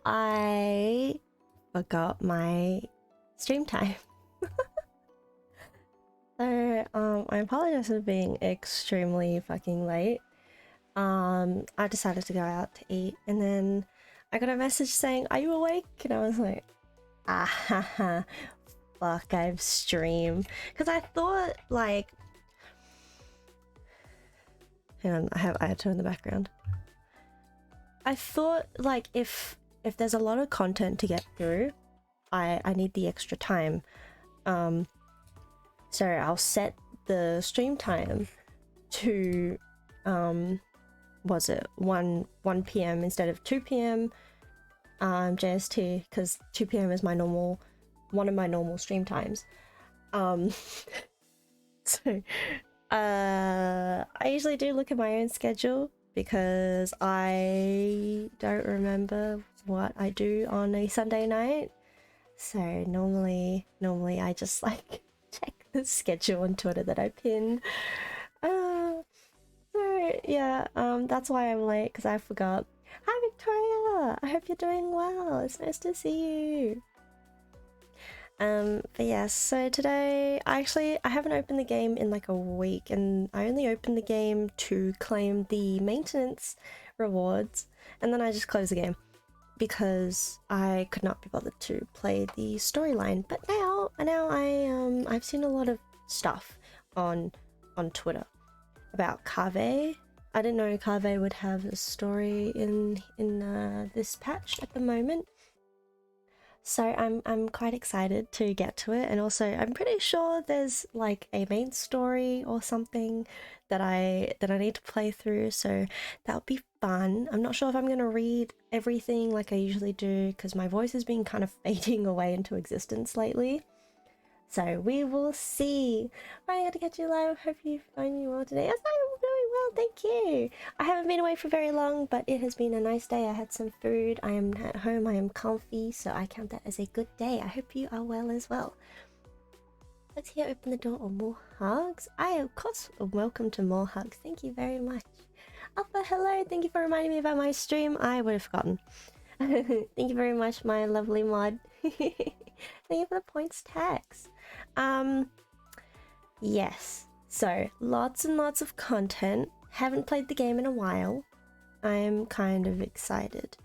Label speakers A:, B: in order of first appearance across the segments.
A: I forgot my stream time. So, I apologize for being extremely fucking late. I decided to go out to eat, and then I got a message saying, "Are you awake?" And I was like, "Ah, haha, fuck, I've streamed." Because I thought, like, hang on, I had to in the background. I thought, like, if there's a lot of content to get through, I need the extra time. So I'll set the stream time to was it 1 p.m. instead of 2 p.m. JST, because 2 p.m. is my normal one of my normal stream times. So I usually do look at my own schedule because I don't remember what I do on a Sunday night. So normally I just like check the schedule on Twitter that I pinned. So yeah, that's why I'm late, because I forgot. Hi Victoria! I hope you're doing well. It's nice to see you. But yes, so today I haven't opened the game in like a week, and I only opened the game to claim the maintenance rewards, and then I just closed the game because I could not be bothered to play the storyline. But now I've seen a lot of stuff on Twitter about Kave. I didn't know Kave would have a story in this patch at the moment. So I'm quite excited to get to it, and also I'm pretty sure there's like a main story or something that I need to play through, so that would be fun. I'm not sure if I'm gonna read everything like I usually do, because my voice has been kind of fading away into existence lately. So we will see. Finally got to catch you live. Hope you find you well today. Yes, I'm doing well, thank you. I haven't been away for very long, but it has been a nice day. I had some food. I am at home. I am comfy, so I count that as a good day. I hope you are well as well. Let's hear open the door or more hugs. I of course welcome to more hugs. Thank you very much. Alpha, hello. Thank you for reminding me about my stream. I would have forgotten. Thank you very much, my lovely mod. Thank you for the points tax. Yes, so lots and lots of content. Haven't played the game in a while. I'm kind of excited.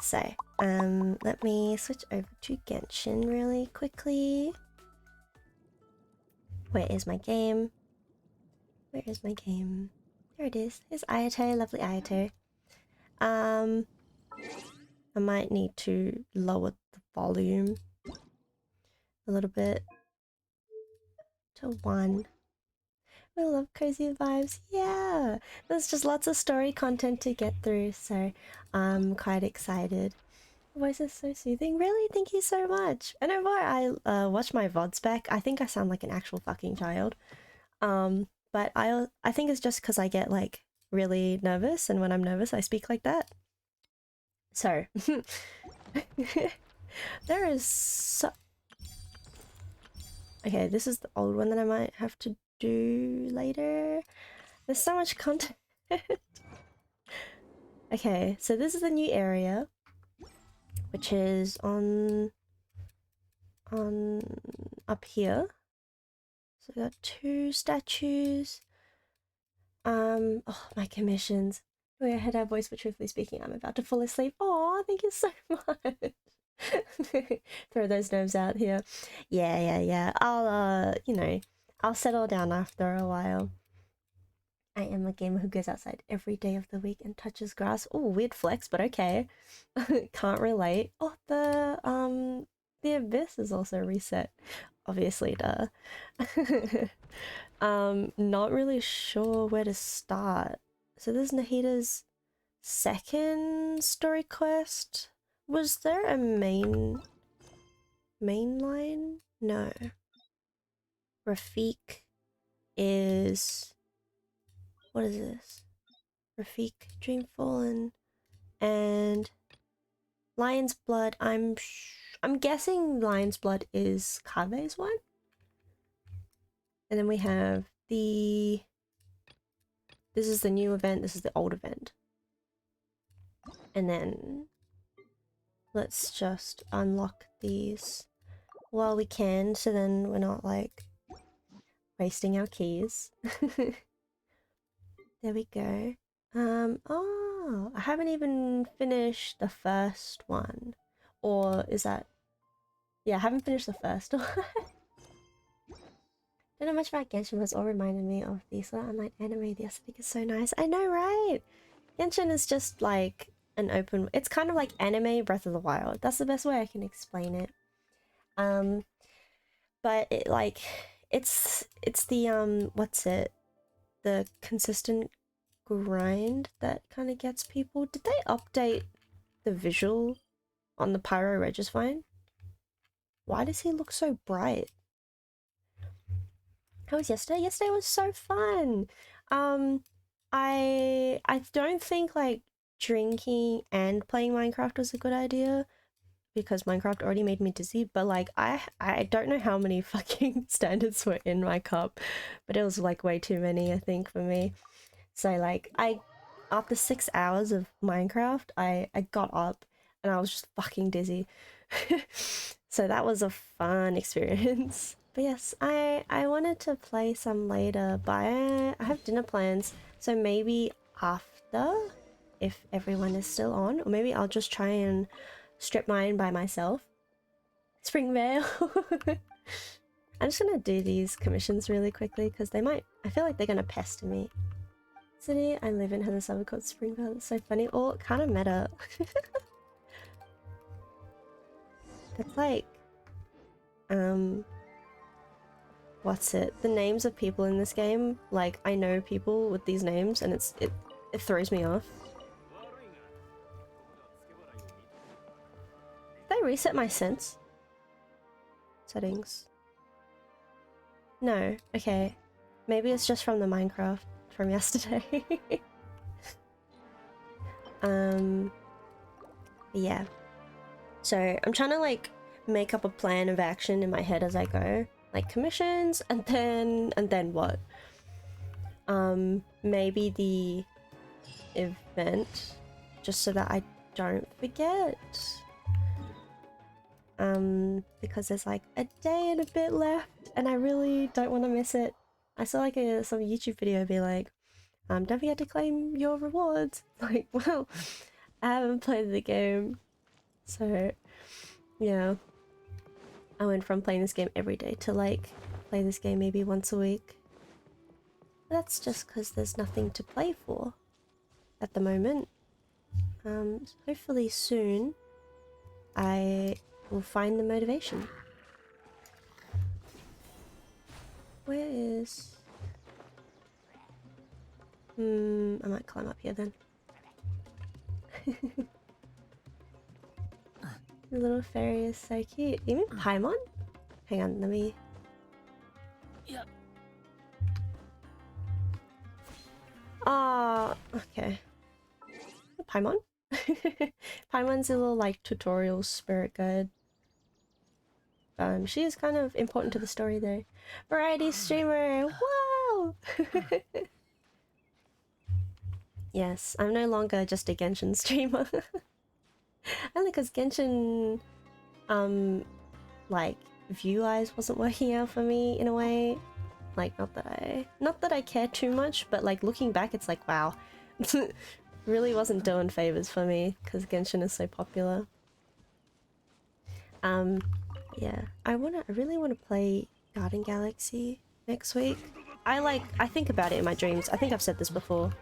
A: So, let me switch over to Genshin really quickly. Where is my game? Where is my game? There it is. Here's Ayato, lovely Ayato. I might need to lower the volume a little bit to 1. We love cozy vibes. Yeah, there's just lots of story content to get through, so I'm quite excited. The voice is so soothing. Really, thank you so much. Whenever I watch my VODs back, I think I sound like an actual fucking child. But I think it's just because I get like really nervous, and when I'm nervous, I speak like that. So there is so. Okay, this is the old one that I might have to do later. There's so much content. Okay, so this is the new area, which is on up here. So we got 2 statues. Oh, my commissions. We had our voice, but truthfully speaking, I'm about to fall asleep. Oh, thank you so much. Throw those nerves out here. Yeah. I'll you know, I'll settle down after a while. I am a gamer who goes outside every day of the week and touches grass. Oh, weird flex, but okay. Can't relate. Oh, the abyss is also reset. Obviously, duh. Not really sure where to start. So this is Nahita's second story quest. Was there a main line? No. Rafik is... What is this? Rafik, Dreamfallen, and Lion's Blood. I'm guessing Lion's Blood is Kave's one. And then we have the... This is the new event, this is the old event. And then let's just unlock these while we can, so then we're not like wasting our keys. There we go. Oh, I haven't even finished the first one. Or is that... Yeah, I haven't finished the first one. Don't know much about Genshin, but it's all reminded me of the sort of online anime. The aesthetic is so nice. I know, right? Genshin is just like an open... It's kind of like anime Breath of the Wild. That's the best way I can explain it. But it like... It's the, what's it? The consistent grind that kind of gets people. Did they update the visual on the Pyro Regisvine? Why does he look so bright? How was yesterday? Yesterday was so fun. I don't think like drinking and playing Minecraft was a good idea because Minecraft already made me dizzy, but like I don't know how many fucking standards were in my cup, but it was like way too many I think for me. So like after 6 hours of Minecraft, I got up and I was just fucking dizzy. So that was a fun experience. But yes, I wanted to play some later, but I have dinner plans, so maybe after, if everyone is still on, or maybe I'll just try and strip mine by myself. Springvale. I'm just gonna do these commissions really quickly because they might... I feel like they're gonna pester me. City I live in has a suburb called Springvale. It's so funny. Or kind of meta. It's like, what's it? The names of people in this game, like I know people with these names and it throws me off. Did I reset my sense? Settings. No, okay. Maybe it's just from the Minecraft from yesterday. Yeah. So I'm trying to like make up a plan of action in my head as I go. Like commissions and then what? Maybe the event, just so that I don't forget. Because there's like a day and a bit left and I really don't want to miss it. I saw like some YouTube video be like, don't forget to claim your rewards. Like, well, I haven't played the game, so yeah. I went from playing this game every day to like play this game maybe once a week. But that's just because there's nothing to play for at the moment. Hopefully soon I will find the motivation. Where is... I might climb up here then. The little fairy is so cute. Even Paimon? Hang on, let me...
B: Yeah.
A: Ah, okay. Paimon? Paimon's a little like tutorial spirit guide. She is kind of important to the story though. Variety streamer! Wow! Yes, I'm no longer just a Genshin streamer. Only because Genshin, like, view-wise wasn't working out for me in a way. Like, not that I care too much, but like looking back, it's like, wow. Really wasn't doing favors for me because Genshin is so popular. Yeah, I really want to play Garden Galaxy next week. I think about it in my dreams. I think I've said this before.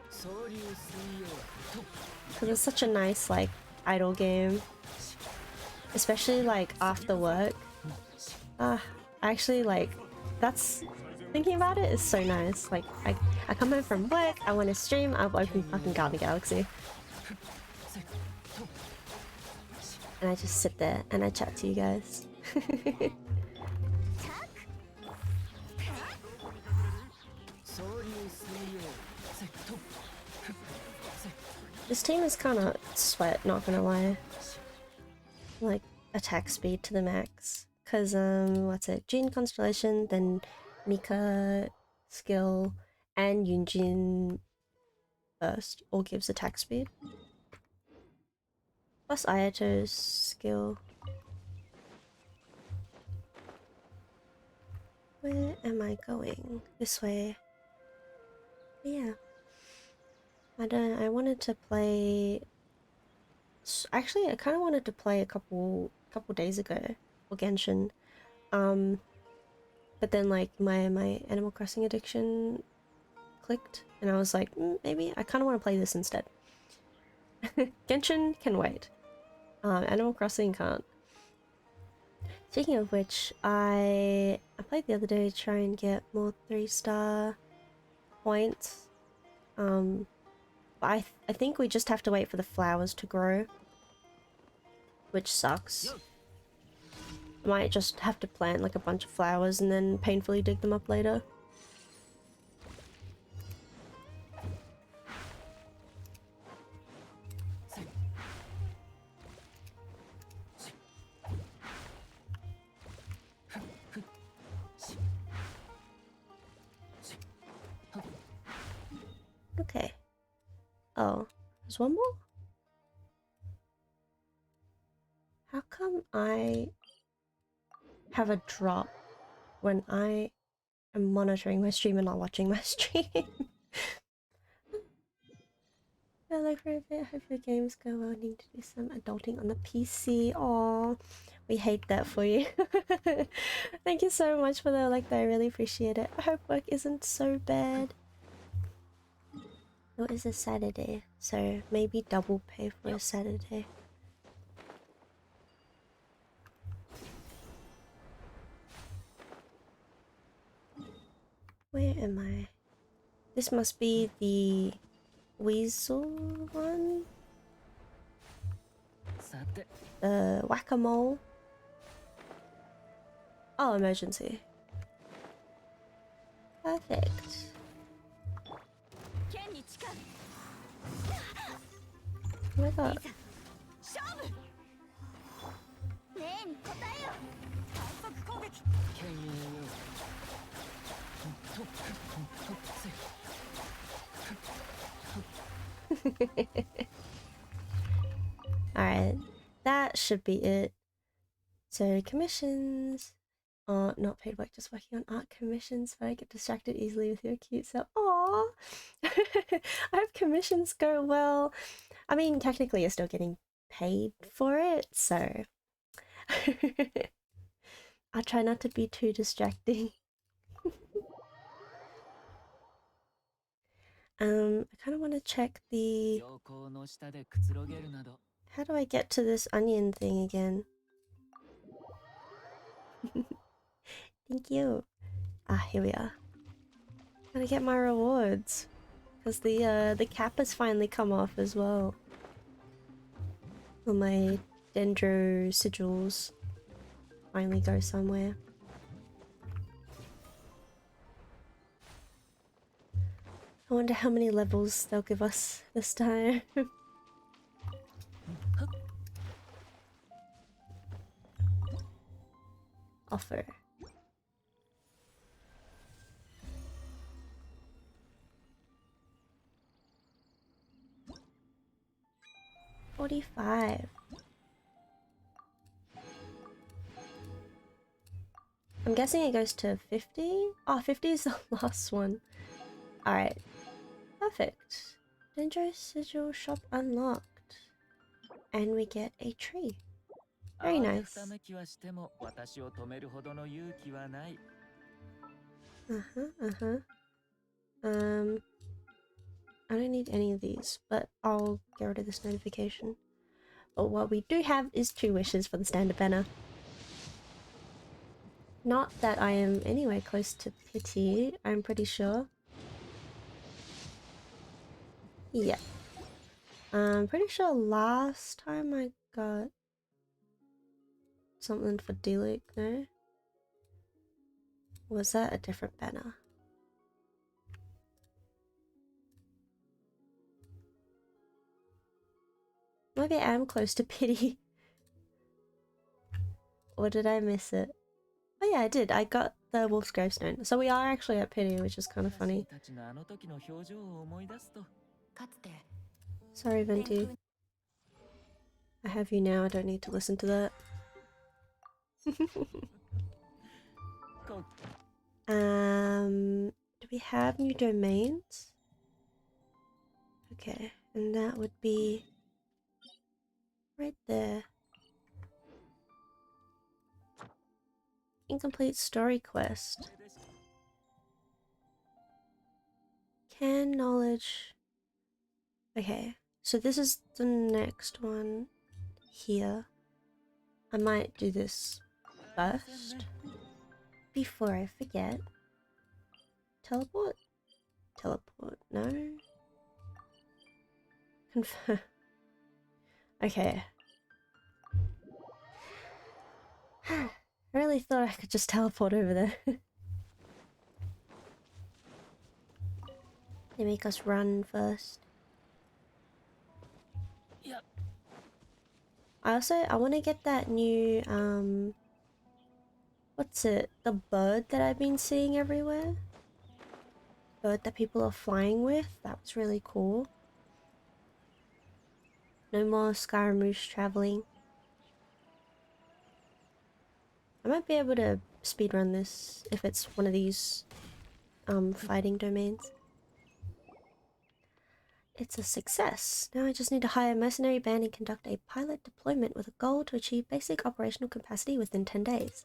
A: Because it's such a nice, like, idle game. Especially, like, after work. Actually, like, that's... Thinking about it is so nice. Like, I come home from work, I want to stream, I've opened fucking Garden Galaxy. And I just sit there and I chat to you guys. This team is kind of sweat, not gonna lie. Like, attack speed to the max. Cause, what's it? Jin Constellation, then Mika skill, and Yunjin burst all gives attack speed. Plus Ayato's skill. Where am I going? This way. Yeah. I wanted to play... Actually, I kind of wanted to play a couple days ago for Genshin. But then like my Animal Crossing addiction clicked and I was like, maybe I kind of want to play this instead. Genshin can wait. Animal Crossing can't. Speaking of which, I played the other day to try and get more 3-star points. But I think we just have to wait for the flowers to grow, which sucks. I might just have to plant like a bunch of flowers and then painfully dig them up later. Okay. Oh, there's one more? How come I have a drop when I am monitoring my stream and not watching my stream? I like for a bit. Hope your games go well. Need to do some adulting on the PC. Aw, we hate that for you. Thank you so much for the like. I really appreciate it. I hope work isn't so bad. It is a Saturday, so maybe double pay for a Saturday. Where am I? This must be the weasel one? The whack-a-mole? Oh, emergency. Perfect. Oh my god. Alright, that should be it. So commissions. Oh, not paid work, just working on art commissions, but I get distracted easily with your cute self. Aww! I hope commissions go well. I mean, technically you're still getting paid for it, so... I'll try not to be too distracting. I kind of want to check the... How do I get to this onion thing again? Thank you. Ah, here we are. Gotta get my rewards. Because the cap has finally come off as well. Well, my dendro sigils finally go somewhere. I wonder how many levels they'll give us this time. Offer. $45. I'm guessing it goes to 50? Oh, 50 is the last one. Alright. Perfect. Dendro sigil shop unlocked. And we get a tree. Very nice. I don't need any of these, but I'll get rid of this notification. But what we do have is 2 wishes for the standard banner. Not that I am anywhere close to pity, I'm pretty sure. Yeah. I'm pretty sure last time I got something for Deluc, no? Was that a different banner? Maybe I am close to pity. Or did I miss it? Oh yeah, I did. I got the Wolf's Gravestone. So we are actually at pity, which is kind of funny. Sorry, Venti. I have you now. I don't need to listen to that. Do we have new domains? Okay, and that would be right there. Incomplete story quest. Can knowledge... Okay, so this is the next one here. I might do this first before I forget. Teleport? Teleport, no. Confirm. Okay. I really thought I could just teleport over there. They make us run first.
B: Yep.
A: I want to get that new, what's it? The bird that I've been seeing everywhere? Bird that people are flying with? That was really cool. No more Scaramouche traveling. I might be able to speedrun this if it's one of these, fighting domains. It's a success. Now I just need to hire a mercenary band and conduct a pilot deployment with a goal to achieve basic operational capacity within 10 days.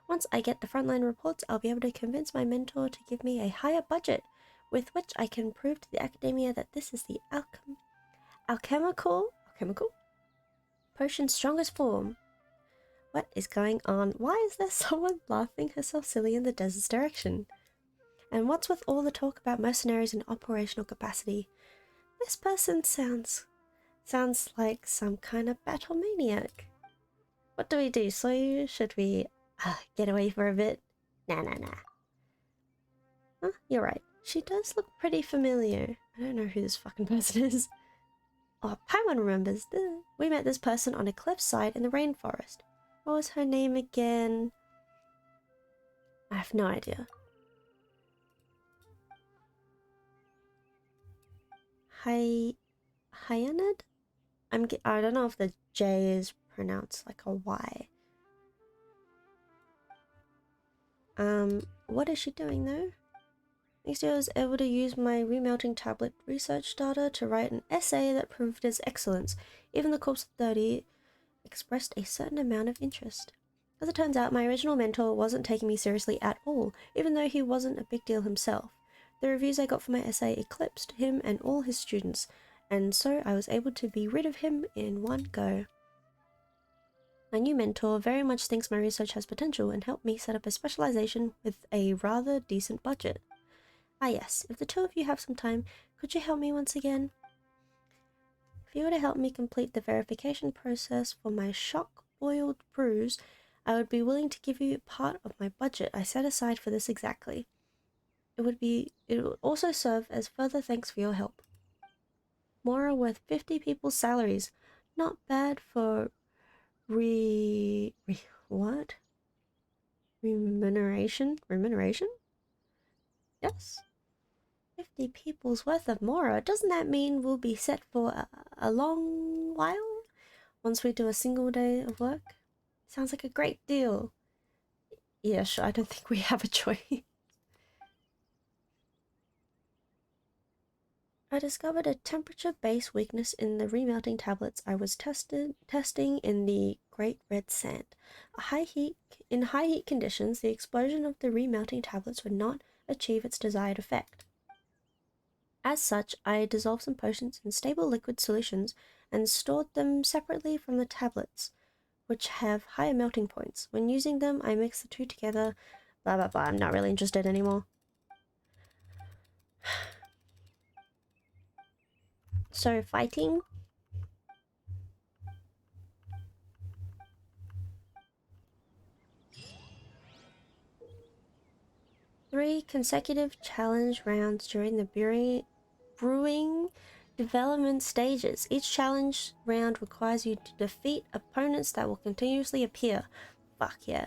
A: Once I get the frontline reports, I'll be able to convince my mentor to give me a higher budget, with which I can prove to the academia that this is the alchemical potion's strongest form. What is going on? Why is there someone laughing herself silly in the desert's direction? And what's with all the talk about mercenaries and operational capacity? This person sounds like some kind of battle maniac. What do we do, Soyuu? Should we get away for a bit? Nah. Huh? You're right. She does look pretty familiar. I don't know who this fucking person is. Oh, Paimon remembers. We met this person on a cliffside in the rainforest. What was her name again? I have no idea. Hyanid? I don't know if the J is pronounced like a Y. What is she doing though? Next year I was able to use my remelting tablet research data to write an essay that proved its excellence. Even the Corpse of 30 expressed a certain amount of interest. As it turns out, my original mentor wasn't taking me seriously at all, even though he wasn't a big deal himself. The reviews I got for my essay eclipsed him and all his students, and so I was able to be rid of him in one go. My new mentor very much thinks my research has potential and helped me set up a specialization with a rather decent budget. Ah yes, if the two of you have some time, could you help me once again? If you were to help me complete the verification process for my shock-boiled brews, I would be willing to give you part of my budget I set aside for this exactly. It would also serve as further thanks for your help. More are worth 50 people's salaries. Not bad for what? Remuneration? Yes. 50 people's worth of Mora. Doesn't that mean we'll be set for a long while? Once we do a single day of work? Sounds like a great deal. Yeah, sure, I don't think we have a choice. I discovered a temperature-based weakness in the remelting tablets I was testing in the Great Red Sand. In high heat conditions, the explosion of the remelting tablets would not achieve its desired effect. As such, I dissolved some potions in stable liquid solutions and stored them separately from the tablets, which have higher melting points. When using them, I mix the two together. Blah blah blah, I'm not really interested anymore. So, fighting. Three consecutive challenge rounds during the brewing development stages. Each challenge round requires you to defeat opponents that will continuously appear. Fuck yeah.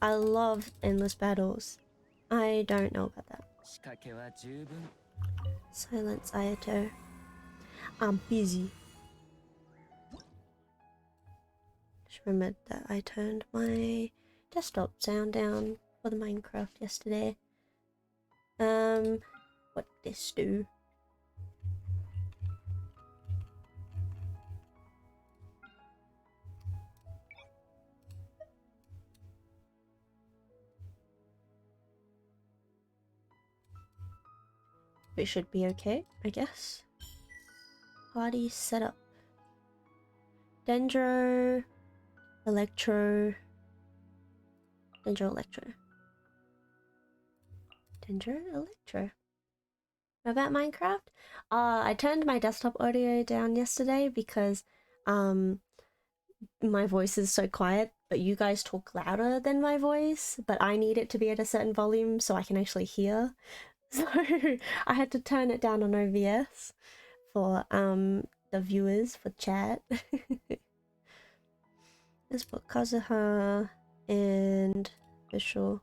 A: I love endless battles. I don't know about that. Silence, Ayato. I'm busy. Just remembered that I turned my desktop sound down for the Minecraft yesterday. What this do? It should be okay, I guess. Party setup. Dendro, Electro, Dendro, Electro. Dendro, Electro. About Minecraft? I turned my desktop audio down yesterday because my voice is so quiet, but you guys talk louder than my voice, but I need it to be at a certain volume so I can actually hear. So I had to turn it down on OBS for the viewers for chat. Let's put Kazuha and Vishal.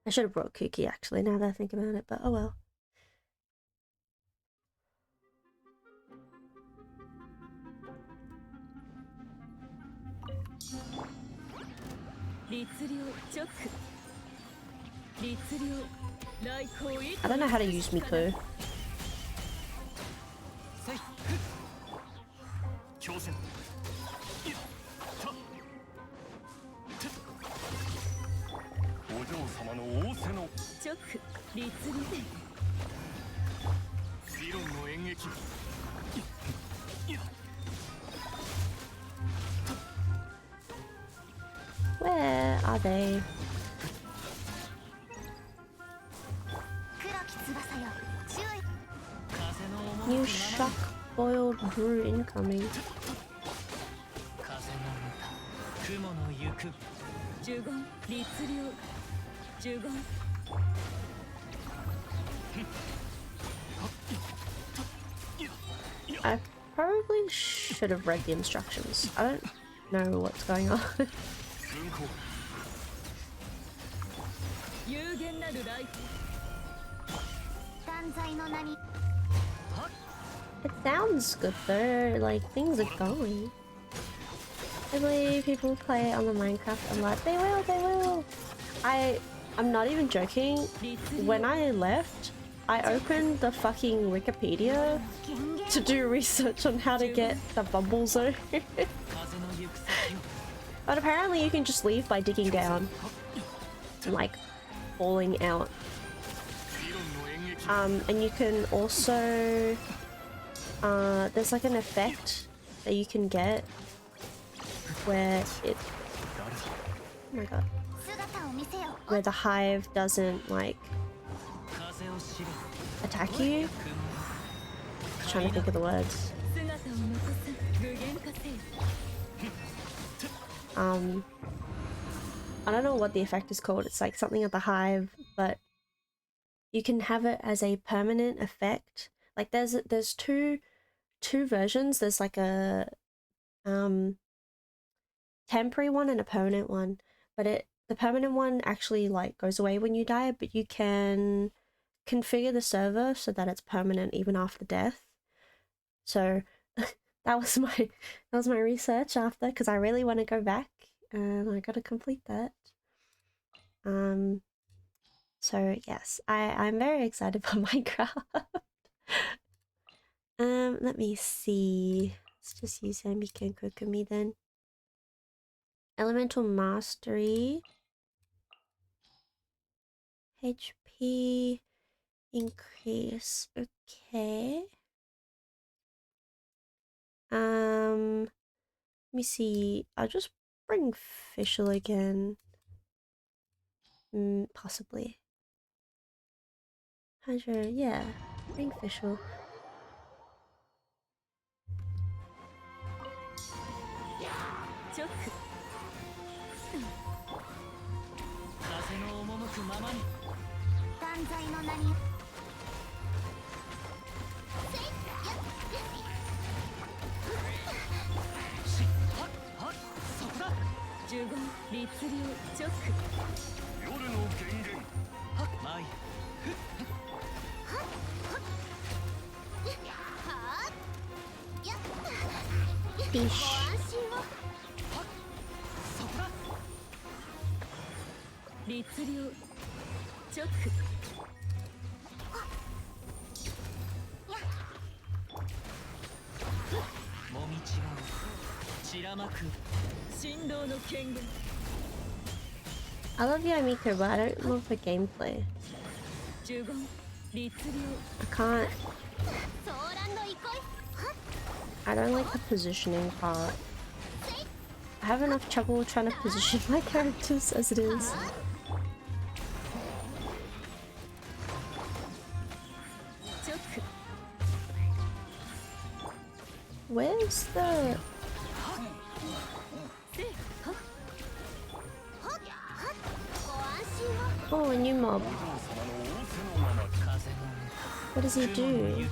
A: I should have brought Kuki actually, now that I think about it, but oh well. I don't know how to use Miku. Where are they? New shock boiled brew incoming. I probably should have read the instructions. I don't know what's going on. It sounds good though, like things are going. I believe people play on the Minecraft a lot. They will. I'm not even joking. When I left, I opened the fucking Wikipedia to do research on how to get the bubble zone. But apparently you can just leave by digging down and like falling out. And you can also there's like an effect that you can get where it, oh my god, where the hive doesn't like attack you. I'm trying to think of the words. I don't know what the effect is called. It's like something of the hive, but you can have it as a permanent effect. Like there's two versions. There's like a temporary one and a permanent one, but the permanent one actually like goes away when you die, but you can configure the server so that it's permanent even after death. So that was my research after, because I really want to go back and I gotta complete that. So yes, I'm very excited for Minecraft. Let me see. Let's just use Hambika and Kokumi then. Elemental Mastery. HP increase. Okay. Let me see. I'll just bring Fischl again. Possibly. 100, yeah. Bring Fischl. Bish. I love Yamiko, but I don't love her gameplay. I can't. I don't like the positioning part. I have enough trouble trying to position my characters as it is. Where's the... Oh, a new mob. What does he do?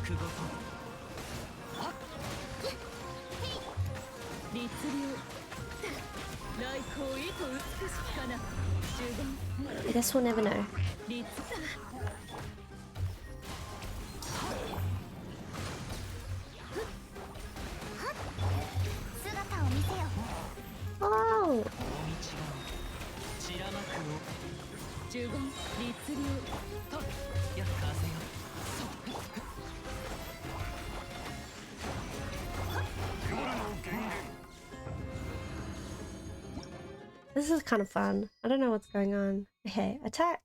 A: I guess we'll never know. Oh! This is kind of fun. I don't know what's going on. Okay, attack.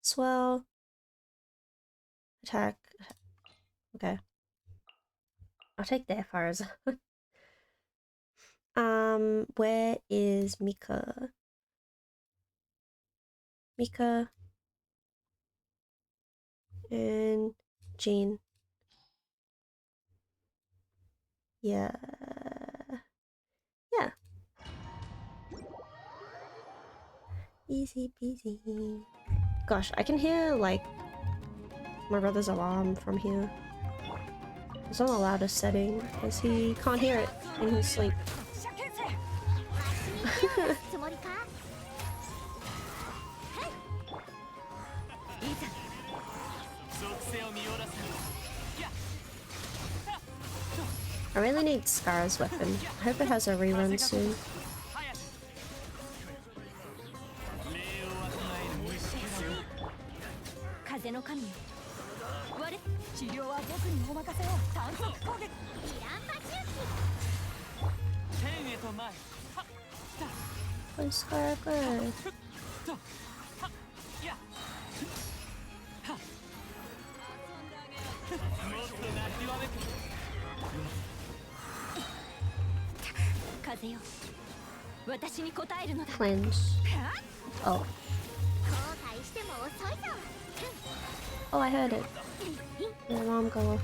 A: Swell. Attack. Okay. I'll take their fires. Where is Mika? Mika. And Jean. Yeah. Yeah. Easy peasy. Gosh, I can hear, like, my brother's alarm from here. It's on the loudest setting, because he can't hear it in his sleep. I really need Scar's weapon. I hope it has a rerun soon. Go Scar, go! Cleanse. Oh. Oh, I heard it. The alarm go off.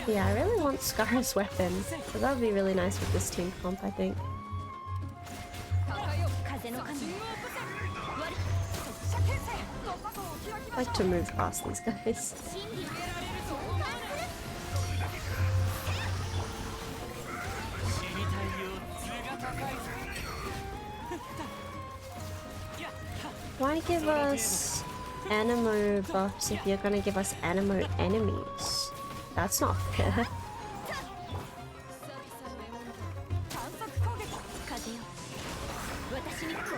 A: Yeah, I really want Scar's weapon. So that would be really nice with this team comp, I think. I like to move past these guys. Why give us animo buffs if you're gonna give us animo enemies? That's not fair.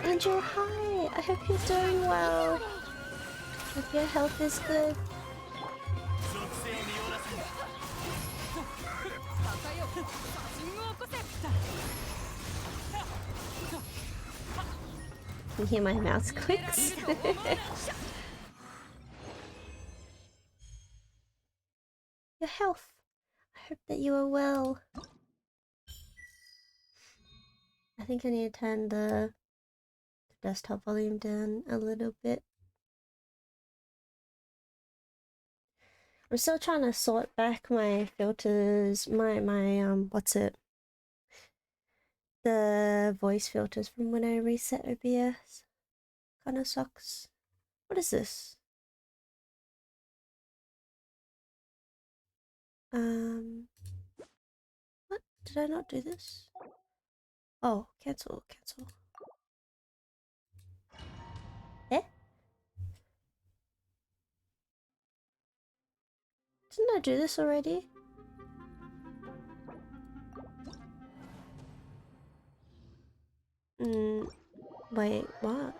A: Angel, hi! I hope you're doing well. Hope your health is good. You hear my mouse clicks? Your health. I hope that you are well. I think I need to turn the desktop volume down a little bit. I'm still trying to sort back my filters, my what's it? The voice filters from when I reset OBS. Kinda sucks. What is this? What? Did I not do this? Oh, cancel, cancel. Eh? Didn't I do this already? Wait, what?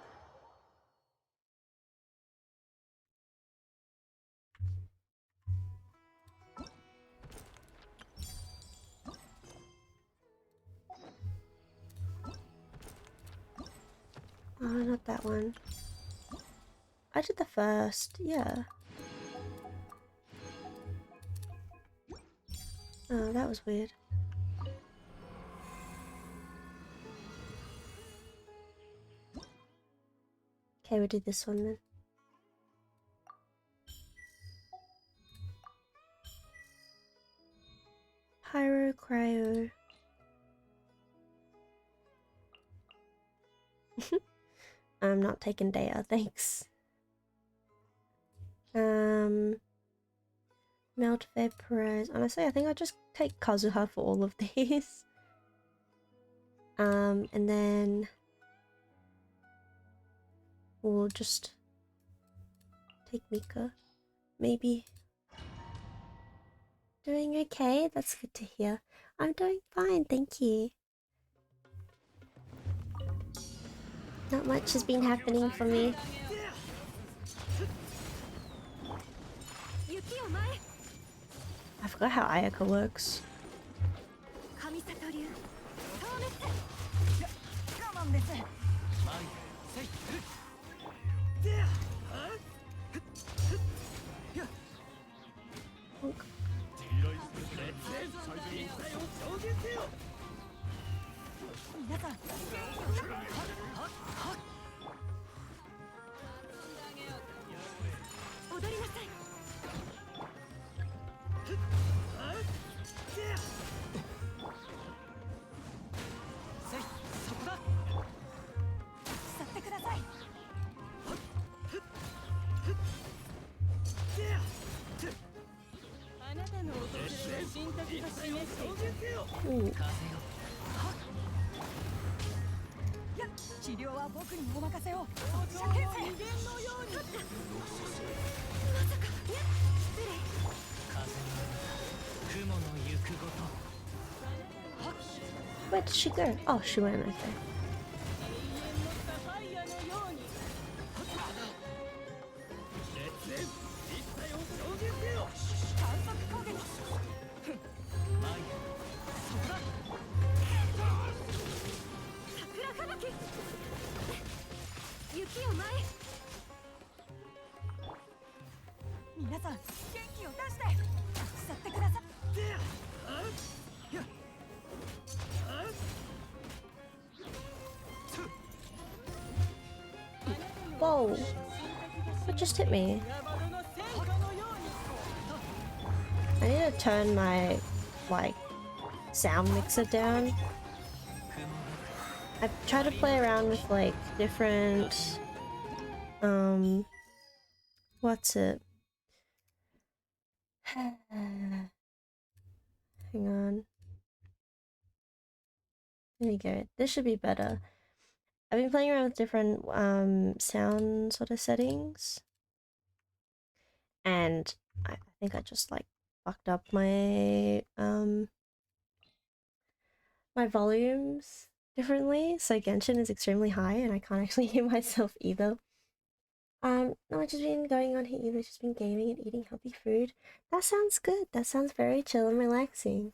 A: Oh, not that one. I did the first, yeah. Oh, that was weird. Okay, we did this one then. Pyro Cryo. I'm not taking data, thanks. Melt Vaporize. Honestly, I think I'll just take Kazuha for all of these. And then we'll just take Mika. Maybe. Doing okay? That's good to hear. I'm doing fine, thank you. Not much has been happening for me. I forgot how Ayaka works. Ooh. Where did she go? Oh, she went right there. Whoa! What just hit me? I need to turn my, like, sound mixer down. I've tried to play around with, like, different, what's it? Hang on. There we go. This should be better. I've been playing around with different, sound sort of settings. And I think I just, like, fucked up my, my volumes differently. So Genshin is extremely high and I can't actually hear myself either. Not much has been going on here either, just been gaming and eating healthy food. That sounds good. That sounds very chill and relaxing.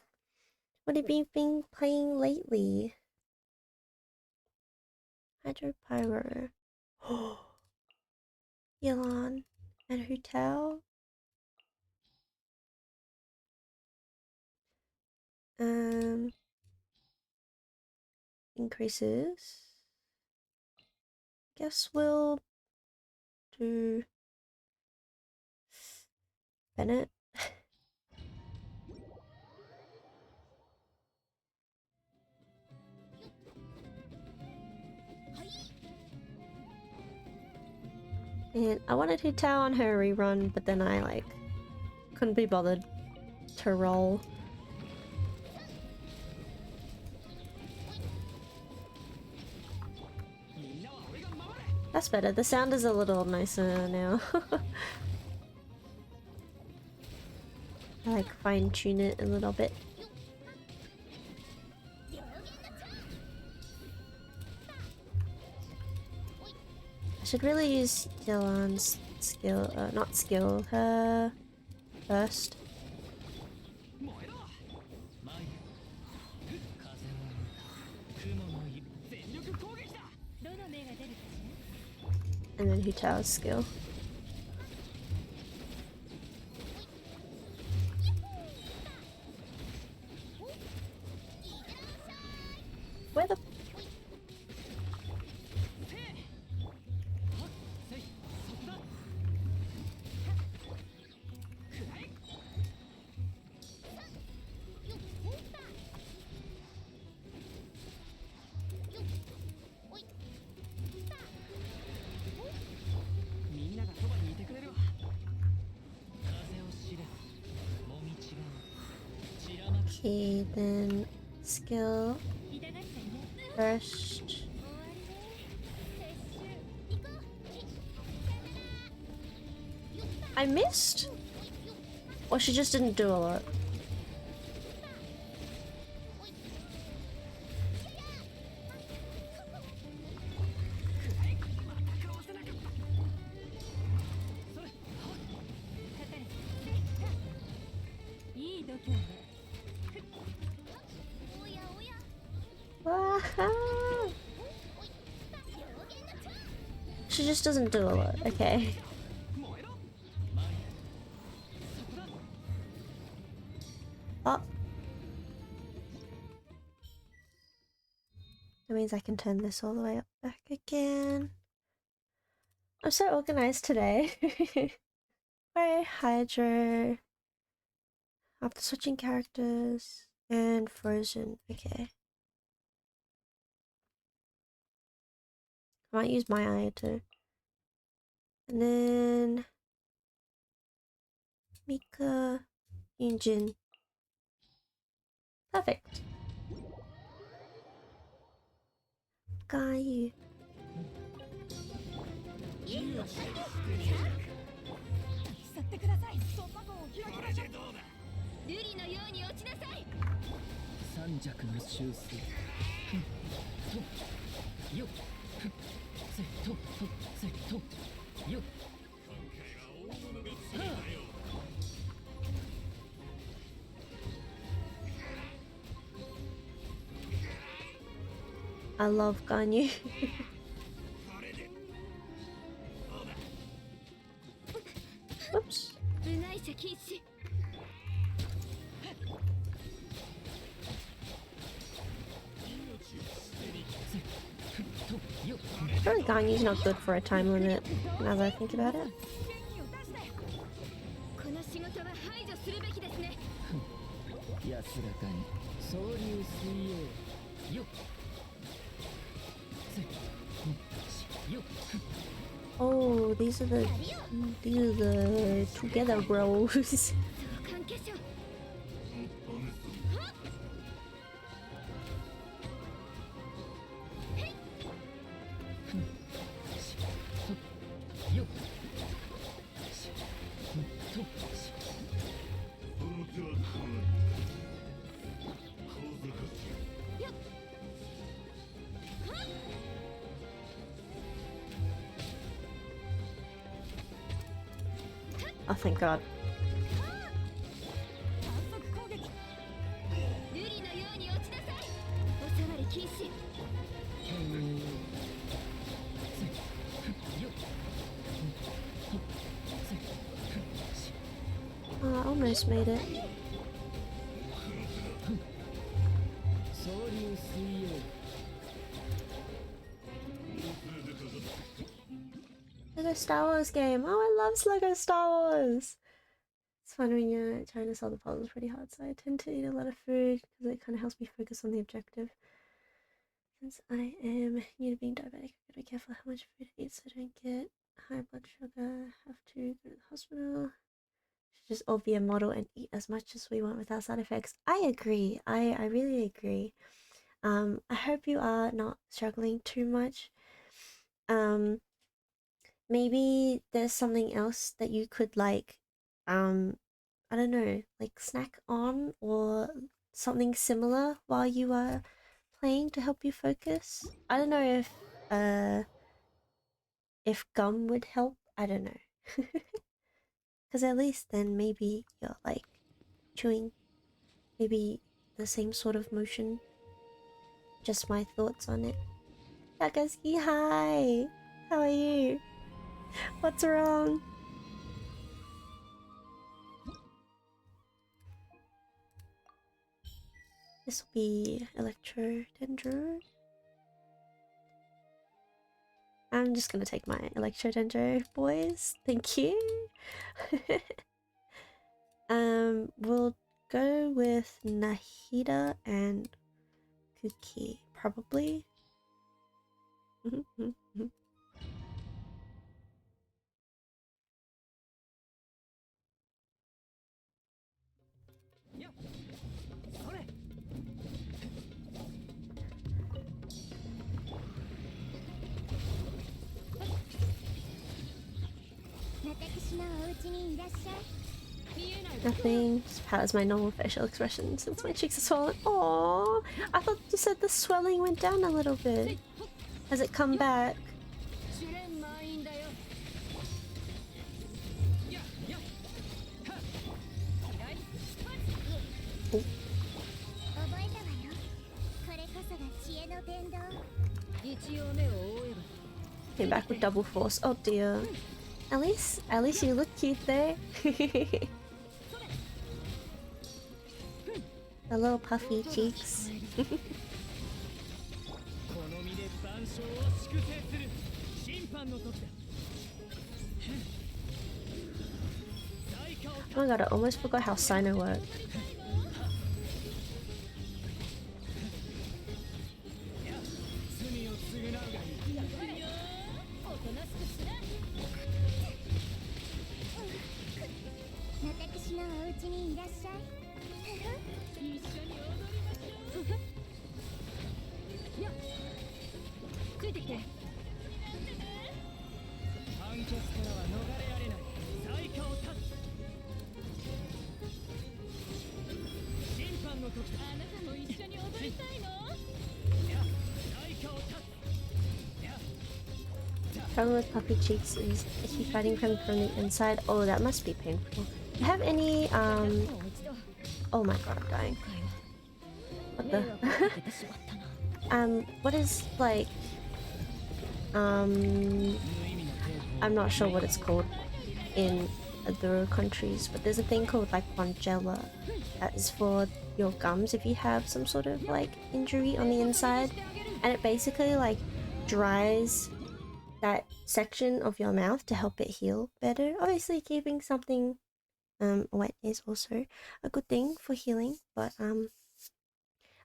A: What have you been playing lately? Hydropyro. Elon. And Hotel. Increases. Guess we'll do Bennett. And I wanted to tell on her rerun, but then I like couldn't be bothered to roll. That's better. The sound is a little nicer now. I like fine tune it a little bit. I should really use Dylan's skill, not skill, her first. And then Hutao's skill. Where the... Okay, then skill first. I missed? Or she just didn't do a lot? She just doesn't do a lot, okay. Oh. That means I can turn this all the way up back again. I'm so organized today. Bye, Hydro. After switching characters and frozen. Okay. I might use my eye too. And then Mika, Yunjin. Perfect. Got you. I love Ganyu. Whoops. I feel like Ganyu's not good for a time limit, now that I think about it. Oh, these are the together bros. Oh, thank God. Oh, I almost made it. Lego Star Wars game. Oh, I love Lego Star Wars. It's fun when you're trying to solve the puzzles pretty hard, so I tend to eat a lot of food because it kind of helps me focus on the objective. Since I am new to being diabetic, I gotta be careful how much food I eat so I don't get high blood sugar. Have to go to the hospital. Should just all be a model and eat as much as we want without side effects. I agree. I really agree. I hope you are not struggling too much. Maybe there's something else that you could like I don't know, like snack on or something similar while you are playing to help you focus. I don't know if gum would help. I don't know. Because at least then maybe you're like chewing maybe the same sort of motion. Just my thoughts on it. Takaski, hi! How are you? What's wrong? This will be Electrodendro. I'm just gonna take my Electrodendro, boys. Thank you. We'll go with Nahida and Kuki, probably. Nothing. Just powers my normal facial expression since my cheeks are swollen. Aww! I thought you said the swelling went down a little bit. Has it come back? Oh. Came back with double force. Oh dear. At least you look cute there. The little puffy cheeks. Oh my god, I almost forgot how Sino worked. Problem with puppy cheeks is I keep fighting from the inside. Oh, that must be painful. Do you have any, oh my god, I'm dying. What the? What is, like, I'm not sure what it's called in other countries, but there's a thing called, like, Quangela that is for your gums if you have some sort of, like, injury on the inside. And it basically, like, dries that section of your mouth to help it heal better. Obviously, keeping something wet is also a good thing for healing, but I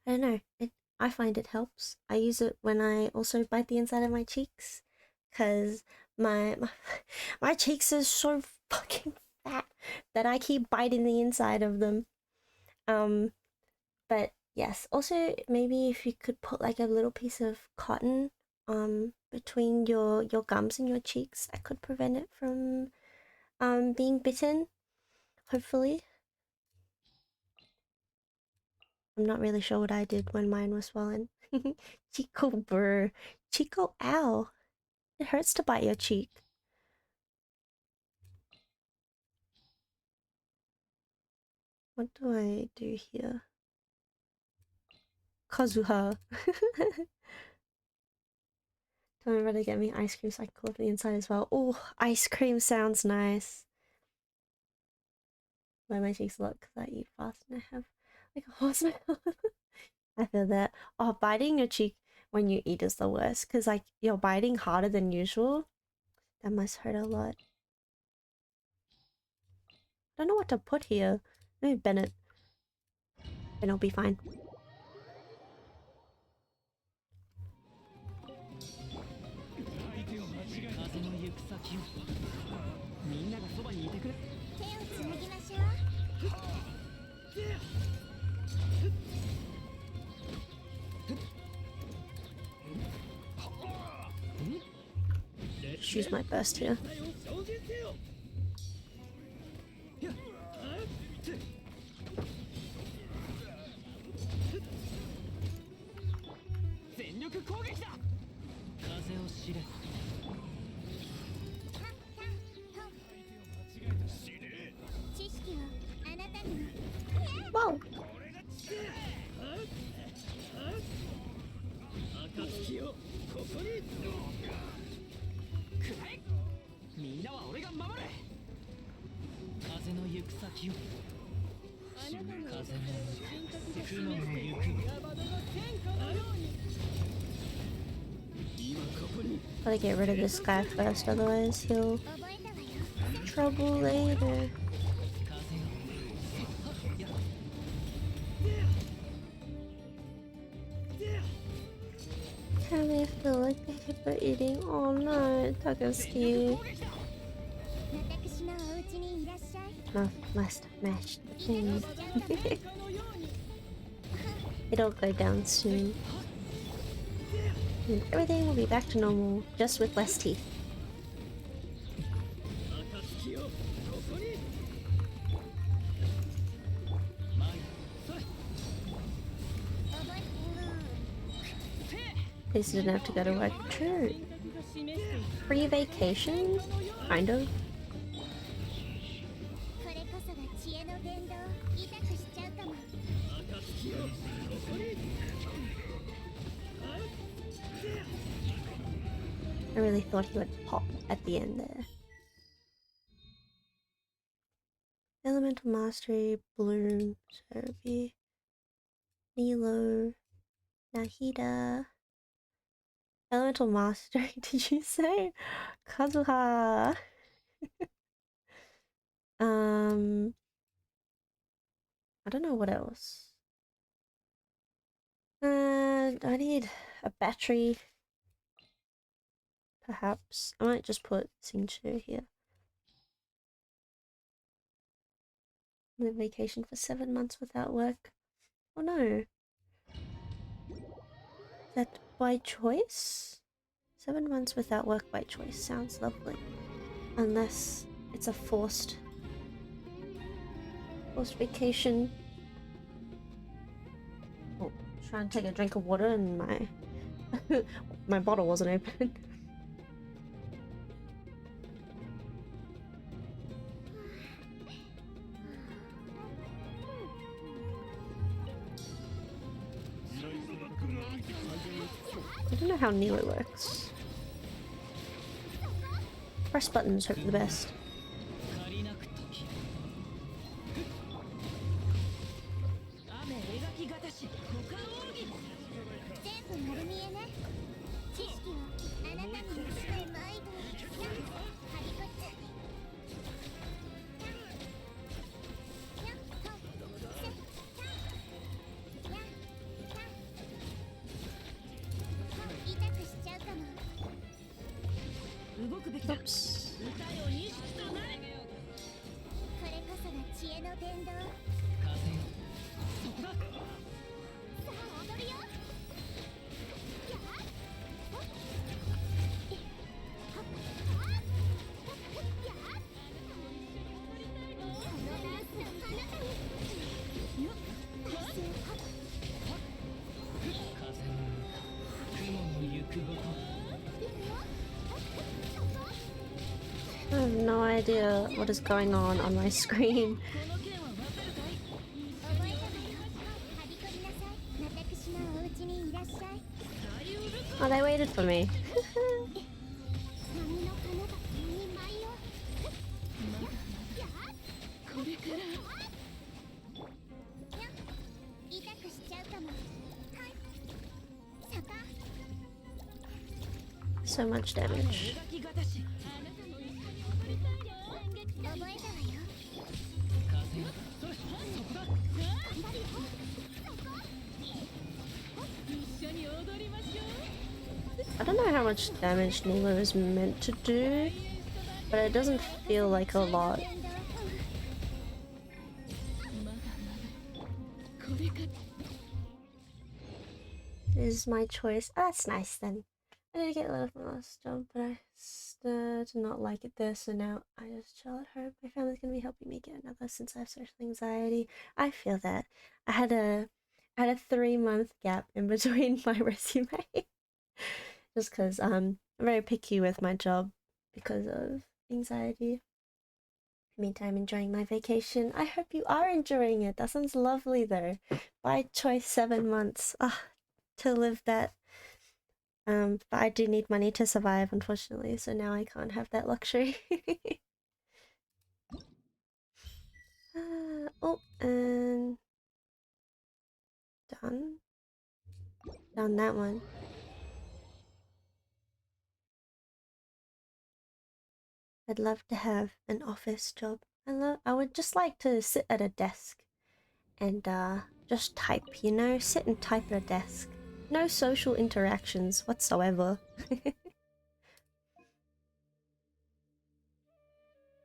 A: don't know. I find it helps. I use it when I also bite the inside of my cheeks, cause my cheeks are so fucking fat that I keep biting the inside of them. But yes, also maybe if you could put like a little piece of cotton between your gums and your cheeks, that could prevent it from being bitten, hopefully. I'm not really sure what I did when mine was swollen. Chico brr. Chico, ow. It hurts to bite your cheek. What do I do here? Kazuha. Don't remember to get me ice cream so I can cool up the inside as well. Oh, ice cream sounds nice. Why my cheeks look, because I eat fast and I have like a horse mouth. I feel that. Oh, biting your cheek when you eat is the worst, because like you're biting harder than usual. That must hurt a lot. I don't know what to put here. Maybe Bennett. And it'll be fine. Just use my burst here. Gotta get rid of this guy first, otherwise he'll trouble later. Can we feel like the hippo eating? Oh no, Tagoski. Must have mashed the thing. It'll go down soon. And everything will be back to normal, just with less teeth. At least I didn't have to go to work too. Free vacation? Kind of. I really thought he would pop at the end there. Elemental Mastery, Bloom, Serbi, Nilo, Nahida. Elemental Mastery, did you say? Kazuha. I don't know what else. I need a battery. Perhaps. I might just put Xingqiu here. I'm on vacation for 7 months without work. Oh no. Is that by choice? 7 months without work by choice. Sounds lovely. Unless it's a forced vacation. Oh, trying to take a drink of water and my bottle wasn't open. I don't know how Nilo works. Press buttons, hope for the best. Oops. I have no idea what is going on my screen. Oh, they waited for me. So much damage. I don't know how much damage Nilo is meant to do, but it doesn't feel like a lot. It is my choice. Oh, that's nice then. I did get a lot of my last job, but I did not like it there, so now I just chill at home. My family's gonna be helping me get another since I have social anxiety. I feel that. I had a 3-month gap in between my resume. Just because I'm very picky with my job because of anxiety. Meantime, enjoying my vacation. I hope you are enjoying it. That sounds lovely though. By choice, 7 months. To live that. But I do need money to survive, unfortunately, so now I can't have that luxury. done. Done that one. I'd love to have an office job. I would just like to sit at a desk and just type, you know? Sit and type at a desk. No social interactions whatsoever.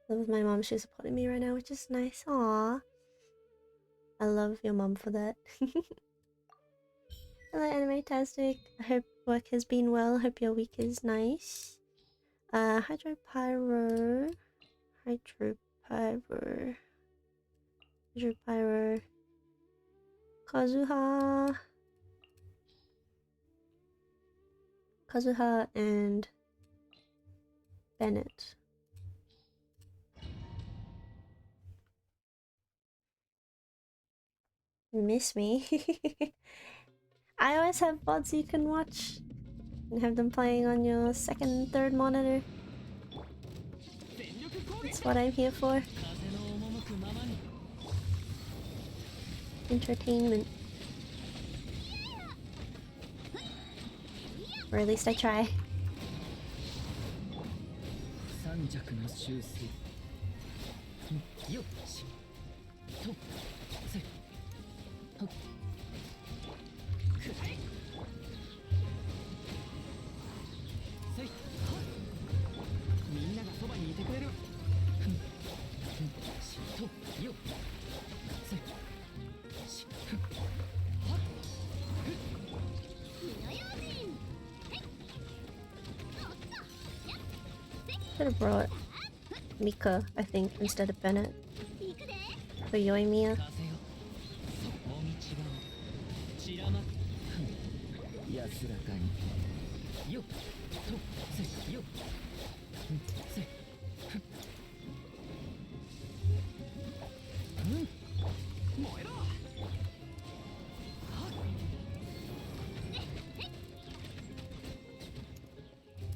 A: Live with my mom, she's supporting me right now, which is nice. Aww. I love your mom for that. Hello, Animatastic. I hope work has been well. Hope your week is nice. Hydropyro. Hydropyro. Hydropyro. Kazuha. Kazuha and Bennett. You miss me? I always have VODs you can watch and have them playing on your second, third monitor. That's what I'm here for. Entertainment. Or at least I try. Should have brought Mika, I think, instead of Bennett. For Yoimiya.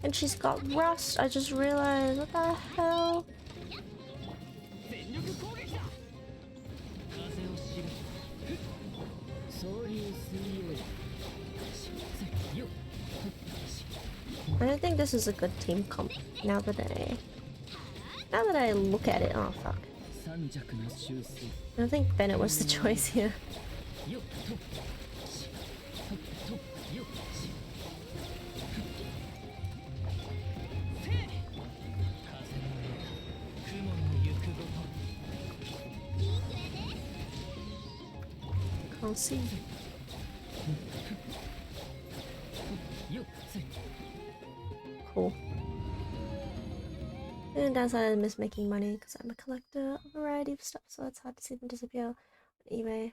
A: And she's got rust, I just realized. What the hell? I don't think this is a good team comp now that I look at it. Oh fuck. I don't think Bennett was the choice here. Can't see. Cool. And downside I miss making money because I'm a collector of a variety of stuff, so it's hard to see them disappear on eBay.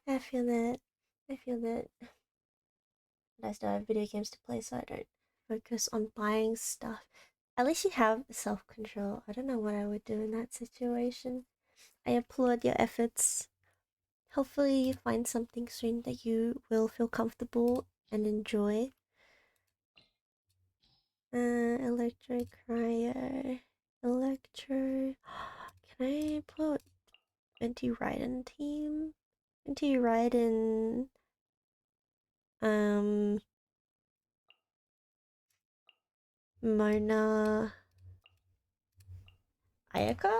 A: I feel that. But I still have video games to play, so I don't focus on buying stuff. At least you have self-control. I don't know what I would do in that situation. I applaud your efforts. Hopefully you find something soon that you will feel comfortable and enjoy. Electro Cryo. Electro. Can I put Venti Raiden team? Venti Raiden. Mona. Ayaka?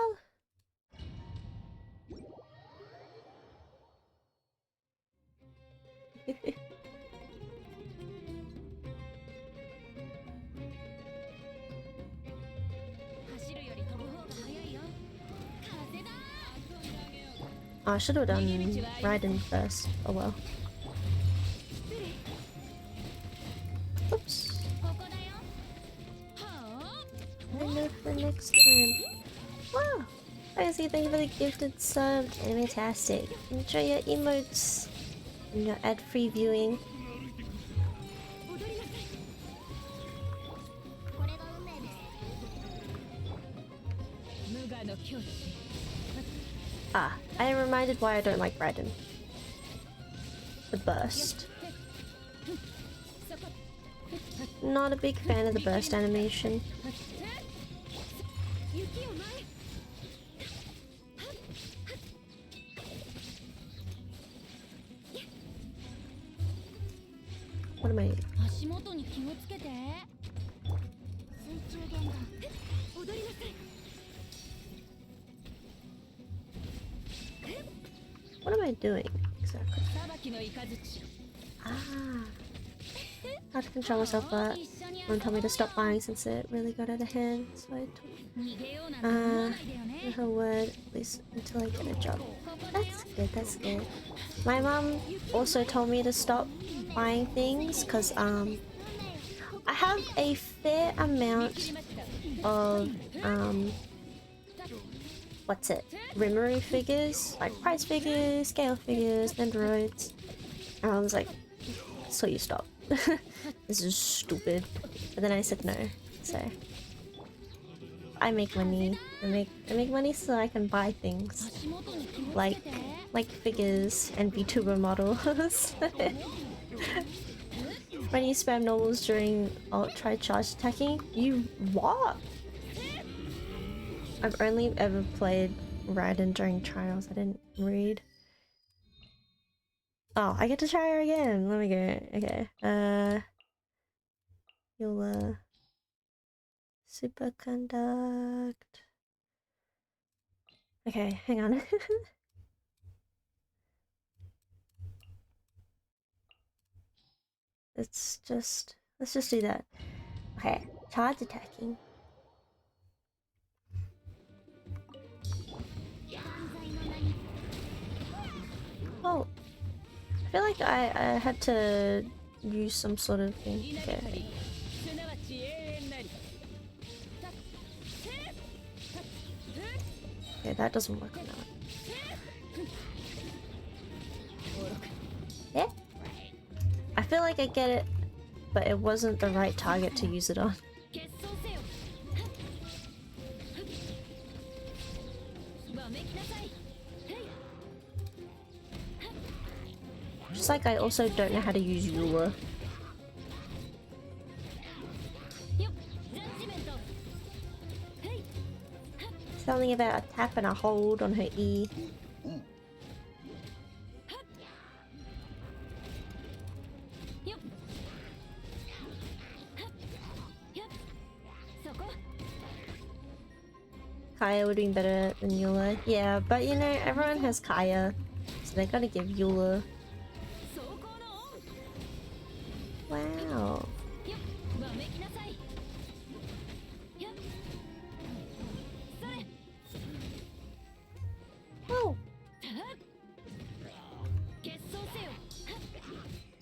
A: Oh, I should have done Raiden first. Oh well. Oops. I know for next time. Wow! I see, thank you for the gifted sub. Fantastic. Enjoy your emotes and your ad-free viewing. Ah, I am reminded why I don't like Raiden. The burst. Not a big fan of the burst animation. What am I? What am I doing exactly? Ah, how to control myself, but won't tell me to stop buying since it really got out of hand. So I took her word at least until I get a job. That's good. That's good. My mom also told me to stop buying things because I have a fair amount of what's it? Rimuru figures, like price figures, scale figures, Nendoroids. And I was like, so you stop. This is stupid. But then I said no. So I make money. I make money so I can buy things. Like figures and VTuber models. When you spam normals during try charge attacking, you what? I've only ever played Raiden during trials. I didn't read. Oh, I get to try her again. Let me go. Okay. You'll superconduct. Okay, hang on. let's just do that. Okay, charge attacking. Oh, I feel like I had to use some sort of thing. Okay. Okay, that doesn't work on that. Yeah? I feel like I get it, but it wasn't the right target to use it on. Just like I also don't know how to use Eula. Something about a tap and a hold on her E. Kaya would be better than Eula. Yeah, but you know, everyone has Kaya, so they gotta give Eula. Wow. Oh.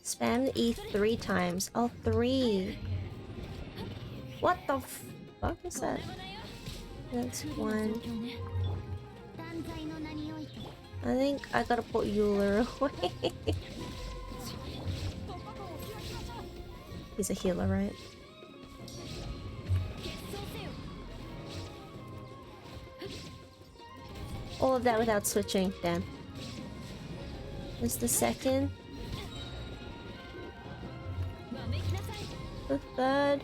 A: Spam the E 3 times. Oh, 3. What the fuck is that? That's 1. I think I gotta put Eula away. He's a healer, right? All of that without switching. Damn. There's the second. The third.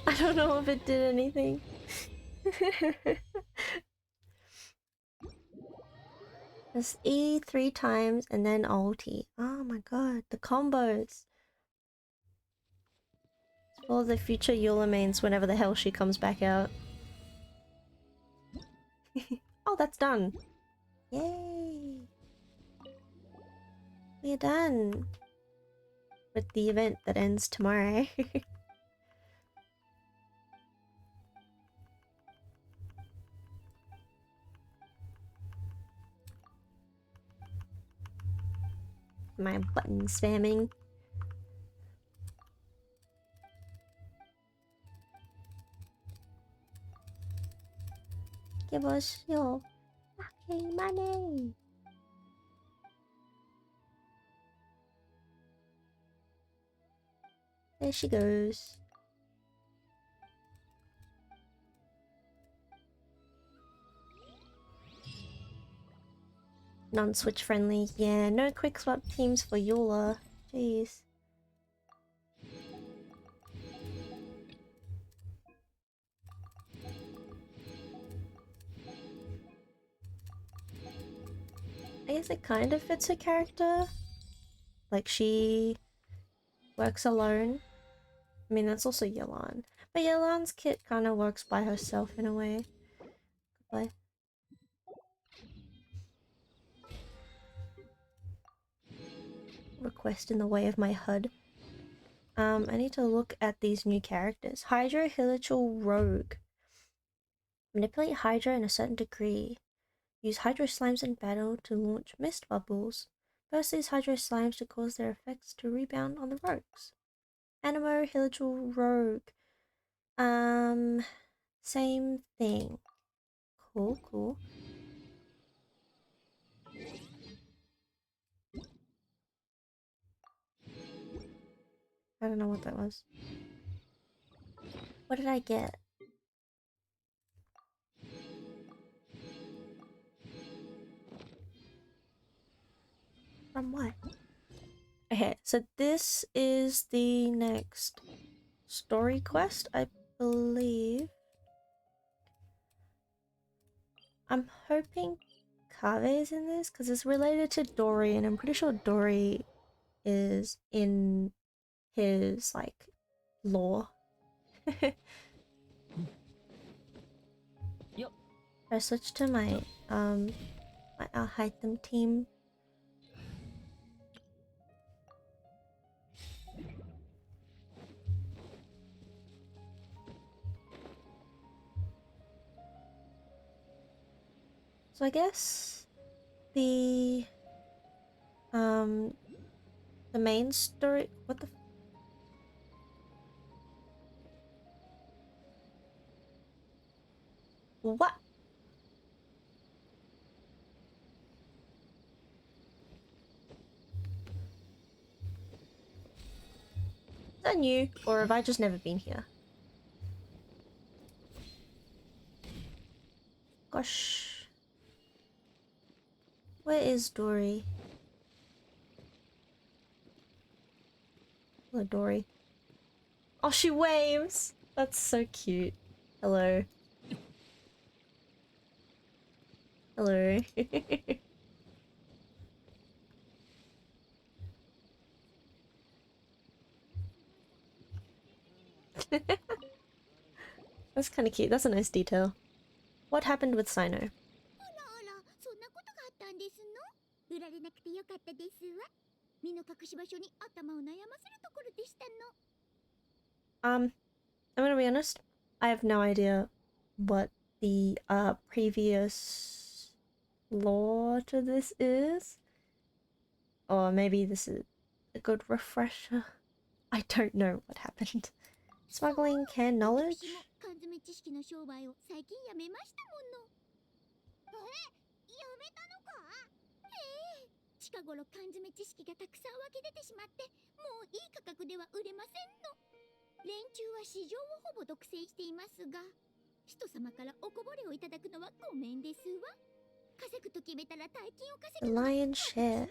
A: I don't know if it did anything. Just E 3 times and then ulti. Oh my god, the combos. For the future Eula mains whenever the hell she comes back out. Oh, that's done. Yay. We're done. With the event that ends tomorrow. My button spamming. Give us your fucking money. There she goes. Non-switch friendly. Yeah, no quick swap teams for Eula. Jeez. I guess it kind of fits her character. Like, she works alone. I mean, that's also Yelan. But Yelan's kit kind of works by herself in a way. Goodbye. Request in the way of my HUD. I need to look at these new characters. Hydro Hilichal Rogue. Manipulate Hydra in a certain degree. Use Hydro Slimes in battle to launch mist bubbles. Burst these Hydro Slimes to cause their effects to rebound on the rogues. Animo Hilichal Rogue. Same thing. Cool, cool. I don't know what that was. What did I get? From what? Okay, so this is the next story quest, I believe. I'm hoping Kave is in this because it's related to Dory, and I'm pretty sure Dory is in his like lore.
B: Yep.
A: I switched to my my item team. So I guess the the main story. What the? What? Is that new, or have I just never been here? Gosh. Where is Dory? Hello, Dory. Oh, she waves! That's so cute. Hello. Hello. That's kind of cute. That's a nice detail. What happened with Sino? I'm gonna be honest. I have no idea what the previous lore to this is. Or maybe this is a good refresher. I don't know what happened. Smuggling can knowledge? The lion's share.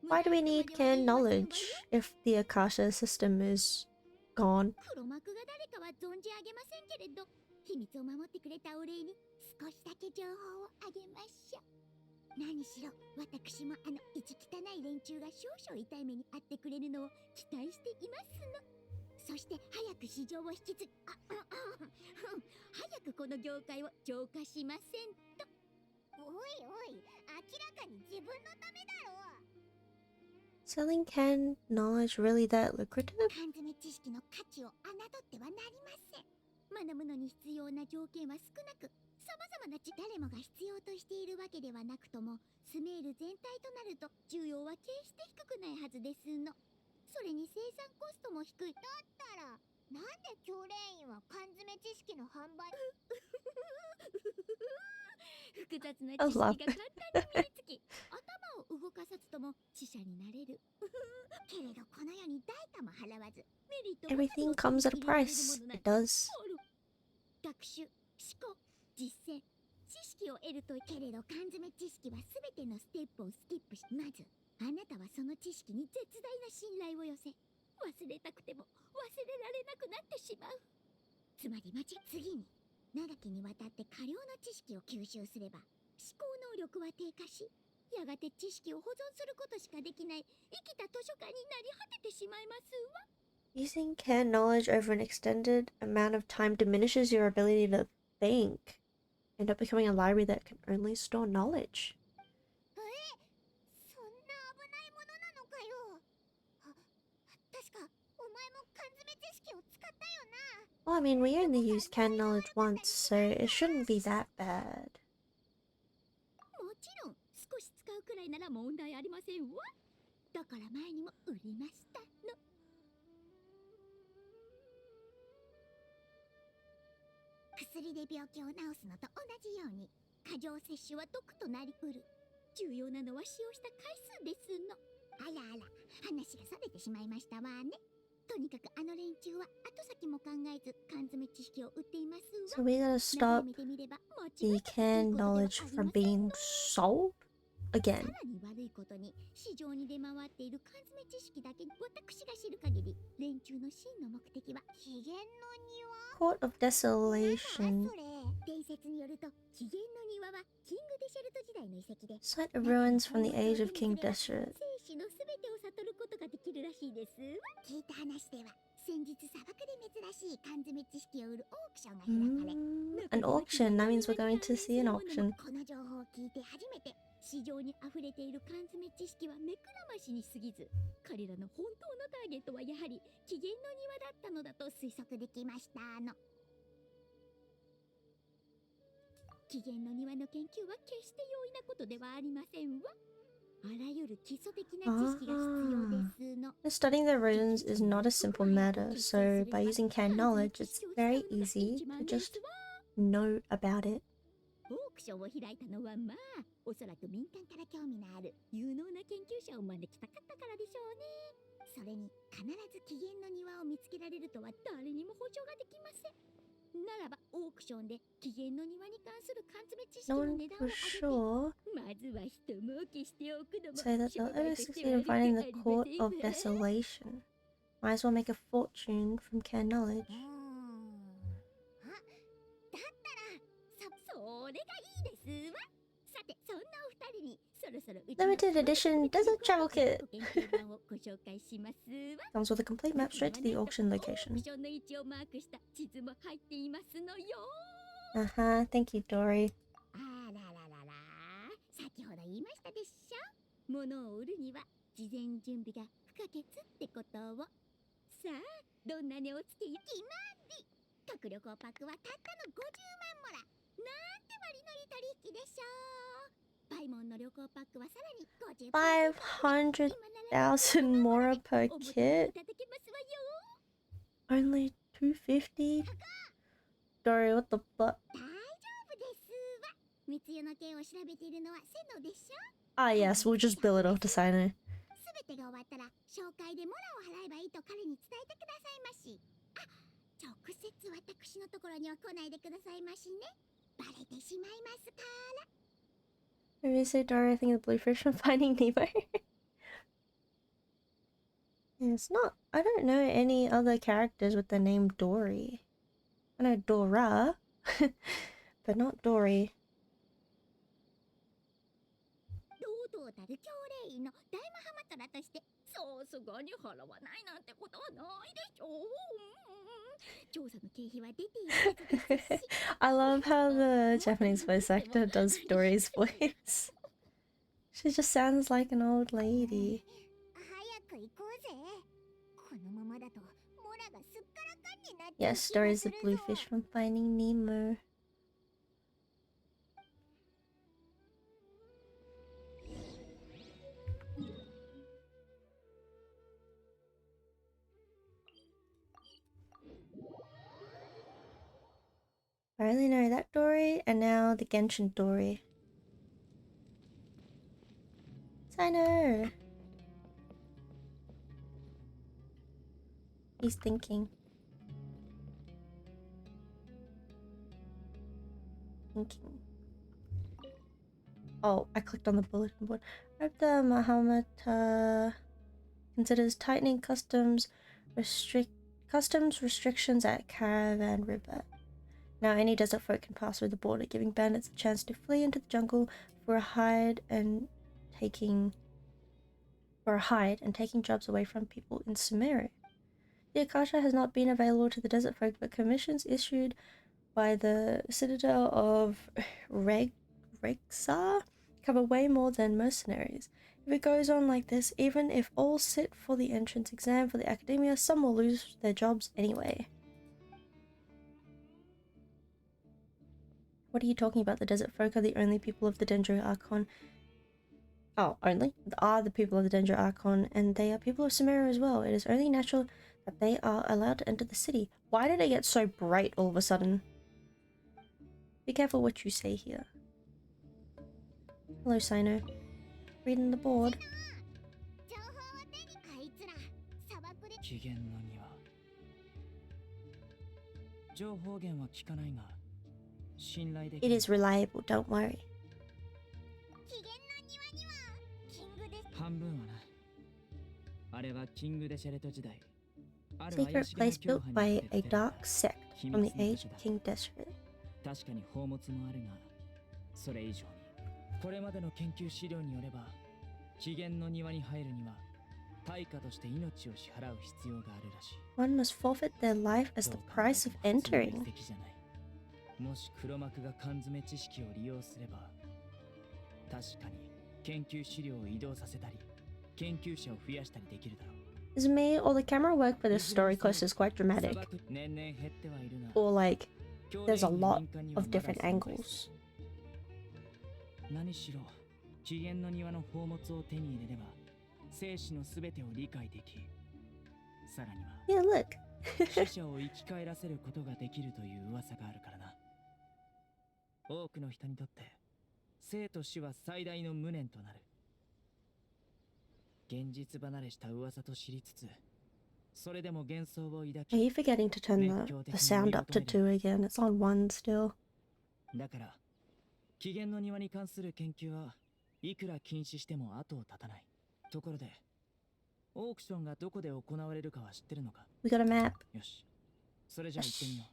A: Why do we need canned knowledge if the Akasha system is gone? Selling canned knowledge really that lucrative? I love it. Everything comes at a price. It does.
C: つまり次に長きにわたって過量の知識を吸収すれば思考能力は低下し、やがて知識を保存することしかできない生きた図書館になり果ててしまいますわ。
A: Using canned knowledge over an extended amount of time diminishes your ability to think. End up becoming a library that can only store knowledge.
C: そんな危ないものなのかよ。確かお前も缶詰知識を使ったよな。
A: Well, I mean, we only used canned knowledge once, so it shouldn't be that bad.
C: もちろん少し使うくらいなら問題ありませんわ。だから前にも売りましたの。薬で病気を治すのと同じように過剰摂取は毒となりうる。重要なのは使用した回数ですの。あらあら、話がそれてしまいましたわね。とにかくあの連中は後先も考えず缶詰知識を売っていますわ。
A: So we gotta stop the canned knowledge from being sold
C: さ
A: again.
C: らに悪いことに市場に出回っている缶詰知識だけに私が知る限り連中の真の目的は起源の庭。
A: Court of Desolation.
C: それ伝説によると起源の庭はキングデシェルト時代の遺跡で
A: Site of ruins from the age of King Desert.
C: 生死のすべてを悟ることができるらしいですわ。聞いた話では先日砂漠で珍しい缶詰知識を売るオークションが開かれ、
A: An auction. That means we're going to see an auction.
C: この情報を聞いて初めて市場に溢れている缶詰知識は目くらましに過ぎず、彼らの本当のターゲットはやはり起源の庭だったのだと推測できましたの。起源の庭の研究は決して容易なことではありませんわ。あらゆる基礎的な知識が必要ですの。
A: Studying the ruins is not a simple matter, so by using canned knowledge, it's very easy to just know about it.
C: オークションを開いたのはまあおそらく民間から興味のある有能な研究者を招きたかったからでしょうね。それに必ず起源の庭を見つけられるとは誰にも保証ができません。ならばオークションで起源の庭に関する缶詰知識
A: No
C: の
A: one
C: 値段を
A: for
C: 上げて
A: sure
C: まずは一儲けしておくのも
A: say that they'll
C: 商売
A: ever
C: として
A: succeed
C: は
A: in finding the
C: 悪くありま
A: Court
C: せん
A: of
C: わ。
A: Desolation. Might as well make a fortune from canned knowledge.
C: それがいいですわ。さてそんなお二人にそろそろ
A: Limited edition desert travel kit
C: 研究版をご紹介しますわ。
A: comes with a complete map straight to the auction
C: オー
A: location.
C: クションの位置をマークした地図も入っていますのよ。
A: Thank you, Dory.
C: あらららら、先ほど言いましたでしょ。物を売るには事前準備が不可欠ってことを。さあどんな値をつけゆきまり。各旅行パックはたったの50万もら。なんて割のいい取引でしょう。バイモンの旅行パックはさらに
A: 500,000 mora per
C: お求め
A: kit?
C: いただけますわよ。
A: Only 250? Dory, what the fuck?
C: 大丈夫ですわ。密輸の件を調べているのはセノでしょ。
A: Ah, yes, we'll just bill it off to Sino.
C: すべてが終わったら紹介でモラを払えばいいと彼に伝えてくださいまし。あ、直接私のところには来ないでくださいましね。バレてしまいますから。
A: Maybe say Dory, I think of the bluefish from Finding Nemo. Yeah, it's not. I don't know any other characters with the name Dory. I know Dora, but not Dory.
C: 堂々たる教令員の大マハマトラとしてさすがに払わないなんてことはないでしょう。調査の経費は出ているはずですし。
A: I love how the Japanese voice actor does Dory's voice. She just sounds like an old lady.
C: 早く行こうぜ。このままだとモラがすっからかんになって
A: Yes, Dory's the bluefish from Finding Nemo. I only know that Dory and now the Genshin Dory. Sino! He's thinking. Oh, I clicked on the bulletin board. I hope the Mahamata considers tightening customs Customs restrictions at Caravan River. Now any desert folk can pass through the border, giving bandits a chance to flee into the jungle for a hide and taking jobs away from people in Sumeru. The Akasha has not been available to the desert folk, but commissions issued by the Citadel of Regsar cover way more than mercenaries. If it goes on like this, even if all sit for the entrance exam for the academia, some will lose their jobs anyway. What are you talking about? The desert folk are the only people of the Dendro Archon. Oh, only? Are the people of the Dendro Archon, and they are people of Sumeru as well. It is only natural that they are allowed to enter the city. Why did it get so bright all of a sudden? Be careful what you say here. Hello, Sino. Reading the board.
B: 機嫌の庭。情報源は聞かないが、信頼でき
A: It
B: る。
A: is reliable, don't worry.
B: 半分はな。あれはキングデシャレト時代。ある
A: Secret
B: 怪しげな
A: place
B: 教
A: built
B: 派に
A: by
B: よって
A: a
B: 建てられ
A: dark
B: た
A: sect
B: 秘
A: from
B: 密
A: the
B: の場
A: age
B: 所
A: of
B: だ。
A: King Desert.
B: 確かに宝物もあるが、それ以上にこれまでの研究資料によれば、起源の庭に入るには対価として命を支払う必要があるらしい。
A: One must forfeit their life as the price of entering.
B: もし黒幕が缶詰知識を利用すれば、確かに研究資料を移動させたり、研究者を増やしたりできるだろう。
A: Is me or the camera work for this story quest is quite dramatic. Or like, there's a lot of different angles.
B: 何しろ、起源の庭の宝物を手に入れれば、生死のすべてを理解でき、さらには
A: Yeah, look.
B: 死者を生き返らせることができるという噂があるからな。多くの人にとって生と死は最大の無念となる。現実離れした噂と知りつつ、それでも幻想を抱
A: Are
B: き、
A: you forgetting to turn the sound up to 2 again? It's on 1 still.
B: だから起源の庭に関する研究はいくら禁止しても後を絶たない。ところで、オークションがどこで行われるかは知ってるのか？
A: We got a map.
B: よし、それじゃあ行ってみよ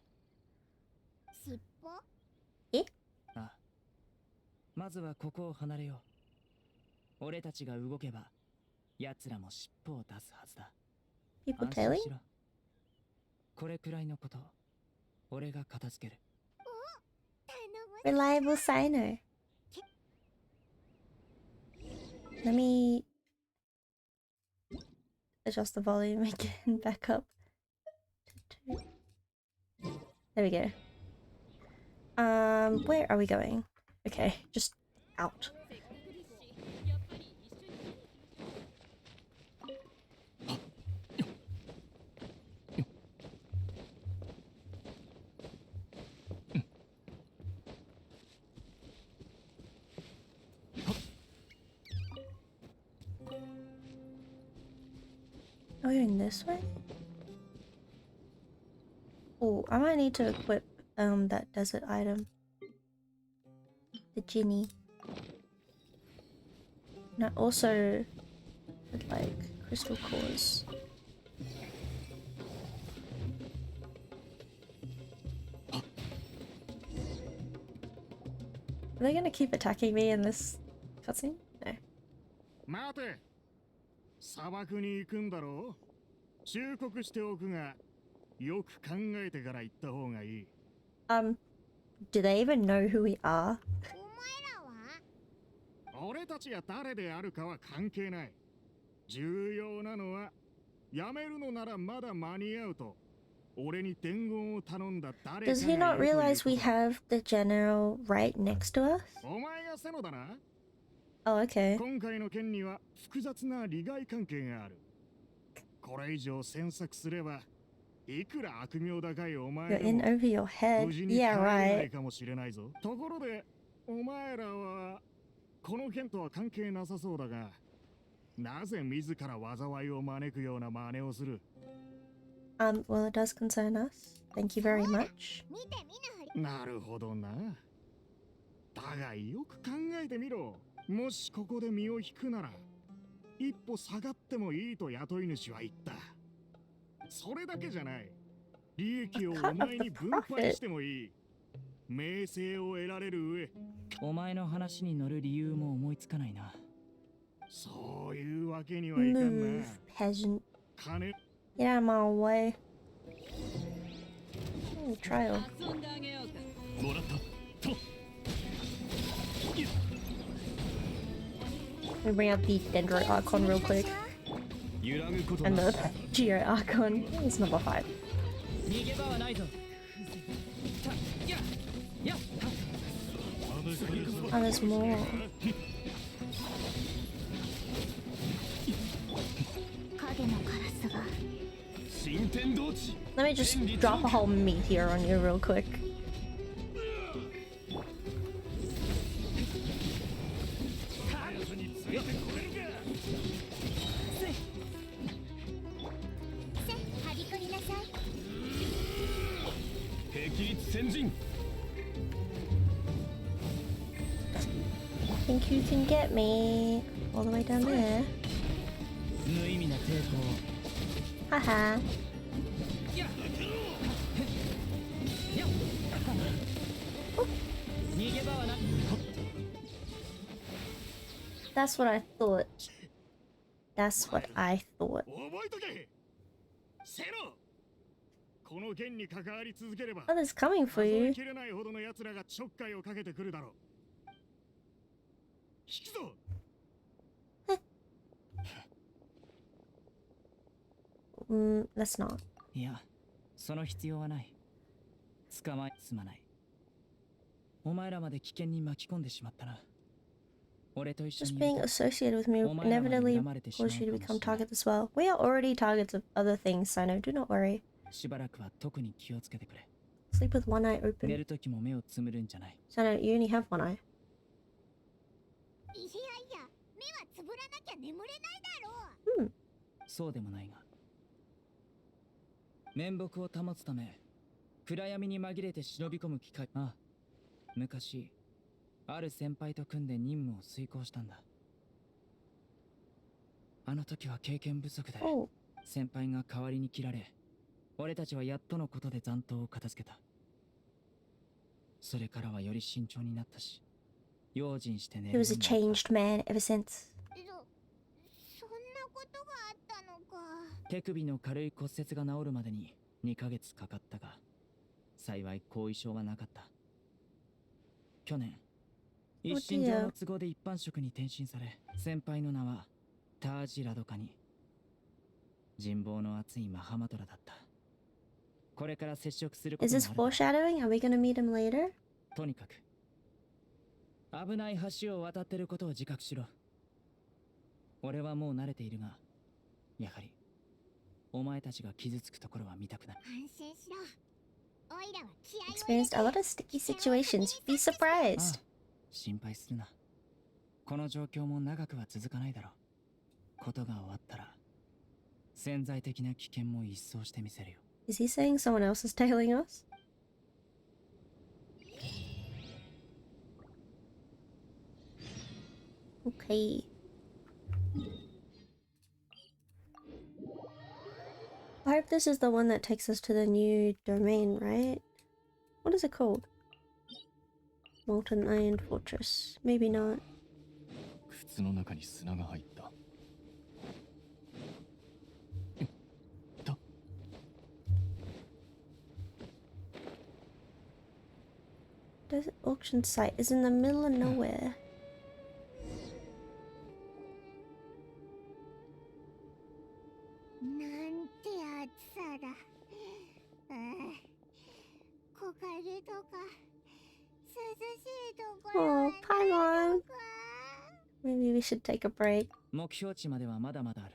B: う。
C: 尻尾？
A: え？
B: ああ、まずはここを離れよう。俺たちが動けば、奴らも尻尾を出すはずだ。
A: People
B: 安心
A: tailing?
B: しろ。これくらいのこと、俺が片付ける。
A: Reliable Sino. Let me adjust the volume again back up. There we go. Where are we going? Okay, just out. Are we going this way? Oh, I might need to equip that desert item. The genie. And I also would like crystal cores. Are they gonna keep attacking me in this cutscene? No.
D: 待て、砂漠に行くんだろう。忠告しておくが、よく考えてから行った方がいい。
A: Do they even know who we are?
D: 俺たちが誰であるかは関係ない。重要なのは、やめるのならまだ間に合うと。俺に伝言を頼んだ誰かがいる
A: Does
D: とい
A: he
D: う
A: not
D: ことだ。
A: realize we have the general right next to us?
D: お前がセノだな。
A: Oh, okay.
D: 今回の件には複雑な利害関係がある。これ以上詮索すれば、いくら悪名高いお前
A: You're
D: で
A: in
D: も
A: over your head.
D: 無事に帰
A: Yeah,
D: れない
A: right.
D: かもしれないぞ。ところで、お前らはこの件とは関係なさそうだが、なぜ自ら災いを招くような真似をする？
A: Well, it does concern us. Thank you very much.
C: 見て見ぬふり。
D: なるほどな。だがよく考えてみろ。もしここで身を引くなら、一歩下がってもいいと雇い主は言った。それだけじゃない。利益をお前に分配してもいい。名声を得られる上。
B: お前の話に乗る理由も思いつかないな。
D: そういうわけにはいかんな。
A: Move, peasant.
D: 金。
A: Get out of my way. Ooh, trial.
B: 遊んであげようか。
D: もらったと。
A: Let me bring out the Dendro Archon real quick.
D: 揺らぐこと
A: And
D: な
A: the Geo Archon. It's number 5.
B: 逃げ場はないぞ。やっ
A: Oh, there's more. Let me just drop a whole meteor on you real quick. Think you can get me all the way down there?
B: 無意味な抵抗。
A: Haha. That's what I thought. That's what I thought.
D: 覚えとけ。セロ。この剣に関わり続ければ。
A: Others coming for
D: 数え
A: you.
D: きれないほどの奴らがちょっかいをかけてくるだろう。引くぞ。
A: Let's not.
B: いや、その必要はない。捕まえすまない。お前らまで危険に巻き込んでしまったな。俺と一緒
A: Just
B: に
A: being associated with me will inevitably cause you to become targets as well. We are already targets of other things, Sino. Do not worry.
B: しばらくは特に気をつけてくれ。
A: Sleep with one eye
B: 寝
A: open.
B: るときも目をつむるんじゃない。
A: Sino, you only have one eye.
C: いやいや、目はつぶらなきゃ眠れないだろう。
B: そうでもないが。面目を保つため、暗闇に紛れて忍び込む機会。ああ、昔、ある先輩と組んで任務を遂行したんだ。あの時は経験不足で、
A: Oh,
B: 先輩が代わりに切られ、俺たちはやっとのことで残党を片付けた。それからはより慎重になったし、用心して寝
A: he
B: るよ
A: was
B: う
A: a
B: になった
A: changed man ever since.
C: そんなことがあったのか。
B: 手首の軽い骨折が治るまでに2ヶ月かかったが、幸い後遺症はなかった。去年、一身上の都合で一般職に転身され、先輩の名はタージ・ラドカニ。人望の厚いマハマトラだった。これから接触するこ
A: Is
B: と
A: this
B: もあるだろう。
A: foreshadowing? Are we gonna meet him later?
B: とにかく、危ない橋を渡ってることを自覚しろ。俺はもう慣れているが、やはり、お前たちが傷つくところは見たくない。
C: 安心しろ。オイラは気合を入れ
A: Experienced
C: て
A: a lot of sticky situations. Be surprised.
B: 心配するな。この状況も長くは続かないだろう。ことが終わったら、潜在的な危険も一掃してみせるよ。
A: Is he saying someone else is tailing us? Okay. I hope this is the one that takes us to the new domain, right? What is it called? Molten Iron Fortress. Maybe not.
E: 靴の中に砂が入った。
A: Desert auction site is in the middle of nowhere.
C: なんて暑さだ。木陰とか涼しいところは
A: Oh,
C: ない
A: Paimon.
C: のか。
A: Maybe we should take a break.
B: 目標地まではまだまだある。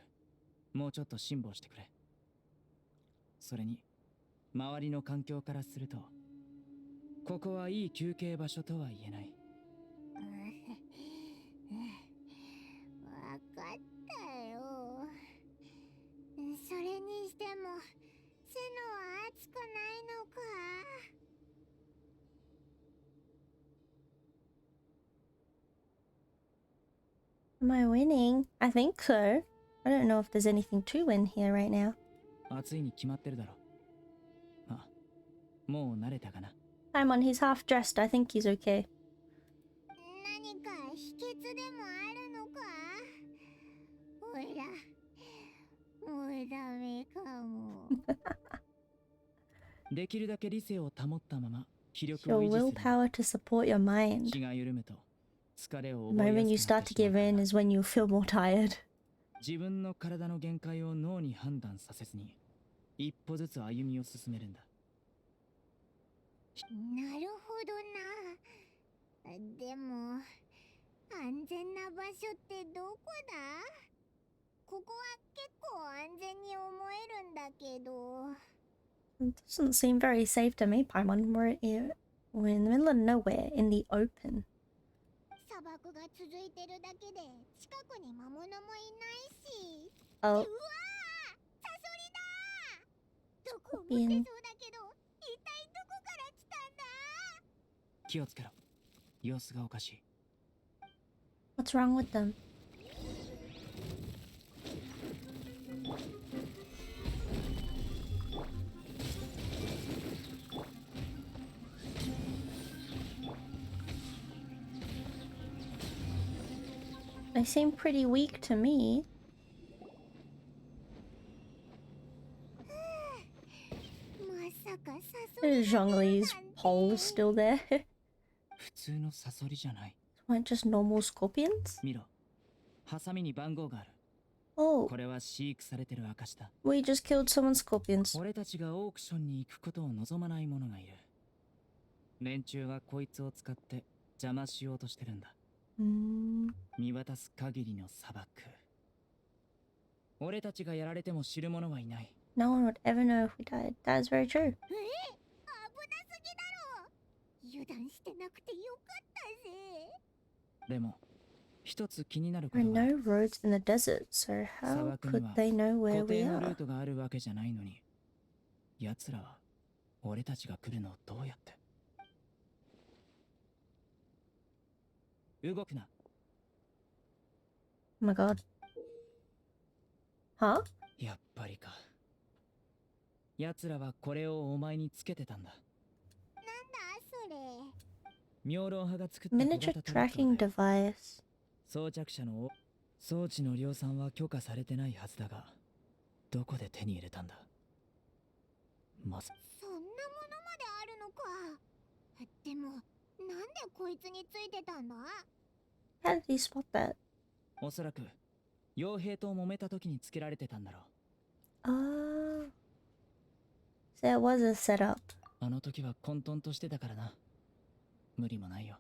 B: もうちょっと辛抱してくれ。それに、周りの環境からすると、ここはいい休憩場所とは言えない。
C: わかったよ。それにしても、セノは暑くないのか。
A: Am I winning? I think so. I don't know if there's anything to win here right now.
B: 暑いに決まってるだろ。あ、もう慣れたかな。
A: Paimon, he's half dressed. I think he's okay.
C: 何か秘訣でもあるのか。おいらもうダメかも。
B: できるだけ理性を保ったまま気力
A: Your
B: を維持する。
A: willpower to support your mind.
B: 気が緩むと疲れを
A: The
B: 覚えや
A: moment you
B: すくなっ
A: start
B: て
A: to
B: しまう
A: give
B: から
A: in
B: な。
A: is when you feel more tired.
B: 自分の体の限界を脳に判断させずに一歩ずつ歩みを進めるんだ。
C: なるほどな。でも安全な場所ってどこだ？ここは結構安全に思えるんだけど。
A: It doesn't seem very safe to me, Paimon. We're in the middle of nowhere, in the open.
C: 砂漠が続いてるだけで近くに魔物もいないし。
A: Oh,
C: うわー、サソリだ。どこを持ってそうだけど、一体どこから来たんだ？
B: 気をつけろ。様子がおかしい。
A: what's wrong with them? They seem pretty weak to me.
C: まさかサソリ
A: There's Zhongli's poles still there.
B: 普通のサソリじゃない。
A: Weren't just normal scorpions?
B: 見ろ。ハサミに番号がある。
A: Oh,
B: これは飼育されてる証だ。
A: we just killed someone's scorpions.
B: 俺たちがオークションに行くことを望まない者がいる。連中はこいつを使って邪魔しようとしてるんだ。 見渡す限りの砂漠。俺たちがやられても知る者はいない。
A: No one would ever know if we died. That is very true.
C: 危なすぎだろ。油断してなくてよかったぜ。
B: でも一つ気になるこ
A: There
B: と
A: are
B: は
A: no roads in the desert, so how could they know where
B: 固
A: we
B: 定のルー
A: are?
B: トがあるわけじゃないのに、奴らは俺たちが来るのをどうやって。動くな。
A: Oh my god. Huh?
B: やっぱりか。奴らはこれをお前につけてたんだ。
C: なんだそれ。
B: 明老派が作った小
A: Miniature
B: 型トラッ
A: tracking
B: クだよ。
A: device.
B: 装着者の装置の量産は許可されてないはずだが、どこで手に入れたんだ。まず
C: そんなものまであるのか。でもなんでこいつについてたんだ？
A: How did he spot that?
B: おそらく傭兵と揉めた時につけられてたんだろう。
A: Oh. So it was a setup.
B: あの時は混沌としてたからな。無理もないよ。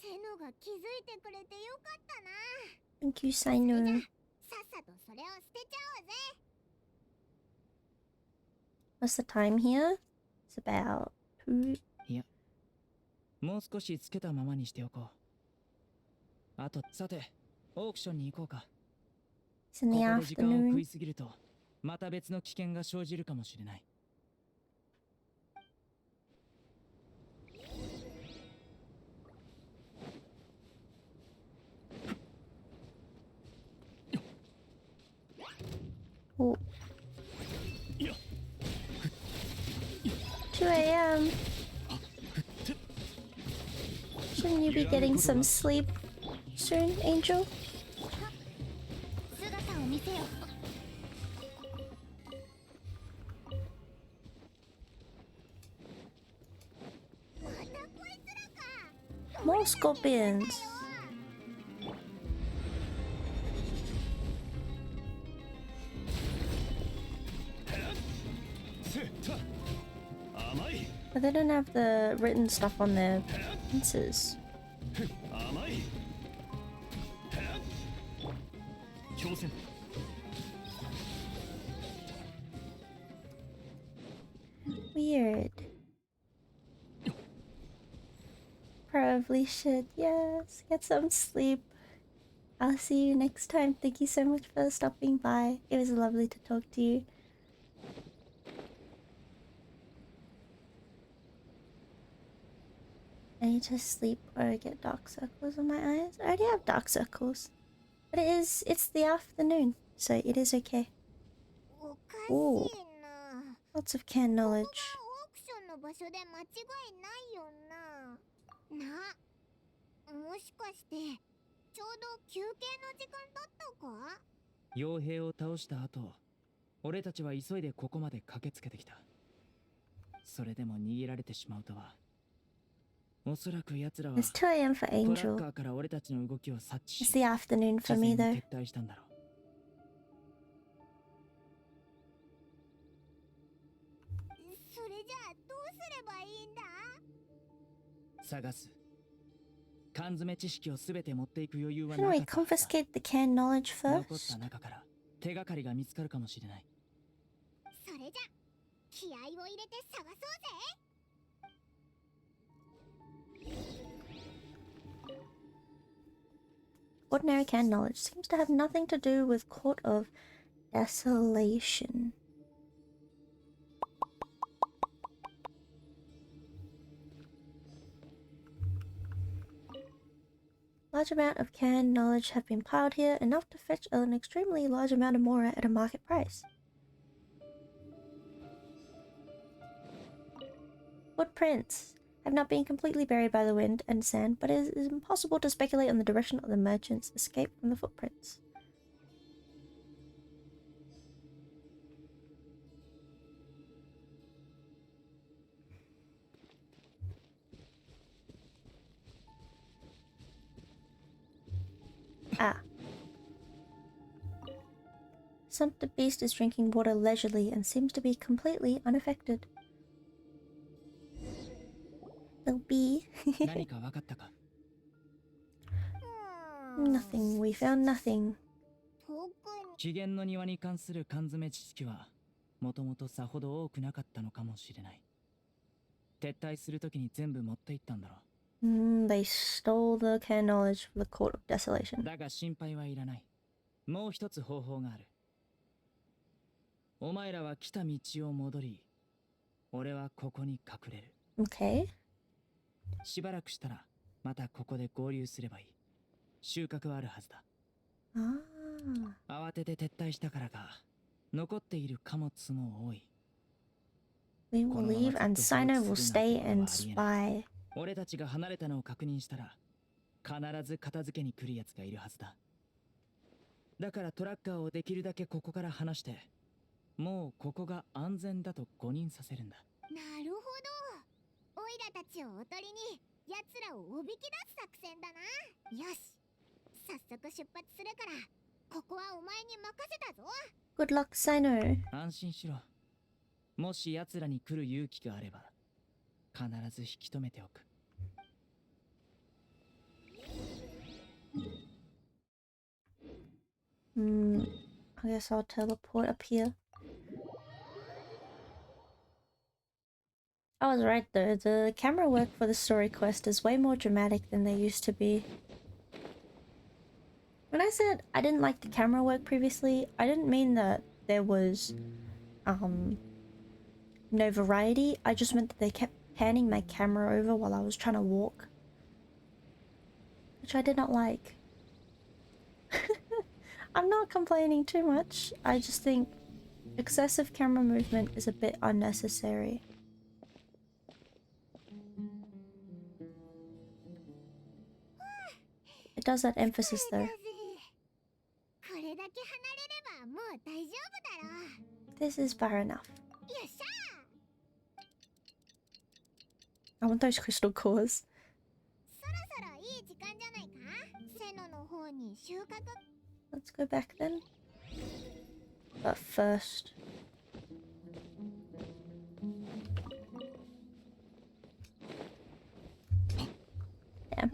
C: セノが気づいてくれてよかったな。
A: Thank you,
C: それじゃ
A: Soyuu.
C: さっさとそれを捨てちゃおうぜ。
A: What's the time here? It's about 2.
B: いや、もう少しつけたままにしておこう。あと、さて、オークションに行こうか。
A: It's in
B: こ
A: the
B: こで時間を食
A: afternoon.
B: いすぎると、また別の危険が生じるかもしれない。
A: Oh. 2 a.m. Shouldn't you be getting some sleep soon, Angel?
C: 姿を見せよ。またこいつらか。
A: More scorpions.
D: 甘い
A: But they don't have the written stuff on their fences.
D: 甘い挑戦
A: Weird. Probably should, yes. Get some sleep. I'll see you next time. Thank you so much for stopping by. It was lovely to talk to you. I need to sleep or get dark circles on my eyes. I already have dark circles. But it's the afternoon, so it is okay.
C: おか
A: Ooh,
C: しいな。
A: lots of can knowledge.
C: オークションの場所で間違いないよな。もしかしてちょうど休憩の時間だったか？
B: 傭兵を倒した後、俺たちは急いでここまで駆けつけてきた。それでも逃げられてしまうとは。おそらく奴らは
A: It's 2 a.m. for
B: トラッ
A: Angel.
B: カーから俺たちの動きを察知
A: It's
B: し、
A: the afternoon
B: 事
A: for
B: 前
A: me
B: に
A: though.
B: 撤退したんだろ
C: それじゃあどうすればいいんだ？
B: う。探す。缶詰知識をすべて持っていく余裕は
A: Shouldn't
B: なか
A: we
B: ったはずだ。
A: confiscate the can knowledge
B: 残った
A: first?
B: 中から手がかりが見つかるかもしれない。
C: それじゃ気合を入れて探そうぜ。
A: Ordinary can knowledge seems to have nothing to do with Court of Desolation. Large amount of canned knowledge have been piled here, enough to fetch an extremely large amount of mora at a market price. Footprints have not been completely buried by the wind and sand, but it is impossible to speculate on the direction of the merchant's escape from the footprints. Ah. Sumpter Beast is drinking water leisurely and seems to be completely unaffected. Little bee.
B: 何か分かったか？
A: Nothing. We found nothing.
C: 特に
B: 紀元の庭に関する缶詰知識はもともとさほど多くなかったのかもしれない。撤退するときに全部持って行ったんだろう。
A: They stole the can knowledge from the Court of Desolation.
B: だが心配はいらない。もう一つ方法がある。お前らは来た道を戻り、俺はここに隠れる。
A: Okay.
B: しばらくしたらまたここで合流すればいい。収穫はあるはずだ。
A: Ah.
B: 慌てて撤退したからか、残っている貨物も多い。
A: We will leave and Sino will stay and spy.
B: 俺たちが離れたのを確認したら、必ず片付けに来るやつがいるはずだ。だからトラッカーをできるだけここから離して、もうここが安全だと誤認させるんだ。
C: なるほど。オイラたちをおとりに奴らをおびき出す作戦だな。よし、早速出発するからここはお前に任せたぞ。
A: Good luck, Sino.
B: 安心しろ。もし奴らに来る勇気があれば、必ず引き止めておく。
A: I guess I'll teleport up here. I was right though, the camera work for the story quest is way more dramatic than they used to be. When I said I didn't like the camera work previously, I didn't mean that there was no variety. I just meant that they kept panning my camera over while I was trying to walk, which I did not like. I'm not complaining too much. I just think excessive camera movement is a bit unnecessary. It does add emphasis though.
C: これだけ離れればもう大丈夫だろう。
A: This is far enough.
C: よっしゃ。
A: I want those crystal cores.
C: そろそろいい時間じゃないか。セノの方に収穫。
A: Let's go back then. But first... Damn.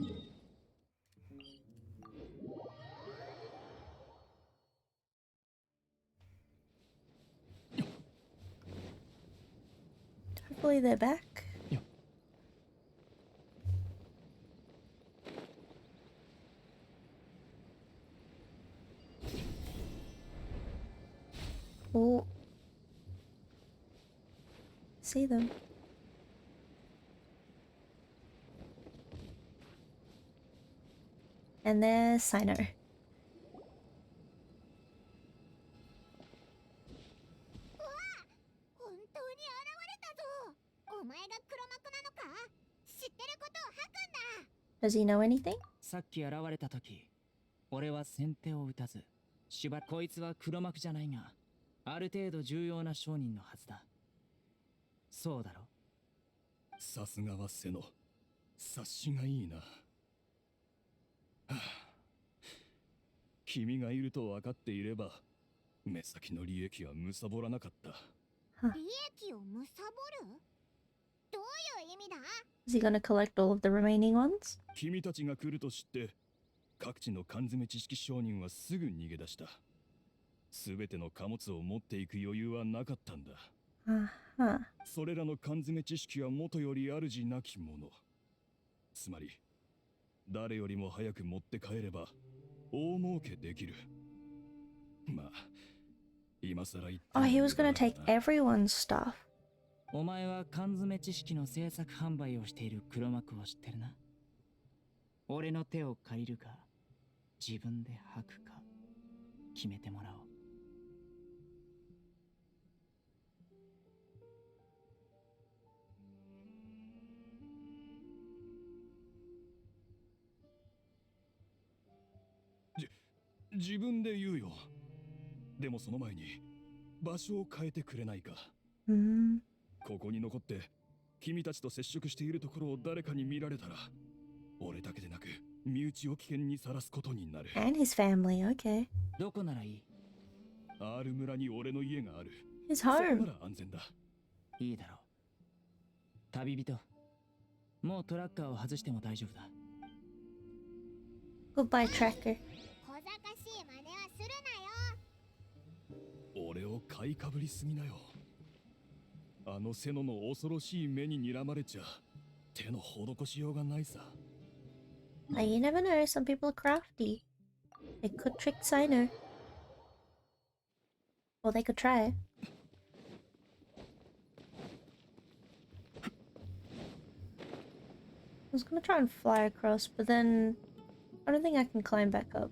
A: Hopefully they're back.
E: Yeah.
A: Oh. See them. And there's Sino. Does he know anything?
B: さっき現れた時、俺は先手を打たず、こいつは黒幕じゃないが、ある程度重要な商人のはずだ。そうだろ？
E: さすがは瀬野。察しがいいな。はあ、君がいると分かっていれば、目先の利益は貪らなかった。
C: 利益を貪る？どういう意味だ？
A: Is he gonna collect all of the remaining ones?
E: 君たちが来ると知って、各地の缶詰知識商人はすぐ逃げ出した。すべての貨物を持っていく余裕はなかったんだ。
A: Uh-huh.
E: それらの缶詰知識はもとより主なきもの。つまり、誰よりも早く持って帰れば大儲けできる。まあ、今更言って。
A: Oh, he was gonna take everyone's stuff.
B: お前は缶詰知識の制作販売をしている黒幕を知ってるな。俺の手を借りるか、自分で吐くか、決めてもらおう。
E: 自分で言うよ。でもその前に場所を変えてくれないか。
A: Hmm.
E: ここに残って君たちと接触しているところを誰かに見られたら、俺だけでなく身内を危険にさらすことになる。
A: And his family, okay.
B: どこならいい？
E: R 村に俺の家がある。
A: His
E: そこ
A: home.
E: なら安全だ。
B: いいだろう。旅人、もうトラッカーを外しても大丈夫だ。
A: Goodbye, tracker.
C: 小賢しい真似はするなよ。
E: 俺を買いかぶりすぎなよ。あのセノの恐ろしい目に睨まれちゃ手の施しようがないさ。
A: You never know, some people are crafty. They could trick Sino. Or they could try. I was gonna try and fly across, but then I don't think I can climb back up.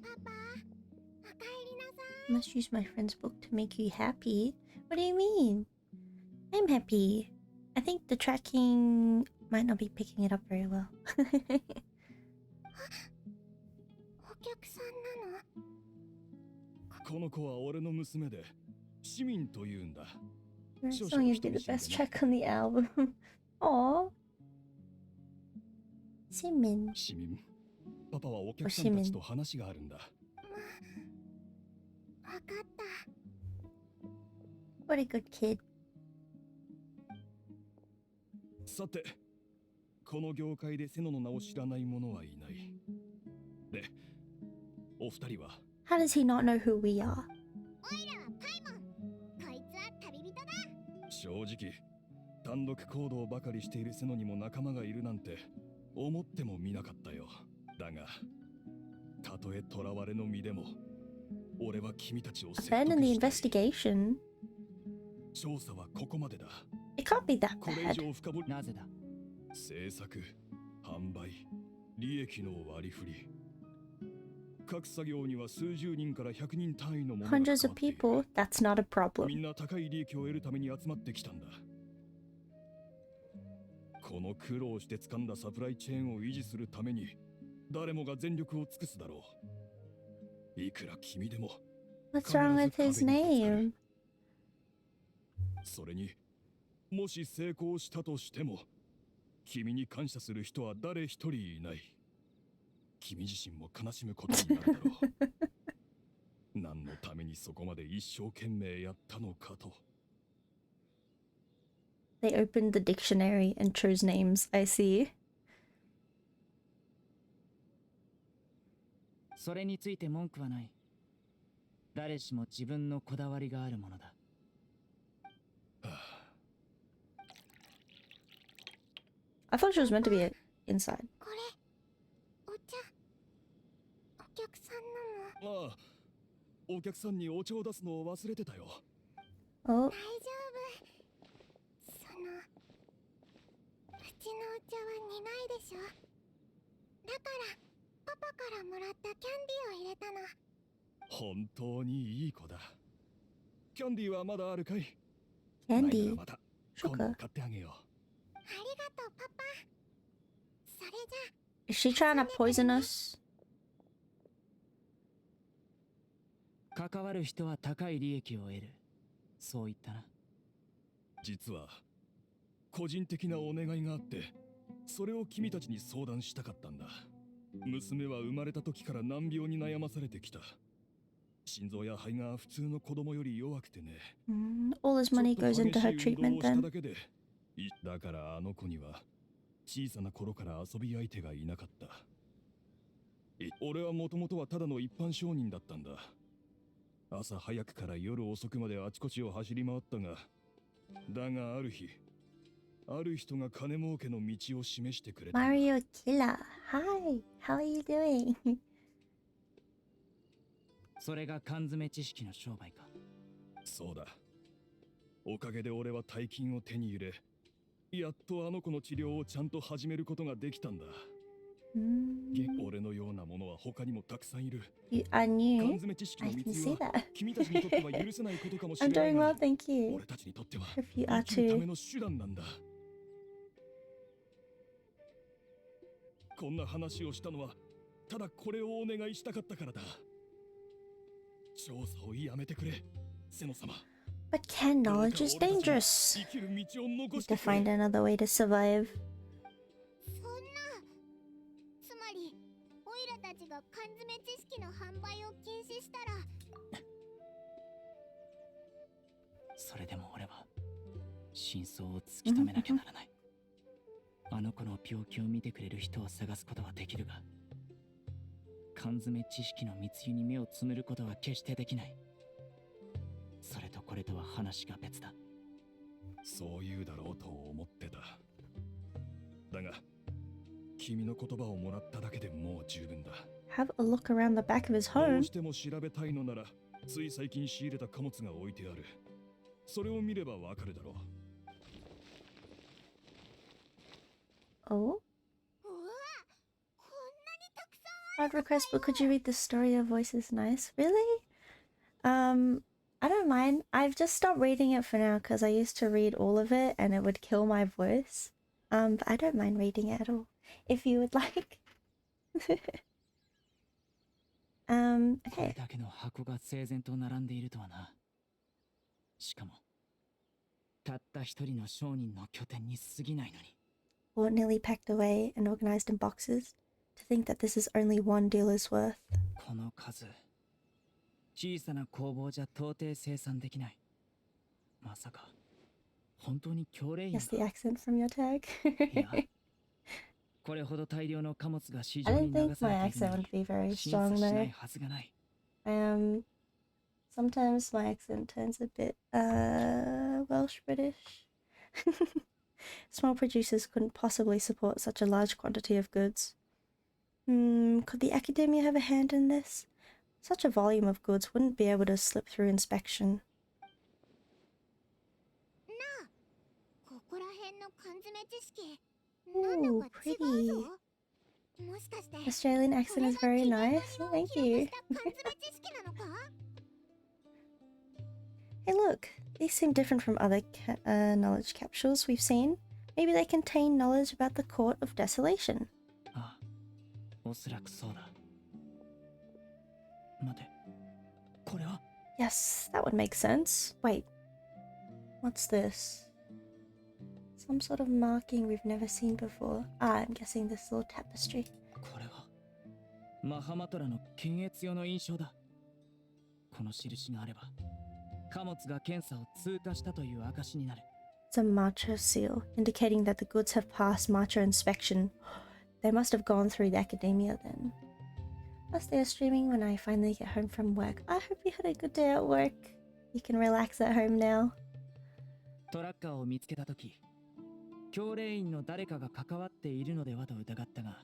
C: パパ、おかえりなさい。
A: I must use my friend's book to make you happy. What do you mean? I'm happy. I think the tracking might not be picking it up very well.
C: お客さんなの？
E: この子は俺の娘で市民というんだ。
A: That song is the best track on the album. Aww. Simin.
E: 市民。パパはお客さんたちと話があるんだ。
C: わかった。
A: What a good kid.
E: さて、この業界でセノの名を知らない者はいない。で、お二人は
A: How does he not know who we are?
C: おいらはパイモン。こいつは旅人だ。
E: 正直、単独行動ばかりしているセノにも仲間がいるなんて思ってもみなかったよ。だが、たとえ囚われの身でも、俺は君たちを説得
A: Abandon the
E: したい。
A: investigation.
E: 調査はここまでだ。
A: It can't be that
E: これ以
A: bad.
E: 上深掘り。
B: なぜだ？
E: 制作、販売、利益の割り振り。各作業には数十人から100人単位のものが関わ
A: Hundreds
E: っ
A: of
E: ている。
A: people, that's not a
E: み
A: problem.
E: んな高い利益を得るために集まってきたんだ。この苦労して掴んだサプライチェーンを維持するために誰もが全力を尽くすだろう。いくら君でも
A: What's wrong with his name?
E: それにもし成功したとしても君に感謝する人は誰一人いない。君自身も悲しむことになるだろう。何のためにそこまで一生懸命やったのかと。
A: They opened the dictionary and chose names, I see.
B: それについて文句はない。誰しも自分のこだわりがあるものだ。
A: I thought she was meant to be inside.
C: これ、お茶。お客さんなの？
E: ああ、お客さんにお茶を出すのを忘れてたよ。
A: Oh,
C: 大丈夫。うちのお茶は苦いでしょ。だからパパからもらったキャンディーを入れたの。
E: 本当にいい子だ。キャンディーはまだあるかい？
A: Candy.
E: ないならまた今度
A: Sugar.
E: 買ってあげよ
C: ありがとうパパ。それじゃ
A: Is she trying to poison us?
B: 関わる人は高い利益を得る。そう言ったな。
E: う。実は個人的なお願いがあって、それを君たちに相談したかったんだ。娘は生まれた時から難病に悩まされてきた。心臓や肺が普通の子供より弱くてね。
A: All his money goes into her treatment
E: ちょっ
A: then.
E: と激しい運動をしただけでだからあの子には小さな頃から遊び相手がいなかった。俺はもともとはただの一般商人だったんだ。朝早くから夜遅くまであちこちを走り回ったが、だがある日、ある人が金儲けの道を示してくれたんだ。
A: Mario Killer. Hi. How are you doing?
B: それが缶詰知識の商売か。
E: そうだ。おかげで俺は大金を手に入れ、やっとあの子の治療をちゃんと始めることができたんだ。俺のようなものは他にもたくさんいる。
A: I
E: 缶
A: knew.
E: 詰知識の
A: I can
E: 密
A: see
E: 輸は
A: that.
E: 君たちにとっては許せないことかもしれ
A: I'm
E: ない
A: doing
E: が、
A: well, thank you.
E: 俺たちにとっては
A: If you are
E: 生きるた
A: too.
E: めの手段なんだ。こんな話をしたのはただこれをお願いしたかったからだ。調査をやめてくれ、セノ様。
A: But can knowledge is dangerous.
E: 生きる道を残
A: Need
E: して
A: to
E: くれ。
A: find another way to survive.
C: そんな。つまりオイラたちが缶詰知識の販売を禁止したら、
B: それでも俺は真相を突き止めなきゃならない。あの子の病気を見てくれる人を探すことはできるが、缶詰知識の密輸に目をつむることは決してできない。それとこれとは話が別だ。
E: そう言うだろうと思ってた。だが君の言葉をもらっただけでもう十分だ。
A: Have a look around the back of his
E: ど
A: home.
E: うしても調べたいのなら、つい最近仕入れた貨物が置いてある。それを見ればわかるだろう。
A: Oh?
C: うわ、こんなにたくさん。
A: I'd request, but could you read the story? Your voice is nice. Really? I don't mind. I've just stopped reading it for now because I used to read all of it and it would kill my voice. But I don't mind reading it at all. If you would like.
B: これ
A: Okay.
B: だけの箱が整然と並んでいるとはな。しかもたった一人の商人の拠点に過ぎないのに。
A: All nearly packed away and organized in boxes. To think that this is only one dealer's worth.
B: この数、小さな工房じゃ到底生産できない。まさか本当に強霊員
A: Guess the
B: か。
A: accent from your tag.
B: いや、これほど大量の貨物が市
A: I
B: 場に
A: didn't
B: 流
A: think
B: さ
A: my
B: れている
A: accent
B: の
A: would
B: に
A: be very
B: 審査
A: strong
B: しない
A: though.
B: はずがない。
A: Sometimes my accent turns a bit Welsh British. Small producers couldn't possibly support such a large quantity of goods. Could the academia have a hand in this? Such a volume of goods wouldn't be able to slip through inspection.
C: なあ、ここら辺の缶詰知識、なんだか違うぞ。もしかして
A: Australian accent is very nice. Thank you.
C: 缶詰知識なのか？
A: Hey, look. These seem different from other knowledge capsules we've seen. Maybe they contain knowledge about the Court of Desolation.
B: ああ、おそらくそうだ。待て、これは
A: Yes, that would make sense. Wait. What's this? Some sort of marking we've never seen before. I'm guessing this little tapestry.
B: これはマハマトラの検閲用の印象だ。この印があれば貨物が検査を通過したという証になる。
A: It's a Marcha seal, indicating that the goods have passed Marcha inspection. They must have gone through the academia then. Plus, they are streaming when I finally get home from work. I hope you had a good day at work. You can relax at home now.
B: トラッカーを見つけたとき、教令員の誰かが関わっているのではと疑ったが、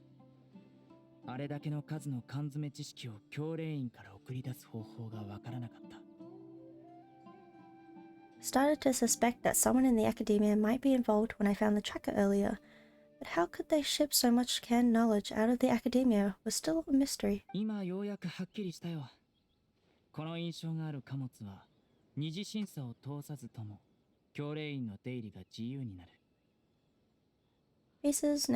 B: あれだけの数の缶詰知識を教令員から送り出す方法がわからなかった。
A: Started to suspect that someone in the academia might be involved when I found the tracker earlier. But how could they ship so much canned knowledge out of the academia was still a mystery.
B: 今ようやくはっきりしたよ。この印象がある貨物は二次審査を通さずとも教令員の出入りが自由になる。
A: Pieces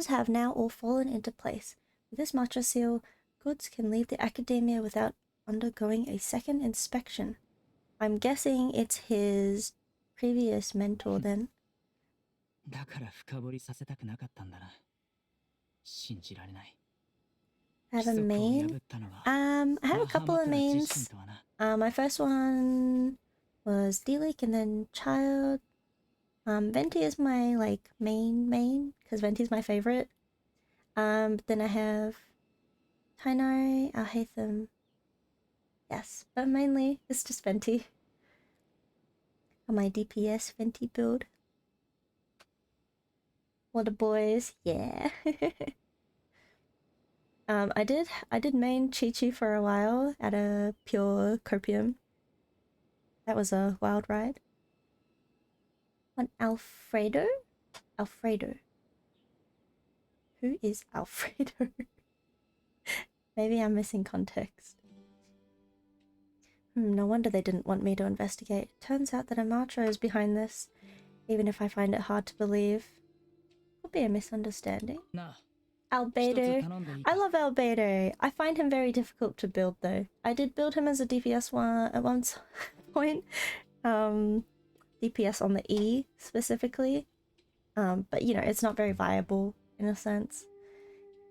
A: have now all fallen into place. With this master seal, goods can leave the academia without undergoing a second inspection. I'm guessing it's his previous mentor then.
B: だから深掘りさせたくなかったんだな。信じられない。
A: I have a main. I have a couple of mains. My first one was D-League and then Child. Venti is my like main because Venti's my favorite. But then I have Tainari, Alhaitham. Yes, but mainly it's just Venti. On my DPS Venti build. What the boys, yeah. I did main Chi-Chi for a while at a pure copium. That was a wild ride. On Alfredo? Alfredo. Who is Alfredo? Maybe I'm missing context. No wonder they didn't want me to investigate. Turns out that Amatra is behind this, even if I find it hard to believe. Could be a misunderstanding. Albedo. I love Albedo. I find him very difficult to build though. I did build him as a DPS one at one point. DPS on the E specifically. But you know, it's not very viable in a sense.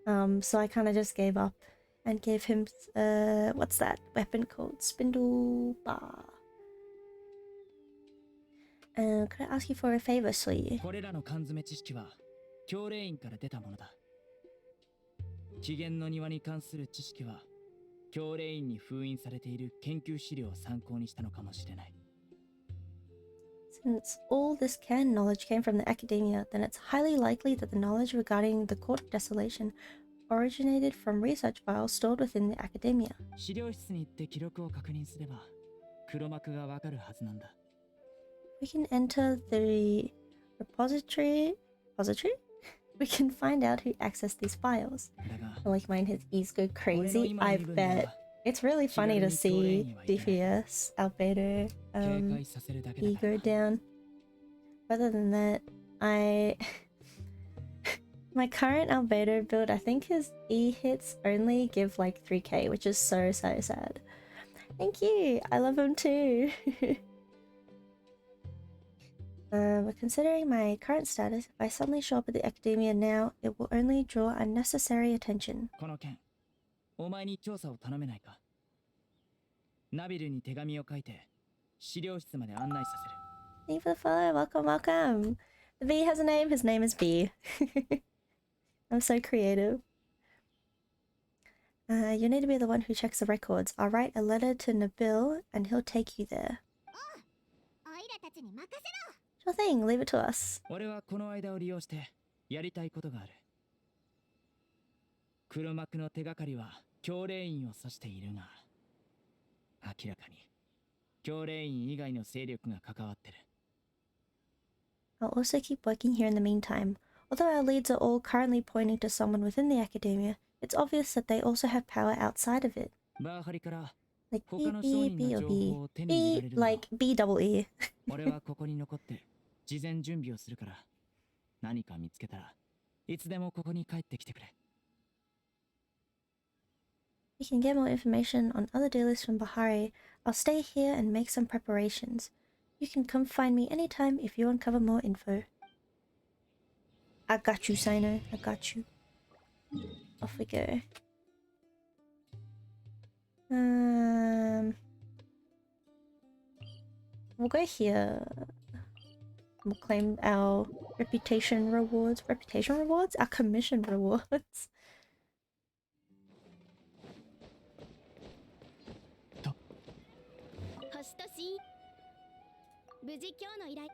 A: So I kind of just gave up and gave him what's that weapon called? Spindle bar. Could I ask you for a favor, Soyuu?
B: これらの缶詰知識は教令員から出たものだ。起源の庭に関する知識は教令員に封印されている研究資料を参考にしたのかもしれない。
A: Since all this canon knowledge came from the academia, then it's highly likely that the knowledge regarding the court desolation originated from research files stored within the academia.
B: 資料室に行って記録を確認すれば黒幕がわかるはずなんだ。
A: We can enter the repository. We can find out who accessed these files. Like mine, his E's go crazy. I bet. It's really funny to see DPS, Albedo, E go down. Other than that, my current Albedo build, I think his E hits only give like 3k, which is so sad. Thank you! I love him too! But considering my current status, if I suddenly show up at the academia now, it will only draw unnecessary attention.
B: この件、お前に調査を頼めないか。ナビルに手紙を書いて資料室まで案内させる。
A: Thank you for the follow. Welcome. The bee has a name. His name is Bee. I'm so creative. You need to be the one who checks the records. I'll write a letter to Nabil and he'll take you there. Sure thing, leave it to us.
B: 俺はこの間を利用してやりたいことがある。黒幕の手がかりは教令員を指しているが、明らかに教令員以外の勢力が関わってる。
A: I'll also keep working here in the meantime. Although our leads are all currently pointing to someone within the academia, it's obvious that they also have power outside of it.
B: バーハリから
A: Like
B: 他の
A: B,
B: 商
A: B,
B: 人
A: B
B: の
A: or
B: 情
A: B.
B: 報を手に入れられ
A: B
B: るの。
A: like B double E.
B: 俺はここに残って事前準備をするから、何か見つけたらいつでもここに帰ってきてくれ。
A: You can get more information on other dealers from Bahari. I'll stay here and make some preparations. You can come find me anytime if you uncover more info. I got you, Sino. I got you. Off we go. We'll go here. We'll claim our reputation rewards. Reputation rewards? Our commission rewards.
C: 星とし無事今日の依頼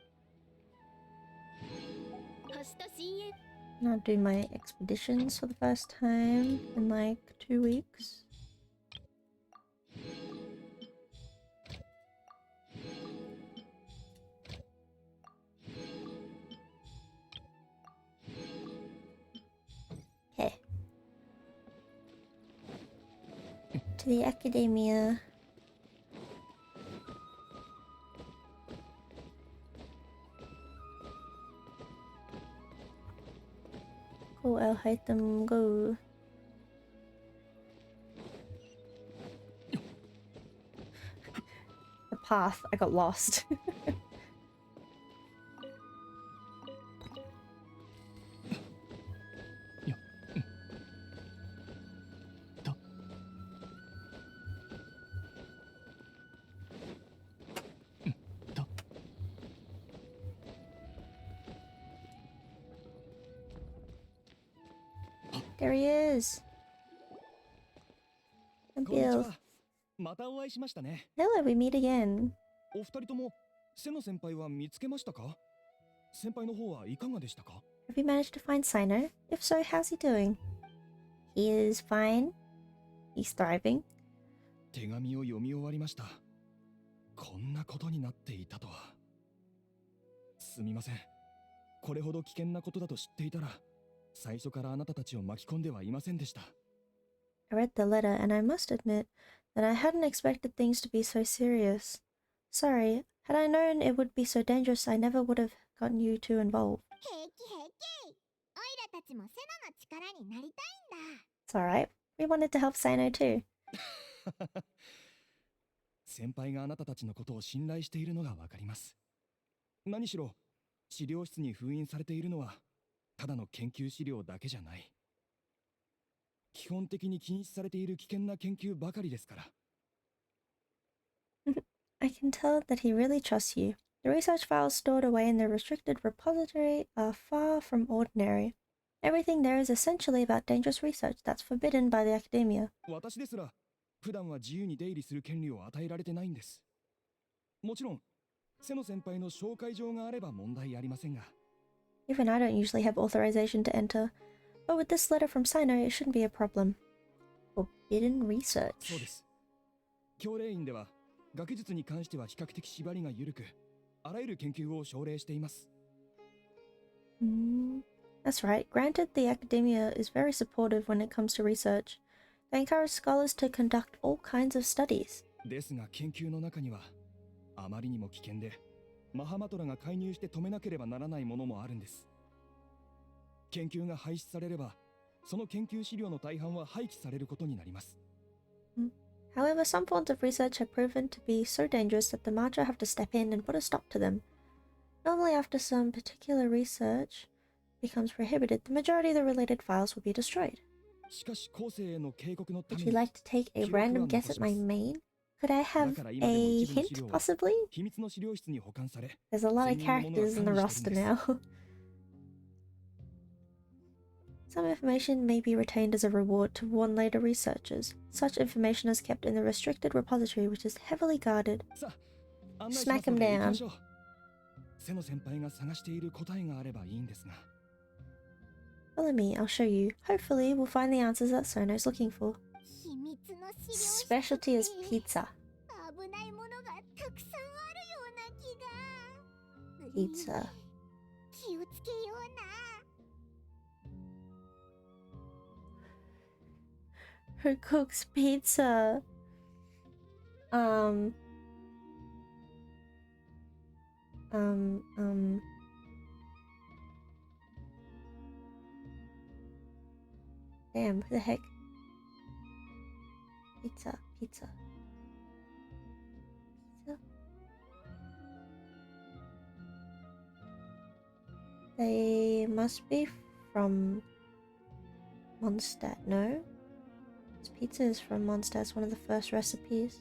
C: 星と深淵
A: Now do my expeditions for the first time in like 2 weeks. Okay. To the academia. Oh, I'll hate them go. The path, I got lost. There he is.
B: こんにち
A: Bill.
B: は。またお会いしましたね。
A: Hello, we meet again.
B: お二人とも瀬野先輩は見つけましたか？先輩の方はいかがでしたか？
A: Have you managed to find Sino? If so, how's he doing? He is fine. He's thriving.
B: 手紙を読み終わりました。こんなことになっていたとは。すみません。これほど危険なことだと知っていたら、最初からあなたたちを巻き込んではいませんでした。
A: I read the letter and I must admit that I hadn't expected things to be so serious. Sorry, had I known it would be so dangerous, I never would have gotten you two involved.
C: 平気平気。オイラたちもセナの力になりたいんだ。
A: It's alright. We wanted to help Sino too.
B: 先輩があなたたちのことを信頼しているのがわかります。何しろ、資料室に封印されているのは、ただの研究資料だけじゃない。基本的に禁止されている危険な研究ばかりですから。
A: I can tell that he really trusts you. The research files stored away in the restricted repository are far from ordinary. Everything there is essentially about dangerous research that's forbidden by the academia.
B: 私ですら、普段は自由に出入りする権利を与えられてないんです。もちろん、瀬野先輩の紹介状があれば問題ありませんが。
A: Even I don't usually have authorization to enter, but with this letter from Sino, it shouldn't be a problem. Forbidden research.
B: そうです。教令院では、学術に関しては比較的縛りが緩く、あらゆる研究を奨励しています。
A: That's right. Granted, the academia is very supportive when it comes to research. They encourage scholars to conduct all kinds of studies.
B: ですが研究の中には、あまりにも危険で、マハマトラが介入して止めなければならないものもあるんです。研究が廃止されれば、その研究資料の大半は廃棄されることになります。
A: However, some forms of research have proven to be so dangerous that the Matra have to step in and put a stop to them. Normally, after some particular research becomes prohibited, the majority of the related files will be destroyed.
B: しかし後世への警告のた
A: Would
B: め
A: you
B: に、
A: like to take a random guess at my main? Could I have a hint, possibly?
B: 秘密の資料室に保管され、
A: There's a lot of characters in the roster now. Some information may be retained as a reward to warn later researchers. Such information is kept in the restricted repository, which is heavily guarded.
B: さあ、案内しま
A: Smack
B: すの
A: him
B: で行きま
A: down.
B: しょう。瀬野先輩が探している答えがあればいいんですが。
A: Follow me, I'll show you. Hopefully, we'll find the answers that Sono's looking for.
C: 秘密の資料室
A: Specialty is
C: って
A: pizza.
C: 危ないものがたくさんあるような気が。
A: Pizza.
C: 気をつけような。
A: Who cooks pizza? Um. Damn, who the heck? Pizza. Pizza. They must be from Mondstadt, no? This pizza is from Mondstadt, it's one of the first recipes.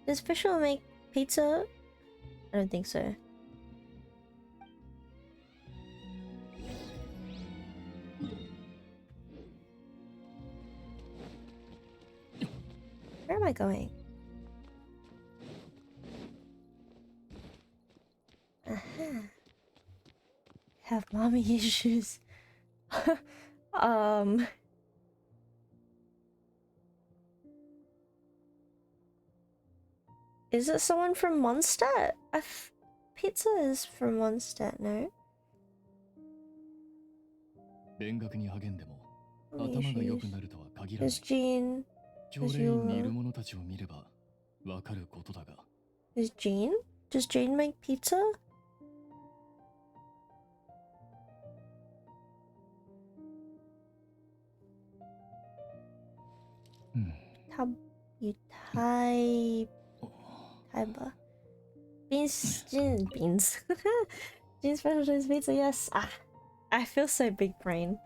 A: Does Fischl make pizza? I don't think so. Where am I going? Aha. Have mommy issues. Is it someone from Mondstadt? Pizza is from Mondstadt, no?
E: 勉学に励んでも
A: Mommy
E: 頭が良く
A: issues.
E: なるとは限らない。
A: There's Jean.
E: 教令院にいる者たちを見ればわかることだが。
A: Is Jean? Does Jean make pizza? Tab you type beans beans. Jean's special choice pizza, yes. Ah, I feel so big brain.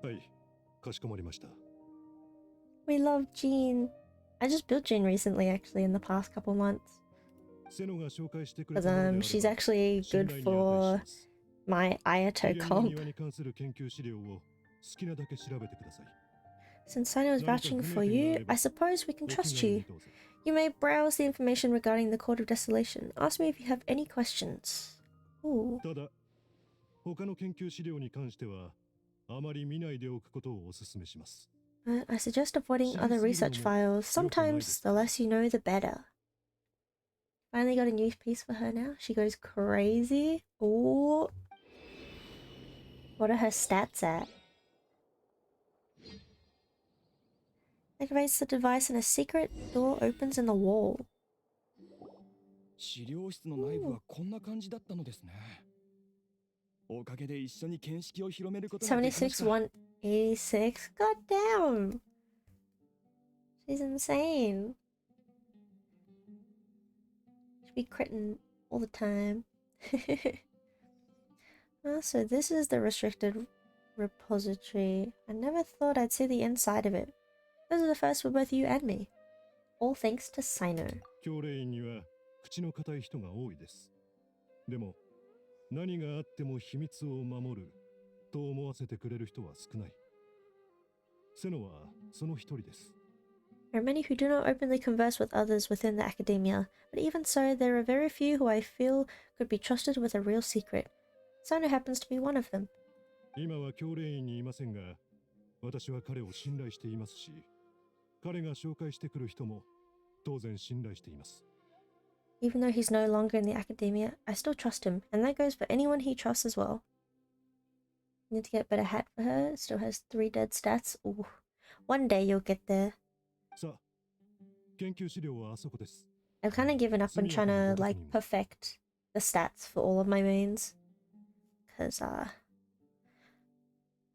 E: はい、かしこまりました。
A: We love Jean. I just built Jean recently, actually, in the past couple months. Because she's actually good for my Ayato comp. Since Sino is vouching for you, I suppose we can trust you. You may browse the information regarding the Court of Desolation. Ask me if you have any questions. Ooh. I suggest avoiding other research files. Sometimes the less you know, the better. Finally got a new piece for her now. She goes crazy. Ooh. What are her stats at? Activates the device and a secret door opens in the wall.
E: 資料室の内部はこんな感じだったのですね。おかげで一緒に見識を広めることができました。
A: 76, 186. God damn. She's insane. Should be critting all the time. So this is the restricted repository. I never thought I'd see the inside of it. This is the first for both you and me. All thanks to Sino.
E: 教令員には口の固い人が多いです。でも何があっても秘密を守ると思わせてくれる人は少ない。セノはその一人です。
A: There are many who do not openly converse with others within the academia, but even so, there are very few who I feel could be trusted with a real secret. Sino happens to be one of them.
E: 今は教令員にいませんが、私は彼を信頼していますし、彼が紹介してくる人も当然信頼しています。
A: Even though he's no longer in the academia, I still trust him, and that goes for anyone he trusts as well. Need to get a better hat for her. Still has 3 dead stats. Ooh. One day you'll get there. I've kind of given up on trying to like perfect the stats for all of my mains, because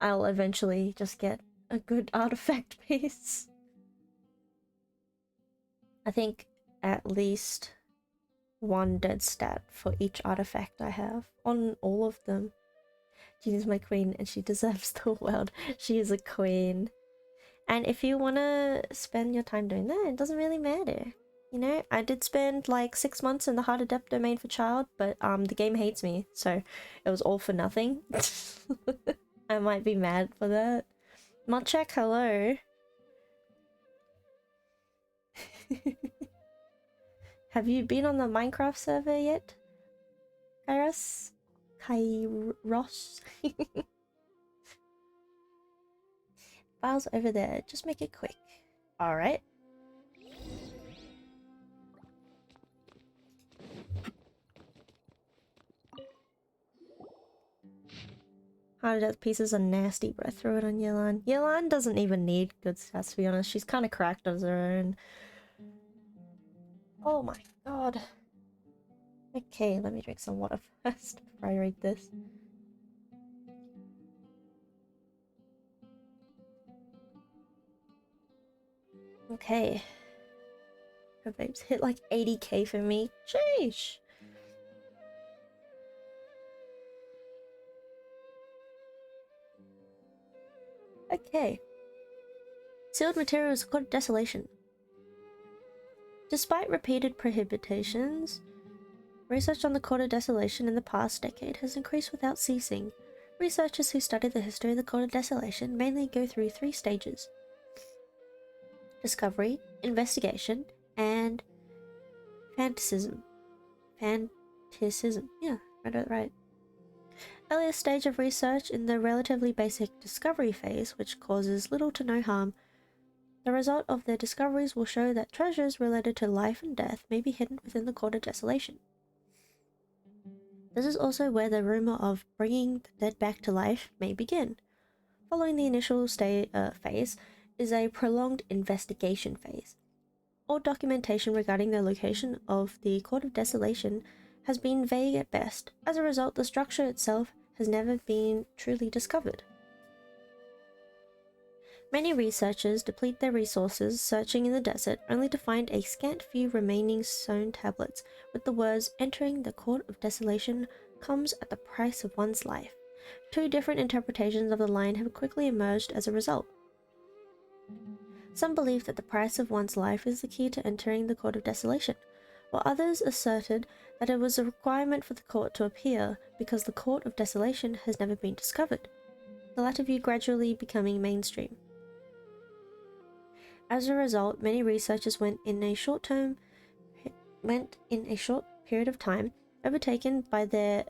A: I'll eventually just get a good artifact piece. I think at least 1 dead stat for each artifact I have on all of them. Jean is my queen and she deserves the world. She is a queen. And if you want to spend your time doing that, it doesn't really matter. You know, I did spend like 6 months in the Heart Adept domain for child, but the game hates me, so it was all for nothing. I might be mad for that. Mudcheck, hello. Have you been on the Minecraft server yet? Kairos? Kairos? Files over there. Just make it quick. Alright. Hard death pieces are nasty, but I throw it on Yelan. Yelan doesn't even need good stats, to be honest. She's kind of cracked on her own. Oh my god. Okay, let me drink some water first before I read this. Okay. Her babes hit like 80k for me. Sheesh! Okay. Sealed materials called desolation. Despite repeated prohibitions, research on the Court of Desolation in the past decade has increased without ceasing. Researchers who study the history of the Court of Desolation mainly go through 3 stages: discovery, investigation, and fantasism. Yeah, I got it right. Earlier stage of research in the relatively basic discovery phase, which causes little to no harm. The result of their discoveries will show that treasures related to life and death may be hidden within the Court of Desolation. This is also where the rumor of bringing the dead back to life may begin. Following the initial phase is a prolonged investigation phase. All documentation regarding the location of the Court of Desolation has been vague at best. As a result, the structure itself has never been truly discovered. Many researchers deplete their resources searching in the desert, only to find a scant few remaining stone tablets with the words, "Entering the Court of Desolation comes at the price of one's life." Two different interpretations of the line have quickly emerged as a result. Some believe that the price of one's life is the key to entering the Court of Desolation, while others asserted that it was a requirement for the court to appear because the Court of Desolation has never been discovered, the latter view gradually becoming mainstream. As a result, many researchers went in a short period of time, overtaken by their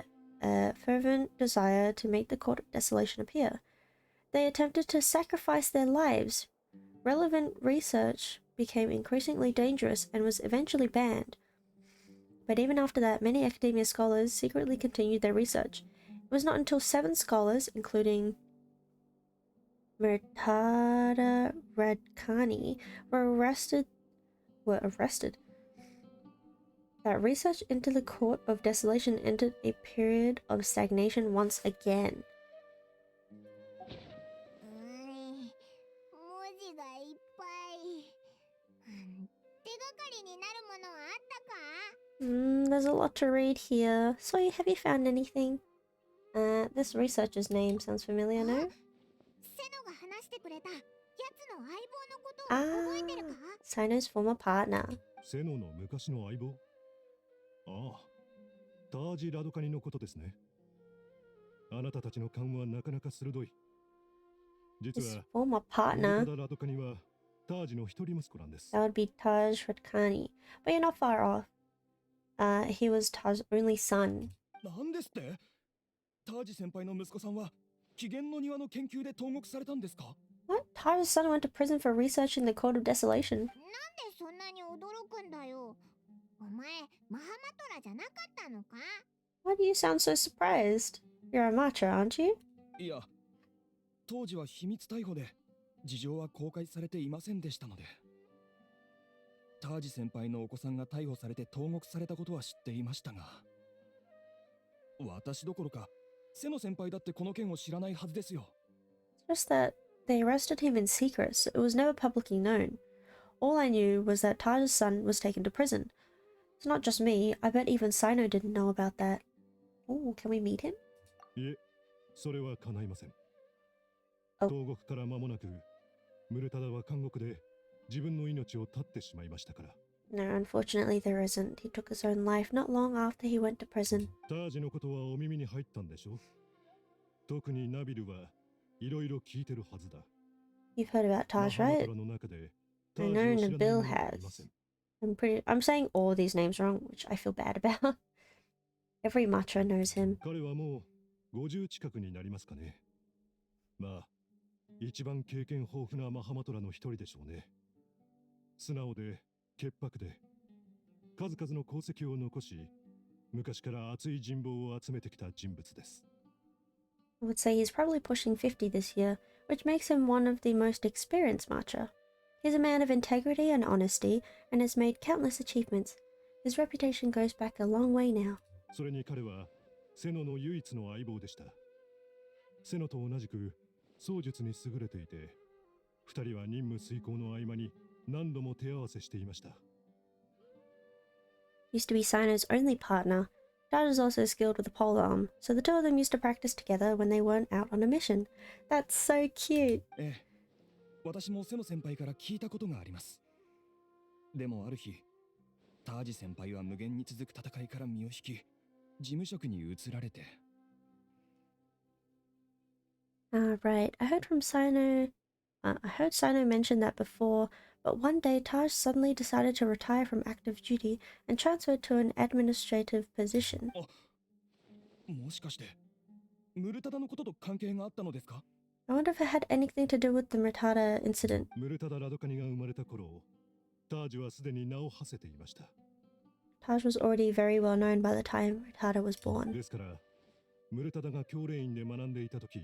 A: fervent desire to make the Court of Desolation appear. They attempted to sacrifice their lives. Relevant research became increasingly dangerous and was eventually banned. But even after that, many academia scholars secretly continued their research. It was not until 7 scholars, including Murtada Radkani, were arrested that research into the Court of Desolation entered a period of stagnation once again.
C: 文字がいっぱい。手がかりになるものはあったか？
A: There's a lot to read here. Soyuu, have you found anything? This researcher's name sounds familiar, no?
C: セノが話してくれたやつの相棒のことを覚えてるか？
A: Sino's former partner.
E: セノの昔の相棒。ああ、タージ・ラドカニのことですね。あなたたちの勘はなかなか鋭い。実
A: His
E: は、
A: former
E: ムル
A: partner.
E: タダ・ラドカニはタージの一人息子なんです。
A: That would be Taj Radkani. But you're not far off. He was Taj's only son.
E: なんですって？タージ先輩の息子さんは紀元の庭の研究で投獄されたんですか？
A: What? Taj's son went to prison for researching the Court of Desolation.
C: なんでそんなに驚くんだよ。お前、マハマトラじゃなかったのか？
A: Why do you sound so surprised? You're a matcha, aren't you?
E: いや、当時は秘密逮捕で事情は公開されていませんでしたので。タージ先輩のお子さんが逮捕されて投獄されたことは知っていましたが、私どころかセノ先輩だってこの件を知らないはずですよ。
A: Just that they arrested him in secret, so it was never publicly known. All I knew was that Taj's son was taken to prison. It's not just me, I bet even Sino didn't know about that. Oh, can we meet him?
E: いえ、それは叶いません。
A: お
E: 投獄から間もなく、ムルタダは監獄で自分の命を絶ってしまいましたから。
A: No, unfortunately there isn't. He took his own life not long after he went to prison.
E: タージのことはお耳に入ったんでしょ？特にナビルはいろいろ聞いてるはずだ。
A: You've heard about
E: マ
A: Taj,
E: ハマ
A: right?
E: トラの中で
A: I
E: ター
A: know
E: ジを知らない
A: Nabil
E: 者はいませ
A: has.
E: ん。
A: I'm saying all these names wrong, which I feel bad about. Every matcha knows him.
E: 彼はもう50近くになりますかね。まあ、一番経験豊富なマハマトラの一人でしょうね。素直で潔白で数々の功績を残し、昔から熱い人望を集めてきた人物です。
A: I would say he's probably pushing 50 this year, which makes him one of the most experienced matcha. He's a man of integrity and honesty and has made countless achievements. His reputation goes back a long way now.
E: それに彼はセノの唯一の相棒でした。セノと同じく槍術に優れていて、二人は任務遂行の合間に何度も手合わせしていました。
A: Used to be Sino's only partner. Dad is also skilled with the polearm, so the two of them used to practice together when they weren't out on a mission. That's so cute.
E: ええ、私もセノ先輩から聞いたことがあります。でもある日、タージ先輩は無限に続く戦いから身を引き、事務職に移られて。
A: Right. I heard Sino mention that before, but one day Taj suddenly decided to retire from active duty and transferred to an administrative position.
E: もしかして、ムルタダのことと関係があったのですか？
A: I wonder if it had anything to do with the Murtada incident.
E: ムルタダ・ラドカニが生まれた頃、タージはすでに名を馳せていました。
A: Taj was already very well known by the time Murtada was born.
E: ですから、ムルタダが教練院で学んでいた時、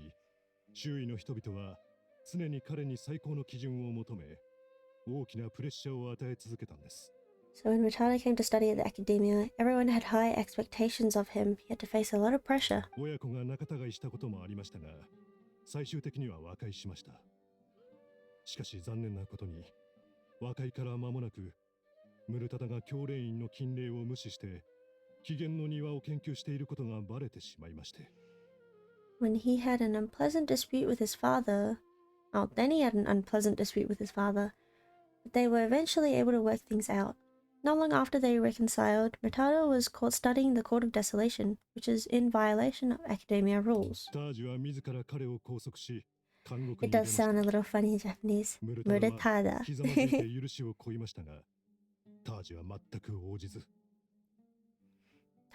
E: 周囲の人々は常に彼に最高の基準を求め、大きなプレッシャーを与え続けたんです。
A: So when Ritada came to study at the academia, everyone had high expectations of him. He had to face a lot of pressure.
E: 親子が仲違いしたこともありましたが、最終的には和解しました。しかし残念なことに、和解から間もなく、ムルタダが教令員の禁令を無視して、起源の庭を研究していることがバレてしまいまして。
A: When he had an unpleasant dispute with his father, then he had an unpleasant dispute with his father, but they were eventually able to work things out. Not long after they reconciled, Murtada was caught studying the Court of Desolation, which is in violation of academia rules. It does sound a little funny in Japanese. Murtada.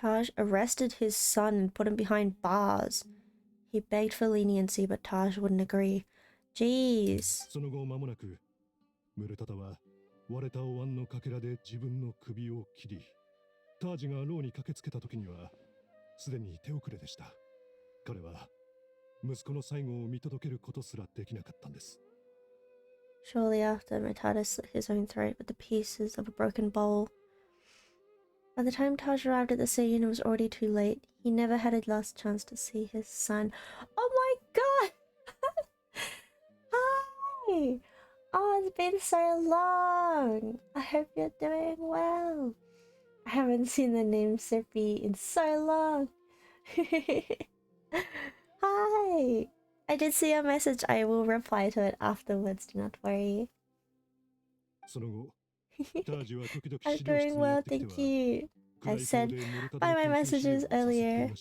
A: Taj arrested his son and put him behind bars. He begged for leniency, but Taj wouldn't agree. Jeez.
E: 割れたお椀のかけらで自分の首を切り、タージが牢に駆けつけた時にはすでに手遅れでした。彼は息子の最後を見届けることすらできなかったんです。
A: Shortly after, Murtada slit his own throat with the pieces of a broken bowl. By the time Taj arrived at the scene, it was already too late. He never had a last chance to see his son. Oh my god! Hi! Oh, it's been so long! I hope you're doing well. I haven't seen the name Sippy in so long. Hi! I did see your message. I will reply to it afterwards, do not worry. I'm doing well, thank you. I said by my messages earlier.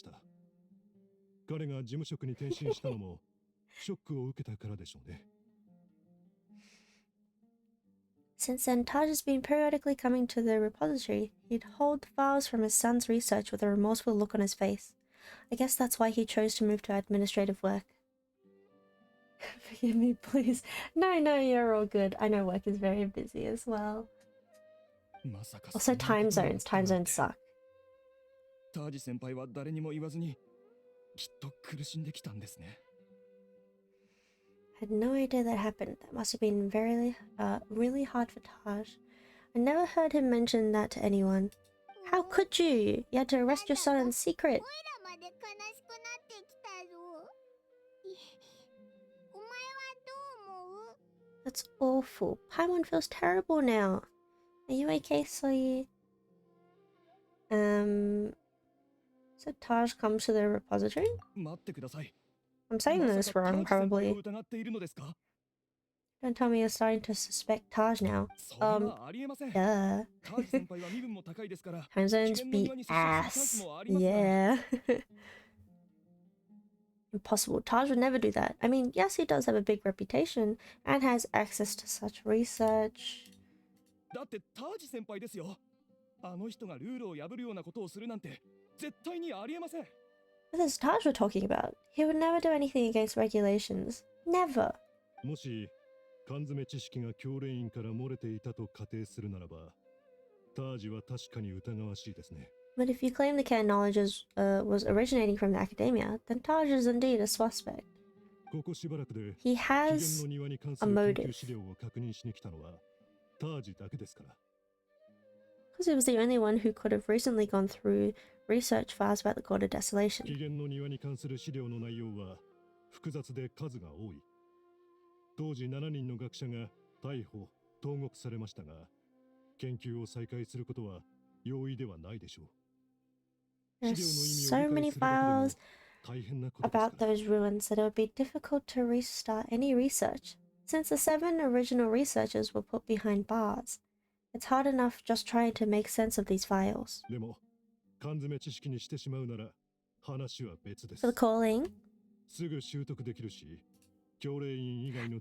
A: Since then, Taj has been periodically coming to the repository. He'd hold the files from his son's research with a remorseful look on his face. I guess that's why he chose to move to administrative work. Forgive me, please. No, you're all good. I know work is very busy as well. Also, time zones. Time zones suck. I had no idea that happened. That must have been really hard for Taj. I never heard him mention that to anyone. How could you? You had to arrest your son in secret. That's awful. Paimon feels terrible now. Are you okay, Soyuu? So Taj comes to the repository? I'm saying this wrong, probably. Don't tell me you're starting to suspect Taj now. Duh. Time zones beat ass. Yeah. Impossible. Taj would never do that. I mean, yes, he does have a big reputation and has access to such research. But this is Taj we're talking about. He would never do anything against regulations. Never. But if you claim the canon knowledge was originating from the academia, then Taj is indeed a suspect. He has a motive. Because he was the only one who could have recently gone through research files about the Court of Desolation. There's so many files about those ruins that it would be difficult to restart any research. Since the 7 original researchers were put behind bars, it's hard enough just trying to make sense of these files. For the calling.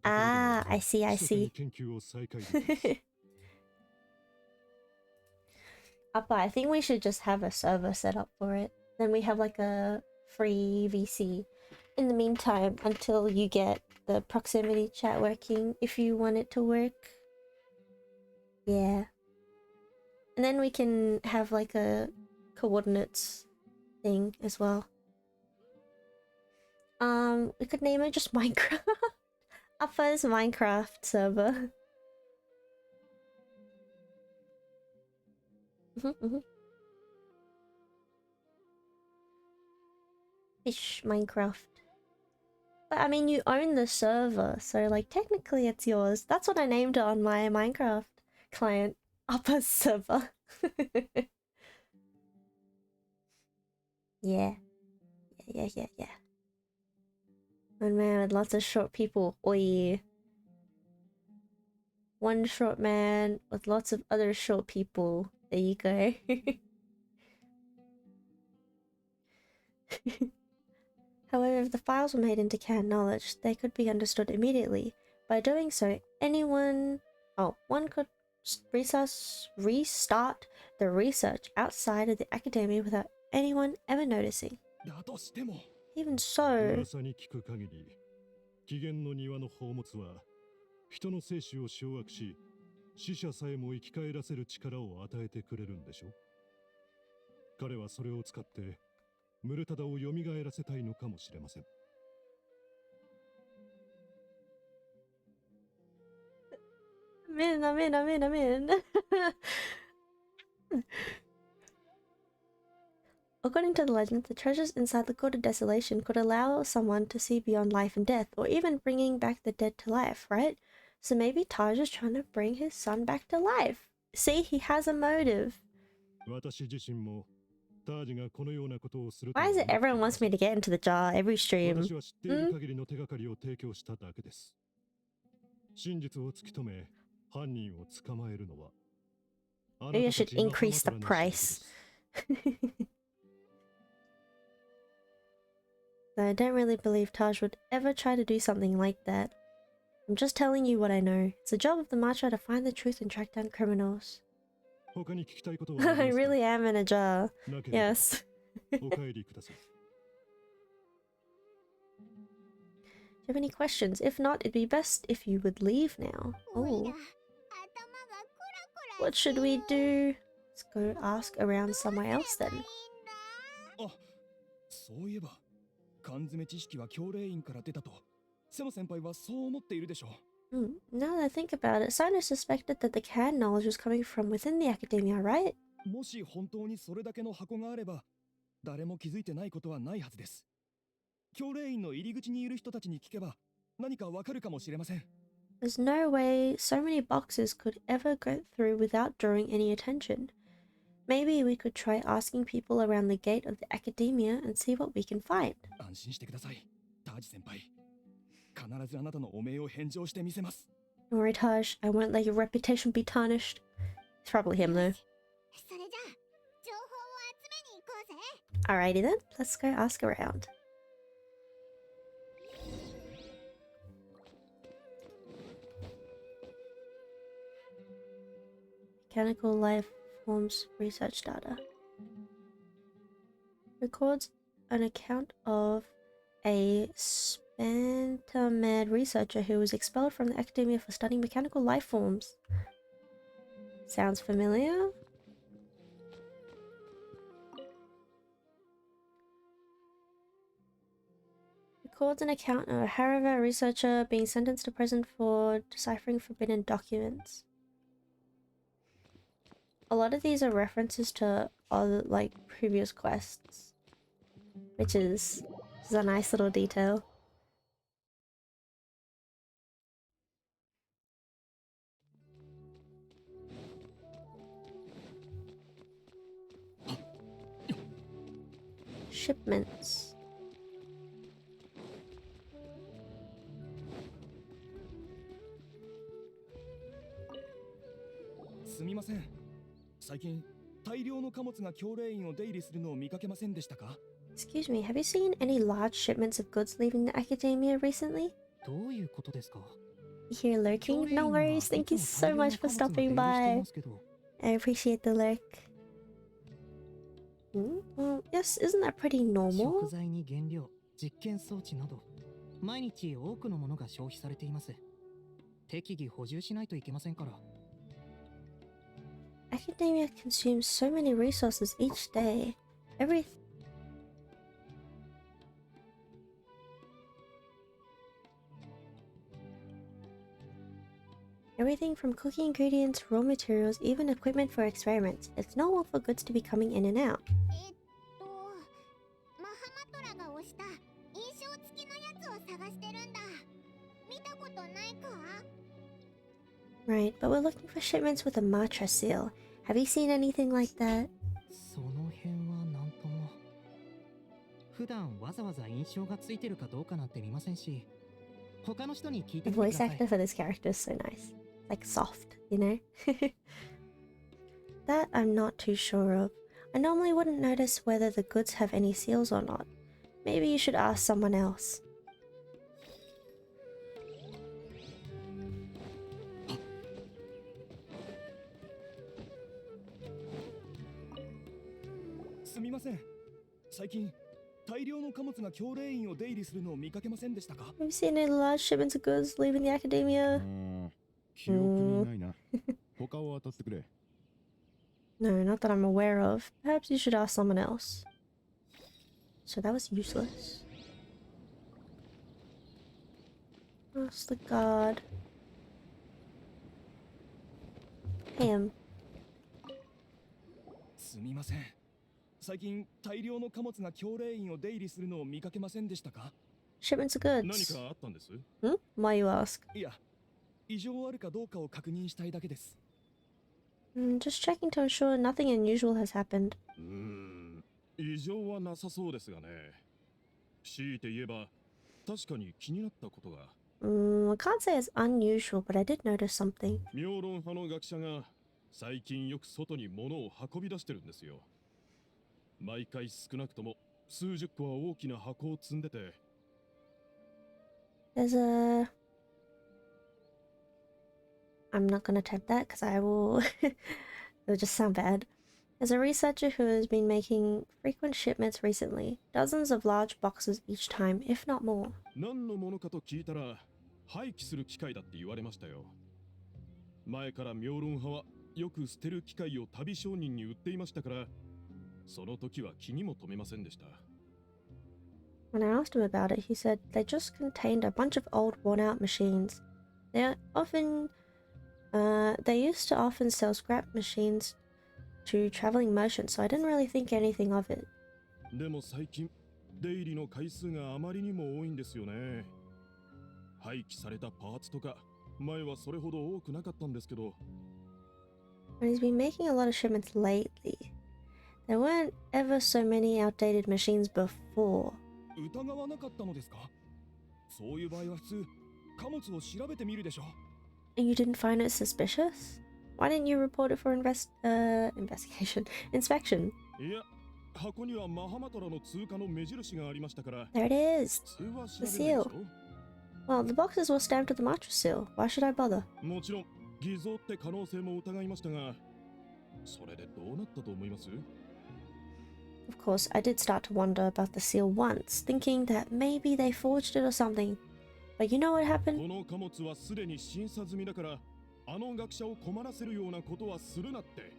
A: Ah, I see. Appa, I think we should just have a server set up for it. Then we have like a free VC in the meantime until you get the proximity chat working, if you want it to work. Yeah. And then we can have like a coordinates thing as well. We could name it just Minecraft. Appa's Minecraft server. Fish Minecraft. But I mean, you own the server, so like technically it's yours. That's what I named it on my Minecraft client. Upper server. Yeah. Yeah. One man with lots of short people. Oi. One short man with lots of other short people. There you go. However, if the files were made into canned knowledge, they could be understood immediately. By doing so, one could restart the research outside of the academia without anyone ever noticing.
E: だとしても
A: Even so,
F: 噂に聞く限り、起源の庭の宝物は人の生死を掌握し、死者さえも生き返らせる力を与えてくれるんでしょ。彼はそれを使ってムルタダを蘇らせたいのかもしれません。
A: I'm in. According to the legend, the treasures inside the Court of Desolation could allow someone to see beyond life and death, or even bringing back the dead to life, right? So maybe Taj is trying to bring his son back to life. See, he has a motive.
F: 私自身もタージがこのようなことをすると
A: Why
F: は
A: is it
F: 思ってい
A: everyone
F: ま
A: wants
F: せん。
A: me to get into the jar every stream?
F: 私は知っている限りの手がかりを提供しただけです。真実を突き止め、犯人を捕まえるのはあな
A: Maybe I
F: たた
A: should
F: ち仲間
A: increase
F: か
A: the
F: らの仕事で
A: price.
F: す。
A: Though I don't really believe Taj would ever try to do something like that. I'm just telling you what I know. It's the job of the Marcher to find the truth and track down criminals.
F: 他に聞きたいことはありますか
A: I really am in a jar.
F: なければ
A: Yes.
F: お帰りください。
A: Do you have any questions? If not, it'd be best if you would leave now.
C: おいら
A: Oh,
C: 頭がクラクラ
A: what should we do? Let's go ask around somewhere else
C: どうすればい
A: then.
C: いんだ
E: あ、そういえば缶詰知識は教令員から出たと瀬野先輩はそう思っているでしょう。
A: Now that I think about it, Sino suspected that the canned knowledge was coming from within the academia, right?
E: もし本当にそれだけの箱があれば誰も気づいてないことはないはずです。教令員の入り口にいる人たちに聞けば何かわかるかもしれません。
A: There's no way so many boxes could ever go through without drawing any attention. Maybe we could try asking people around the gate of the academia and see what we can find.
E: 安心してください、タージ先輩。必ずあなたの汚名を返上してみせます。
A: Don't worry, Taj. I won't let your reputation be tarnished. It's probably him, though.
C: それじゃあ情報を集めに行こうぜ
A: Alrighty then, let's go ask around. Mechanical life forms research data. Records an account of a Spantamed researcher who was expelled from the academia for studying mechanical life forms. Sounds familiar? Records an account of a Harvard researcher being sentenced to prison for deciphering forbidden documents. A lot of these are references to other, like, previous quests, which is a nice little detail. Shipments.
E: すみません。最近大量の貨物が教令員を出入りするのを見かけませんでしたか？
A: Excuse me, have you seen any large shipments of goods leaving the academia recently?
G: どういうことですか？
A: You here lurking? No worries, thank you so much for stopping by. I appreciate the lurk. Well, yes, isn't that pretty
G: 食
A: normal?
G: 材に原料、実験装置など毎日多くのものが消費されています。適宜補充しないといけませんから。
A: Academia consumes so many resources each day. Everything from cooking ingredients, raw materials, even equipment for experiments. It's normal for goods to be coming in and out.
C: マハマトラが押した印象付きのやつを探してるんだ。見たことないか？
A: Right, but we're looking for shipments with a Matra seal. Have you seen anything like that?
G: その辺はなんとも。普段わざわざ印象がついてるかどうかなんて見ませんし、他の人に聞い
A: The
G: てみてくだ
A: voice
G: さい。
A: actor for this character is so nice. Like soft, you know? That I'm not too sure of. I normally wouldn't notice whether the goods have any seals or not. Maybe you should ask someone else.
E: すみません。最近大量の貨物が教令員を出入りするのを見かけませんでしたか？
A: Have you seen any large shipments of goods leaving the academia?
D: 記憶にないな。他を当たってくれ。
A: No, not that I'm aware of. Perhaps you should ask someone else. So that was useless. Ask the guard. Him.
E: すみません。最近大量の貨物が教令員を出入りするのを見かけませんでしたか？
A: Shipments of
E: 何
A: goods.
E: かあったんです？
A: Why you ask?
E: いや、異常あるかどうかを確認したいだけです。
A: Just checking to ensure nothing unusual has happened.
D: 異常はなさそうですがね。強いて言えば、確かに気になったことが。
A: I can't say it's unusual, but I did notice something.
D: 妙論派の学者が最近よく外に物を運び出してるんですよ。毎回少なくとも数十個は大きな箱を積んでて。
A: There's a... I'm not gonna type that because I will... It'll just sound bad. There's a researcher who has been making frequent shipments recently. Dozens of large boxes each time, if not more.
D: 何のものかと聞いたら廃棄する機械だって言われましたよ。前から妙論派はよく捨てる機械を旅商人に売っていましたから、その時は気にも留めませんでした。
A: When I asked him about it, he said they just contained a bunch of old, worn-out machines. They used to often sell scrap machines to traveling merchants, so I didn't really think anything of it.
D: でも最近出入りの回数があまりにも多いんですよね。廃棄されたパーツとか前はそれほど多くなかったんですけど。
A: And he's been making a lot of shipments lately. There weren't ever so many outdated machines before.
E: 疑わなかったのですか？そういう場合は普通貨物を調べてみるでしょ。
A: And you didn't find it suspicious? Why didn't you report it for investigation? Inspection.
D: いや、箱にはマハマトラの通過の目印がありましたから。
A: There it is.
D: 普通は調
A: The
D: べないでし
A: seal.
D: ょ。
A: Well, the boxes were stamped with the mattress seal. Why should I bother?
D: もちろん偽造って可能性も疑いましたが、それでどうなったと思います？
A: Of course, I did start to wonder about the seal once, thinking that maybe they forged it or something. But you know what
D: こ
A: happened?
D: の貨物はすでに審査済みだから、あの学者を困らせるようなことはするなって、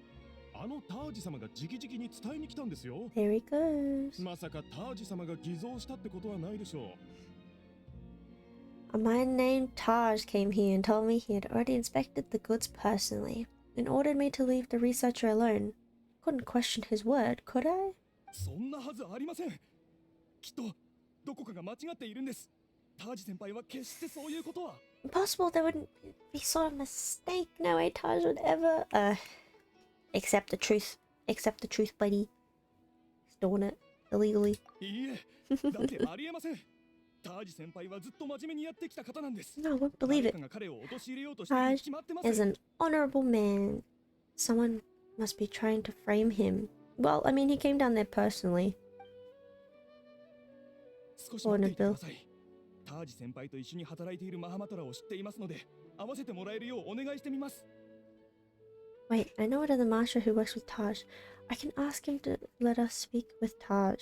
D: あのタージ様が直々に伝えに来たんですよ。
A: There he goes.
D: まさかタージ様が偽造したってことはないでしょう。
A: A man named Taj came here and told me he had already inspected the goods personally and ordered me to leave the researcher alone. Couldn't question his word, could I?
E: そんなはずありません。きっとどこかが間違っているんです。タージ先輩は決してそういうことは。
A: Impossible, there wouldn't be sort of mistake. No way Taj would ever, accept the truth. Accept the truth, buddy. He's doing it illegally.
E: いいえ、だってありえません。タージ先輩はずっと真面目にやってきた方なんです。
A: No, I won't believe
E: 誰
A: it.
E: かが彼を陥れようとしているに
A: Taj
E: 決まってます。
A: is an honorable man. Someone must be trying to frame him. Well, I mean, he came down there personally.
E: 少し待っていてください。タージ先輩と一緒に働いているマハマトラを知っていますので、合わせてもらえるようお願いしてみます。
A: Wait, I know another master who works with Taj. I can ask him to let us speak with Taj.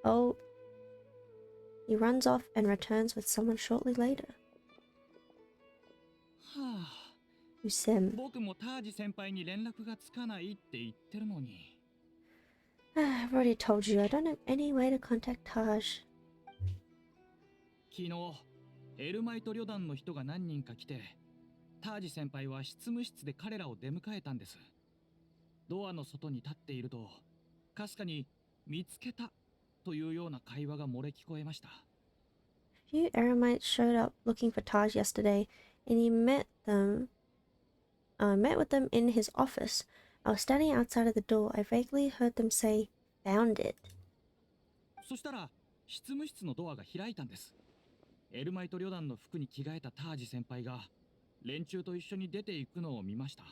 A: Oh. He runs off and returns with someone shortly later.
B: はあ、
A: Who's Sim?
B: 僕もタージ先輩に連絡がつかないって言ってるのに。
A: I've already told you, I don't have any way to contact Taj.
B: 昨日エルマイト旅団の人が何人か来て、タージ先輩は執務室で彼らを出迎えたんです。ドアの外に立っていると、かすかに見つけたというような会話が漏れ聞こえました。
A: A few Eremites showed up looking for Taj yesterday, and he met with them in his office. I was standing outside of the door. I vaguely heard them say, "Found it."
B: そしたら執務室のドアが開いたんです。エルマイト旅団の服に着替えたタージ先輩が連中と一緒に出て行くのを見ました。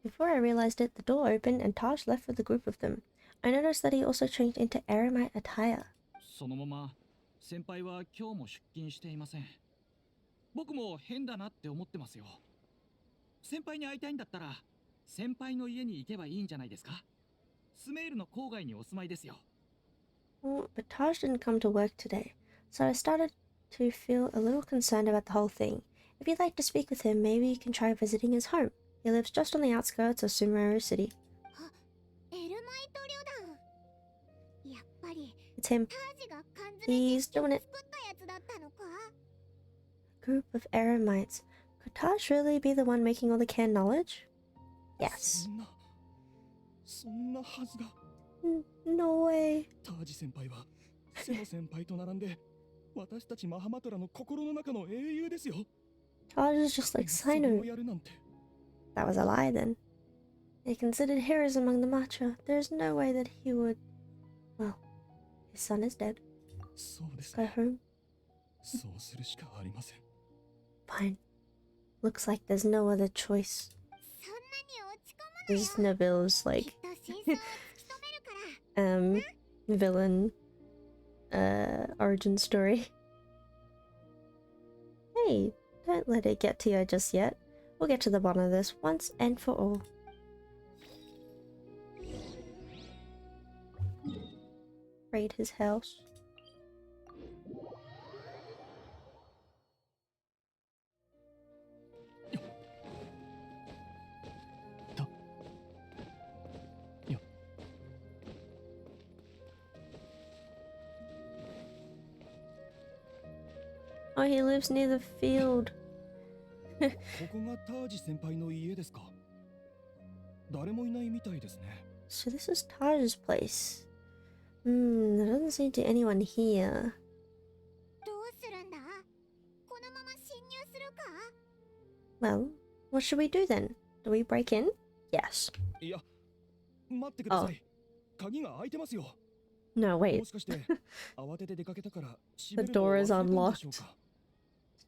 A: Before I realized it, the door opened and Taj left with a group of them. I noticed that he also changed into Eremite attire.
B: そのまま先輩は今日も出勤していません。僕も変だなって思ってますよ。先輩に会いたいんだったら先輩の家に行けばいいんじゃないですか。スメールの郊外にお住まいですよ。
A: But Taj didn't come to work today, so I started to feel a little concerned about the whole thing. If you'd like to speak with him, maybe you can try visiting his home. He lives just on the outskirts of Sumeru City.
C: エルマイト旅団。やっぱり
A: It's him.
C: タージが缶詰
A: He's
C: 実況を
A: doing it.
C: 作ったやつだったのか。
A: Group of Eremites. Could Taj really be the one making all the canned knowledge? Yes.
E: そんなはずが。
A: No way.
E: タージ先輩はセノ先輩と並んで私たちマハマトラの心の中の英雄ですよ。
A: Taj is just like
E: それ
A: Soyuu.
E: をやるなんて。
A: That was a lie then. They're considered heroes among the Matcha. There's no way that he would... Well, his son is dead.
E: そうです
A: Go
E: ね。
A: home.
E: そうするしかありません。
A: Fine. Looks like there's no other choice.
C: そんなに落ち込むなよ。
A: There's Neville's
C: きっ
A: like
C: と真相を突き止めるから。
A: villain origin story. Hey, don't let it get to you just yet. We'll get to the bottom of this once and for all. Raid his house. Oh, he lives near the field.
E: ここがタージ先輩の家ですか。誰もいないみたいですね。
A: So this is Taj's place. There doesn't seem to be anyone here.
C: どうするんだ。このまま侵入するか。
A: Well, what should we do then? Do we break in? Yes.
E: いや、待ってください。鍵が開いてますよ。
A: No,
E: も
A: wait.
E: しかして慌てて出かけたから
A: The
E: 閉めるの
A: door
E: を
A: is
E: 忘れたんでしょう
A: unlocked.
E: か。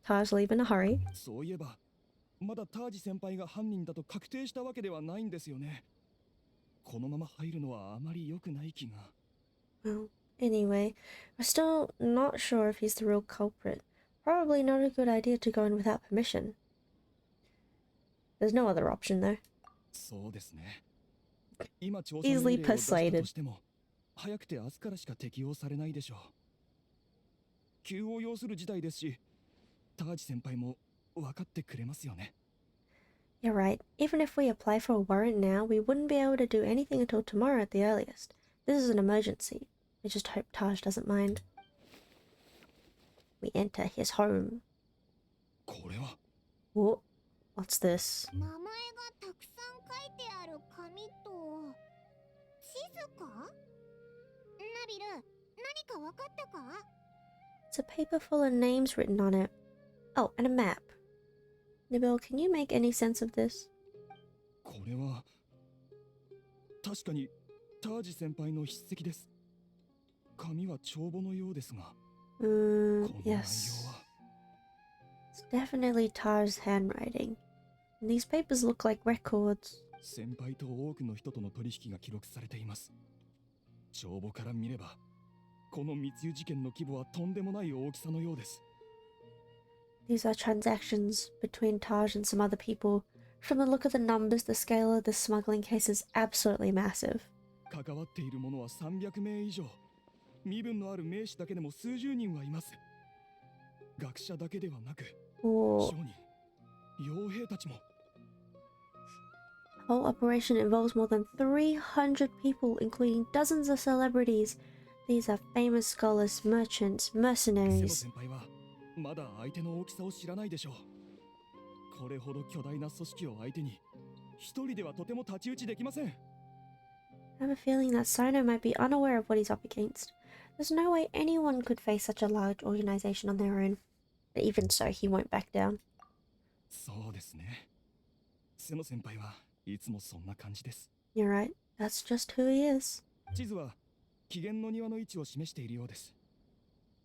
A: Taj leave in a hurry.
E: そういえばまだタージ先輩が犯人だと確定したわけではないんですよね。このまま入るのはあまり良くない気が。
A: Well, anyway, we're still not sure if he's the real culprit. Probably not a good idea to go in without permission. There's no other option though.
E: そうですね。今調査
A: Easily
E: 命令を出したと
A: persuaded.
E: しても早くて明日からしか適用されないでしょう。急を要する事態ですし、タージ先輩も分かってくれますよね。
A: You're right. Even if we apply for a warrant now, we wouldn't be able to do anything until tomorrow at the earliest. This is an emergency. I just hope Taj doesn't mind. We enter his home.
E: これは
A: Whoa, what's this?
C: 名前がたくさん書いてある紙と地図か。ナビル、何か分かったか。
A: It's a paper full of names written on it. Oh, and a map. Nabil, can you make any sense of this?
E: これは確かにタージ先輩の筆跡です。紙は帳簿のようですが、この内容
A: Yes.
E: は
A: It's definitely Taj's handwriting. And these papers look like records.
E: 先輩と多くの人との取引が記録されています。帳簿から見れば、この密輸事件の規模はとんでもない大きさのようです。
A: These are transactions between Taj and some other people. From the look of the numbers, the scale of the smuggling case is absolutely massive.
E: 関わっている者は300名以上。身分のある名士だけでも数十人はいます。学者だけではなく、
A: Or
E: 商人、傭兵たちも。
A: the whole operation involves more than 300 people, including dozens of celebrities. These are famous scholars, merchants,
E: セノ
A: mercenaries.
E: 先輩はまだ相手の大きさを知らないでしょう。これほど巨大な組織を相手に一人ではとても太刀打ちできません。
A: I have a feeling that Sino might be unaware of what he's up against. There's no way anyone could face such a large organization on their own. But even so, he won't back down.
E: そうですね。瀬野先輩はいつもそんな感じです。
A: You're right. That's just who he is.
E: 地図は起源の庭の位置を示しているようです。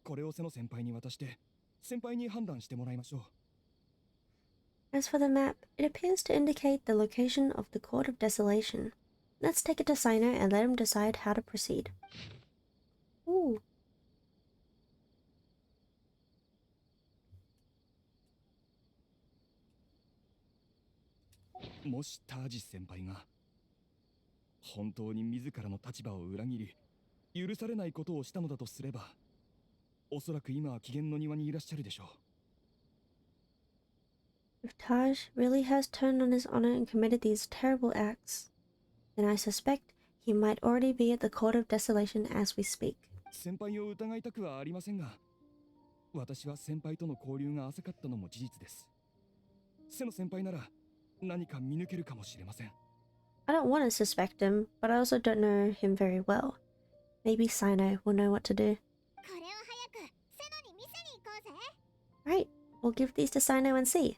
E: これを瀬野先輩に渡して先輩に判断してもらいましょう。
A: As for the map, it appears to indicate the location of the Court of Desolation. Let's take it to Sino and let him decide how to proceed. Ooh.
E: もしタージス先輩が本当に自らの立場を裏切り許されないことをしたのだとすれば、おそらく今は起源の庭にいらっしゃるでしょう。
A: If Taj really has turned on his honor and committed these terrible acts, then I suspect he might already be at the Court of Desolation as we speak.
E: 先輩を疑いたくはありませんが、私は先輩との交流が浅かったのも事実です。瀬野先輩なら何か見抜けるかもしれません。
A: I don't want to suspect him, but I also don't know him very well. Maybe Sino will know what to do.
C: これを早くセノに見せに行こうぜ。
A: Right, we'll give these to Sino and see.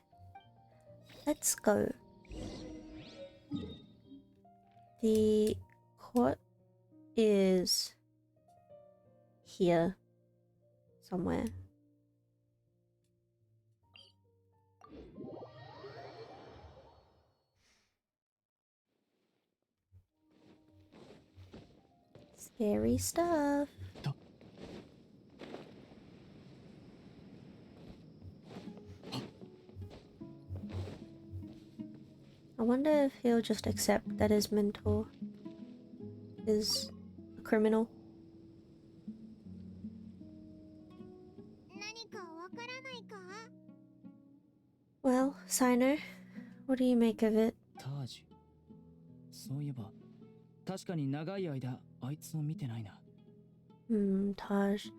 A: Let's go. The court is here somewhere. Scary stuff. I wonder if he'll just accept that his mentor is a criminal.
C: 何かわからないか？
A: Well, Sino, what do you make of it?
B: タージ。そういえば、確かに長い間あいつを見てないな。
A: Taj. It's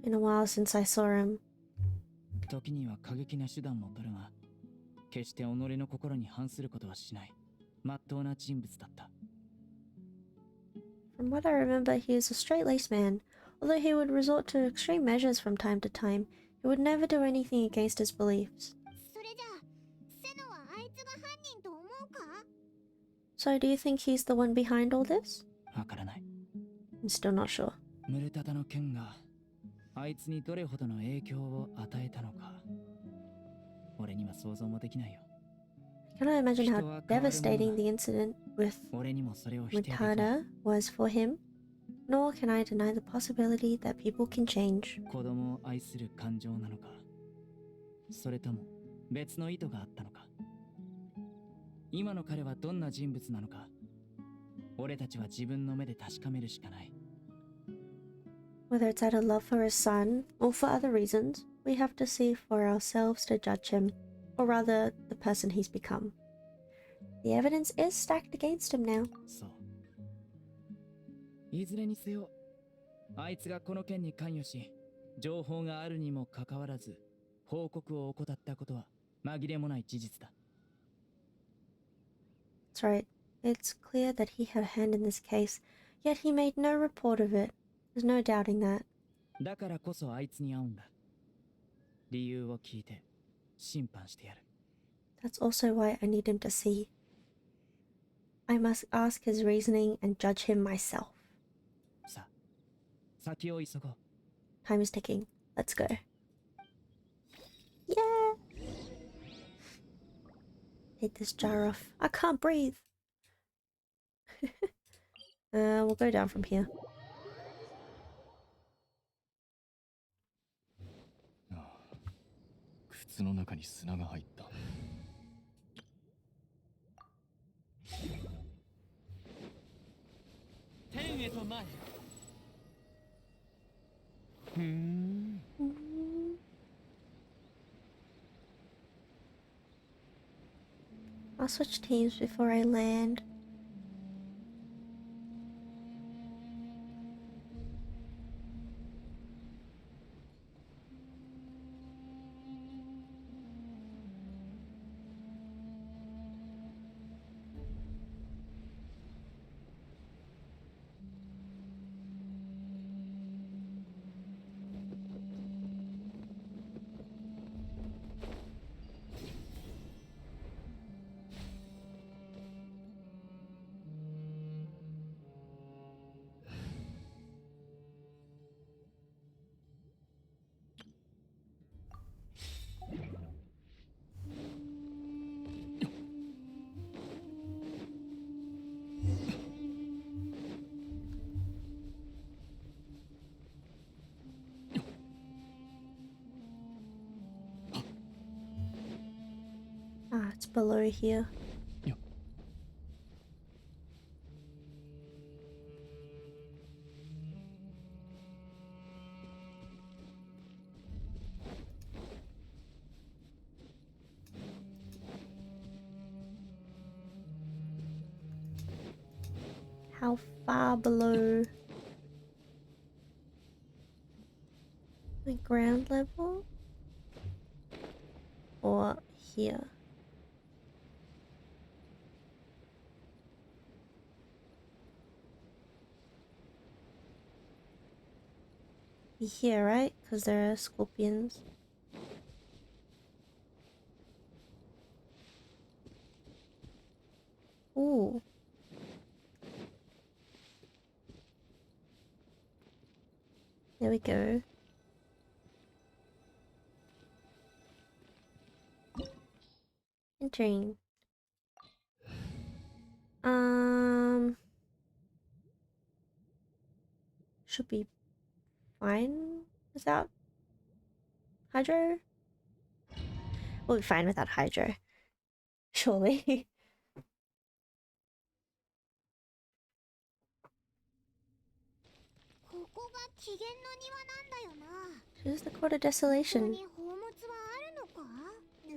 A: been a while since I saw him.
B: 時には過激な手段も取るが、決して己の心に反することはしない。真っ当な人物だった。
A: From what I remember, he is a straight-laced man. Although he would resort to extreme measures from time to time, he would never do anything against his beliefs.
C: それじゃあ、セノはあいつが犯人と思うか？
A: So do you think he's the one behind all this?
B: わからない。
A: I'm still not sure.
B: ムルタタの剣があいつにどれほどの影響を与えたのか、俺には想像もできないよ。
A: I cannot imagine how devastating the incident with
B: 俺にもそれを否定できない。
A: Mutada was for him, nor can I deny the possibility that people can change.
B: 子供を愛する感情なのか、それとも別の意図があったのか。今の彼はどんな人物なのか、俺たちは自分の目で確かめるしかない。
A: Whether it's out of love for his son or for other reasons, we have to see for ourselves to judge him, or rather, the person he's become. The evidence is stacked against him now.
B: そう。いずれにせよ、あいつがこの件に関与し、情報があるにもかかわらず、報告を怠ったことは紛れもない事実だ。
A: That's right. It's clear that he had a hand in this case, yet he made no report of it. There's no doubting that.
B: だからこそあいつに会うんだ。理由を聞いて審判してやる。
A: That's also why I need him to see. I must ask his reasoning and judge him myself.
B: さあ、先を急ごう。
A: Time is ticking. Let's go. Yeah! Take this jar off. I can't breathe. We'll go down from here.
E: 靴の中に砂が入った。
B: 天へと参る。
A: I'll switch teams before I land. It's below here.
B: Yeah.
A: How far below the ground level? Or here? Be here, right? Because there are scorpions. Ooh. There we go. Entering. Should be fine without hydro. We'll be fine without hydro. Surely.
C: ここが機嫌の庭なんだよな。
A: Choose the Court of
C: ここ
A: Desolation.
C: に宝物はあるのか？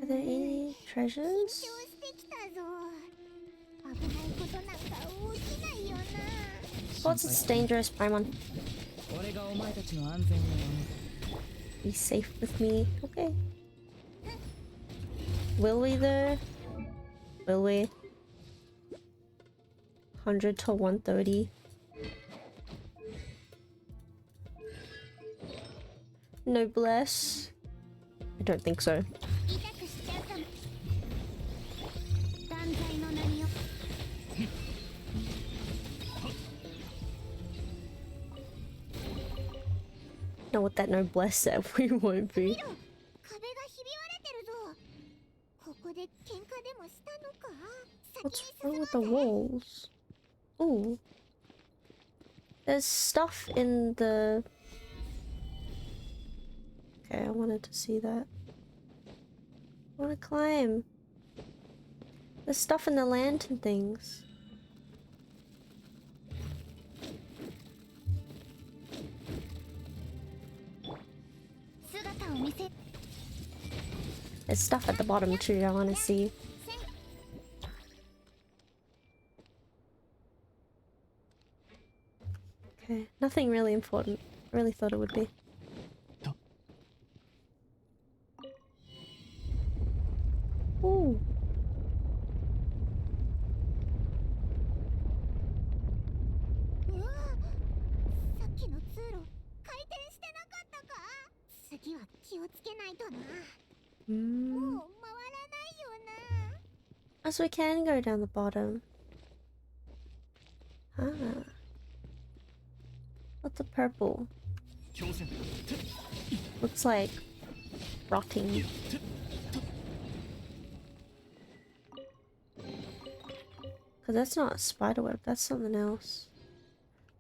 A: Are there any
C: 緊張
A: treasures?
C: してきたぞ。危ないことなんか起きないよな。
A: Sports it's dangerous, Paimon.
B: 俺がお前たちの安全を守る。
A: Be safe with me. Okay. Will we though? Will we? 100 to 130. Noblesse? I don't think so.
C: 痛くしちゃうかも。断罪の名よ。
A: Know what that noblesse said. We won't be.
C: 壁がひび割れてるぞ。ここで喧嘩でもしたのか？
A: What's wrong with the walls? Ooh. There's stuff in the... Okay, I wanted to see that. I want to climb. There's stuff in the lantern things. There's stuff at the bottom too, I want to see. Okay, nothing really important. I really thought it would be. Ooh. Oh, so we can go down the bottom. Ah. What's the purple? Looks like rotting. Cause that's not a spider web, that's something else.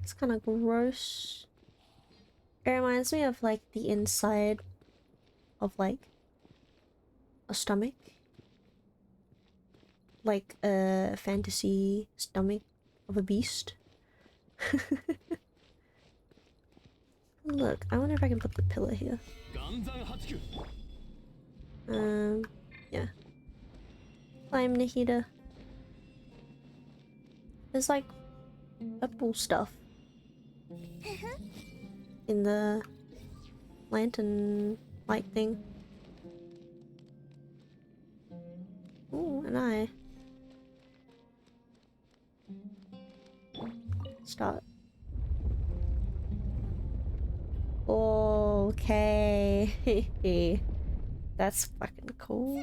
A: It's kind of gross. It reminds me of like the inside of like a stomach. Like a fantasy stomach of a beast. Look, I wonder if I can put the pillar here. Yeah. Climb Nahida. There's like purple stuff in the lantern light thing. Ooh, an eye. Start. Okay. That's fucking cool.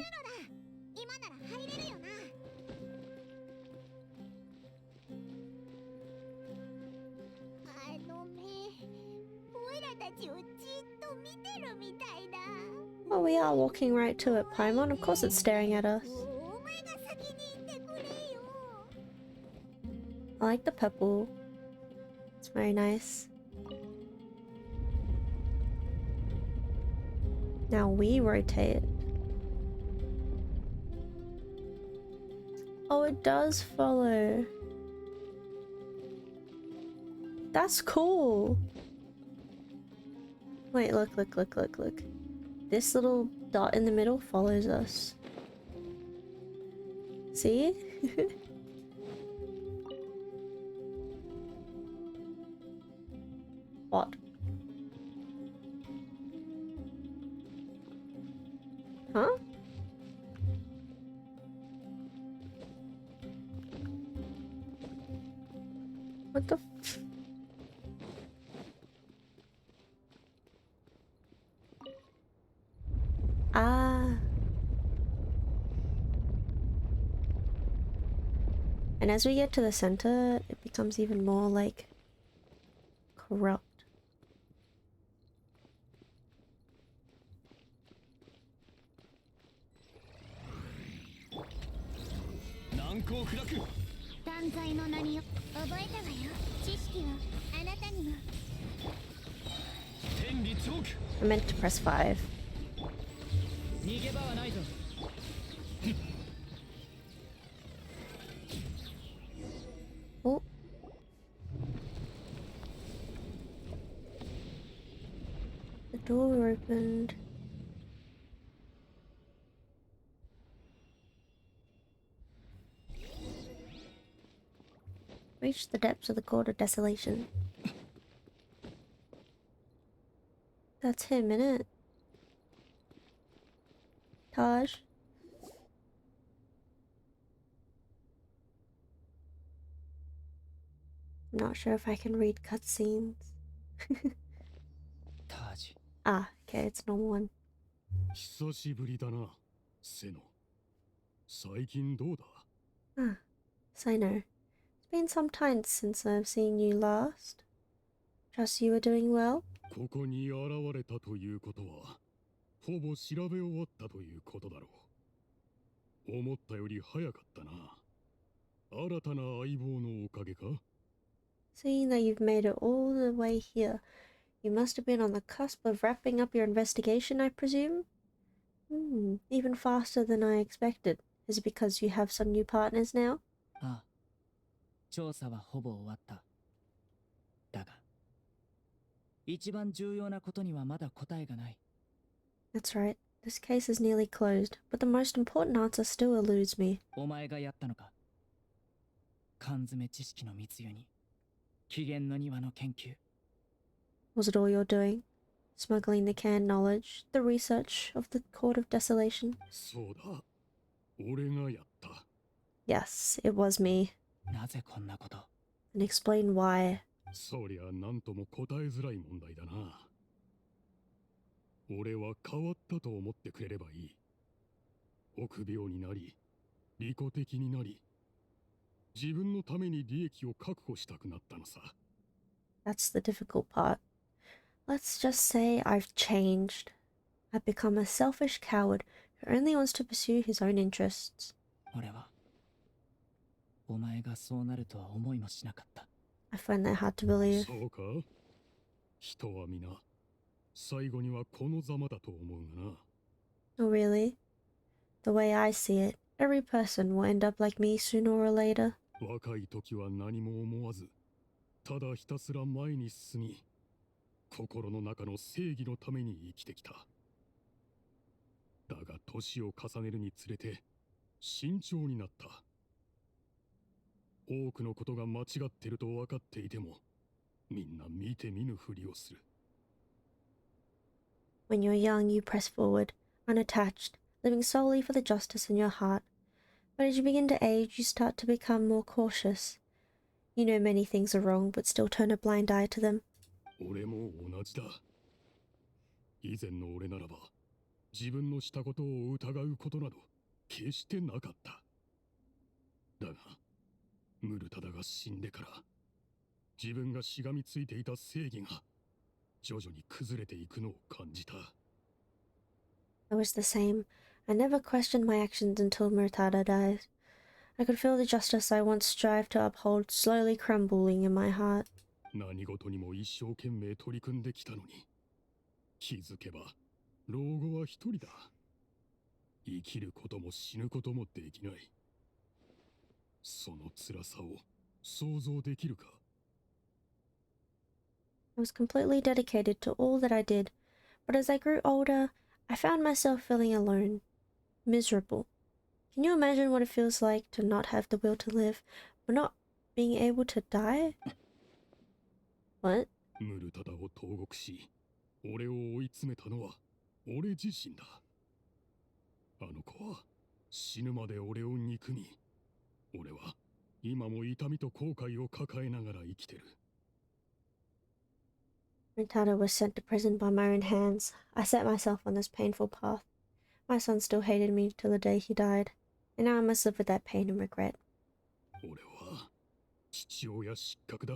A: Oh, we are walking right to it, Paimon. Of course it's staring at us. I like the purple. It's very nice. Now we rotate. it does follow. That's cool. Wait, look. This little dot in the middle follows us. See? What? Huh? What the f- Ah. And as we get to the center, it becomes even more like corrupt.
E: Nankou
C: 断罪の名に覚えたわよ。知識はあなたにも。
E: 天理チョーク
A: I meant to press 5.
B: 逃げ場はないぞ。
A: Oh. The door opened. Reached the depths of the Court of Desolation. That's him, innit? Taj? I'm not sure if I can read cutscenes.
B: タージ。
A: Ah, okay, it's a normal one.
F: 久しぶりだな、セノ。最近どうだ？
A: Ah, Sino. It's been some time since I've seen you last. Trust you are doing well?
F: ここに現れたということは、ほぼ調べ終わったということだろう。思ったより早かったな。新たな相棒のおかげか？
A: Seeing that you've made it all the way here, you must have been on the cusp of wrapping up your investigation, I presume? Even faster than I expected. Is it because you have some new partners now?
B: ああ。調査はほぼ終わった。だが、一番重要なことにはまだ答えがない。
A: That's right. This case is nearly closed, but the most important answer still eludes me.
B: お前がやったのか。缶詰知識の密輸に、起源の庭の研究。
A: Was it all your doing? Smuggling the canned knowledge, the research of the Court of Desolation?
F: そうだ。俺がやった。
A: Yes, it was me.
B: なぜこんなこと。
A: And explain why.
F: そりゃ何とも答えづらい問題だな。俺は変わったと思ってくれればいい。臆病になり、利己的になり、自分のために利益を確保したくなったのさ。
A: That's the difficult part. Let's just say I've changed. I've become a selfish coward who only wants to pursue his own interests.
B: 俺は、お前がそうなるとは思いもしなかった。
A: I find that hard to believe.
F: そうか？人は皆、最後にはこのざまだと思うがな。
A: Oh, really? The way I see it, every person will end up like me sooner or later.
F: 若い時は何も思わず、ただひたすら前に進み、心の中の正義のために生きてきた。だが年を重ねるにつれて慎重になった。多くのことが間違ってると分かっていても、みんな見て見ぬふりをする。
A: When you're young, you press forward, unattached, living solely for the justice in your heart. But as you begin to age, you start to become more cautious. You know many things are wrong, but still turn a blind eye to them.
F: 俺も同じだ。以前の俺ならば、自分のしたことを疑うことなど決してなかった。だが、ムルタダが死んでから、自分がしがみついていた正義が徐々に崩れていくのを感じた。
A: I was the same. I never questioned my actions until Murtada died. I could feel the justice I once strived to uphold slowly crumbling in my heart.
F: 何事にも一生懸命取り組んできたのに、気づけば老後は一人だ。生きることも死ぬこともできない。
E: その辛さを想像できるか？
A: I was completely dedicated to all that I did, but as I grew older, I found myself feeling alone, miserable. Can you imagine what it feels like to not have the will to live, but not being able to die? What?
E: ムルタダを投獄し、俺を追い詰めたのは俺自身だ。あの子は死ぬまで俺を憎み、俺は今も痛みと後悔を抱えながら生きてる。
A: Rintada was sent to prison by my own hands. I set myself on this painful path. My son still hated me till the day he died, and now I must live with that pain and regret.
E: 俺は父親失格だ。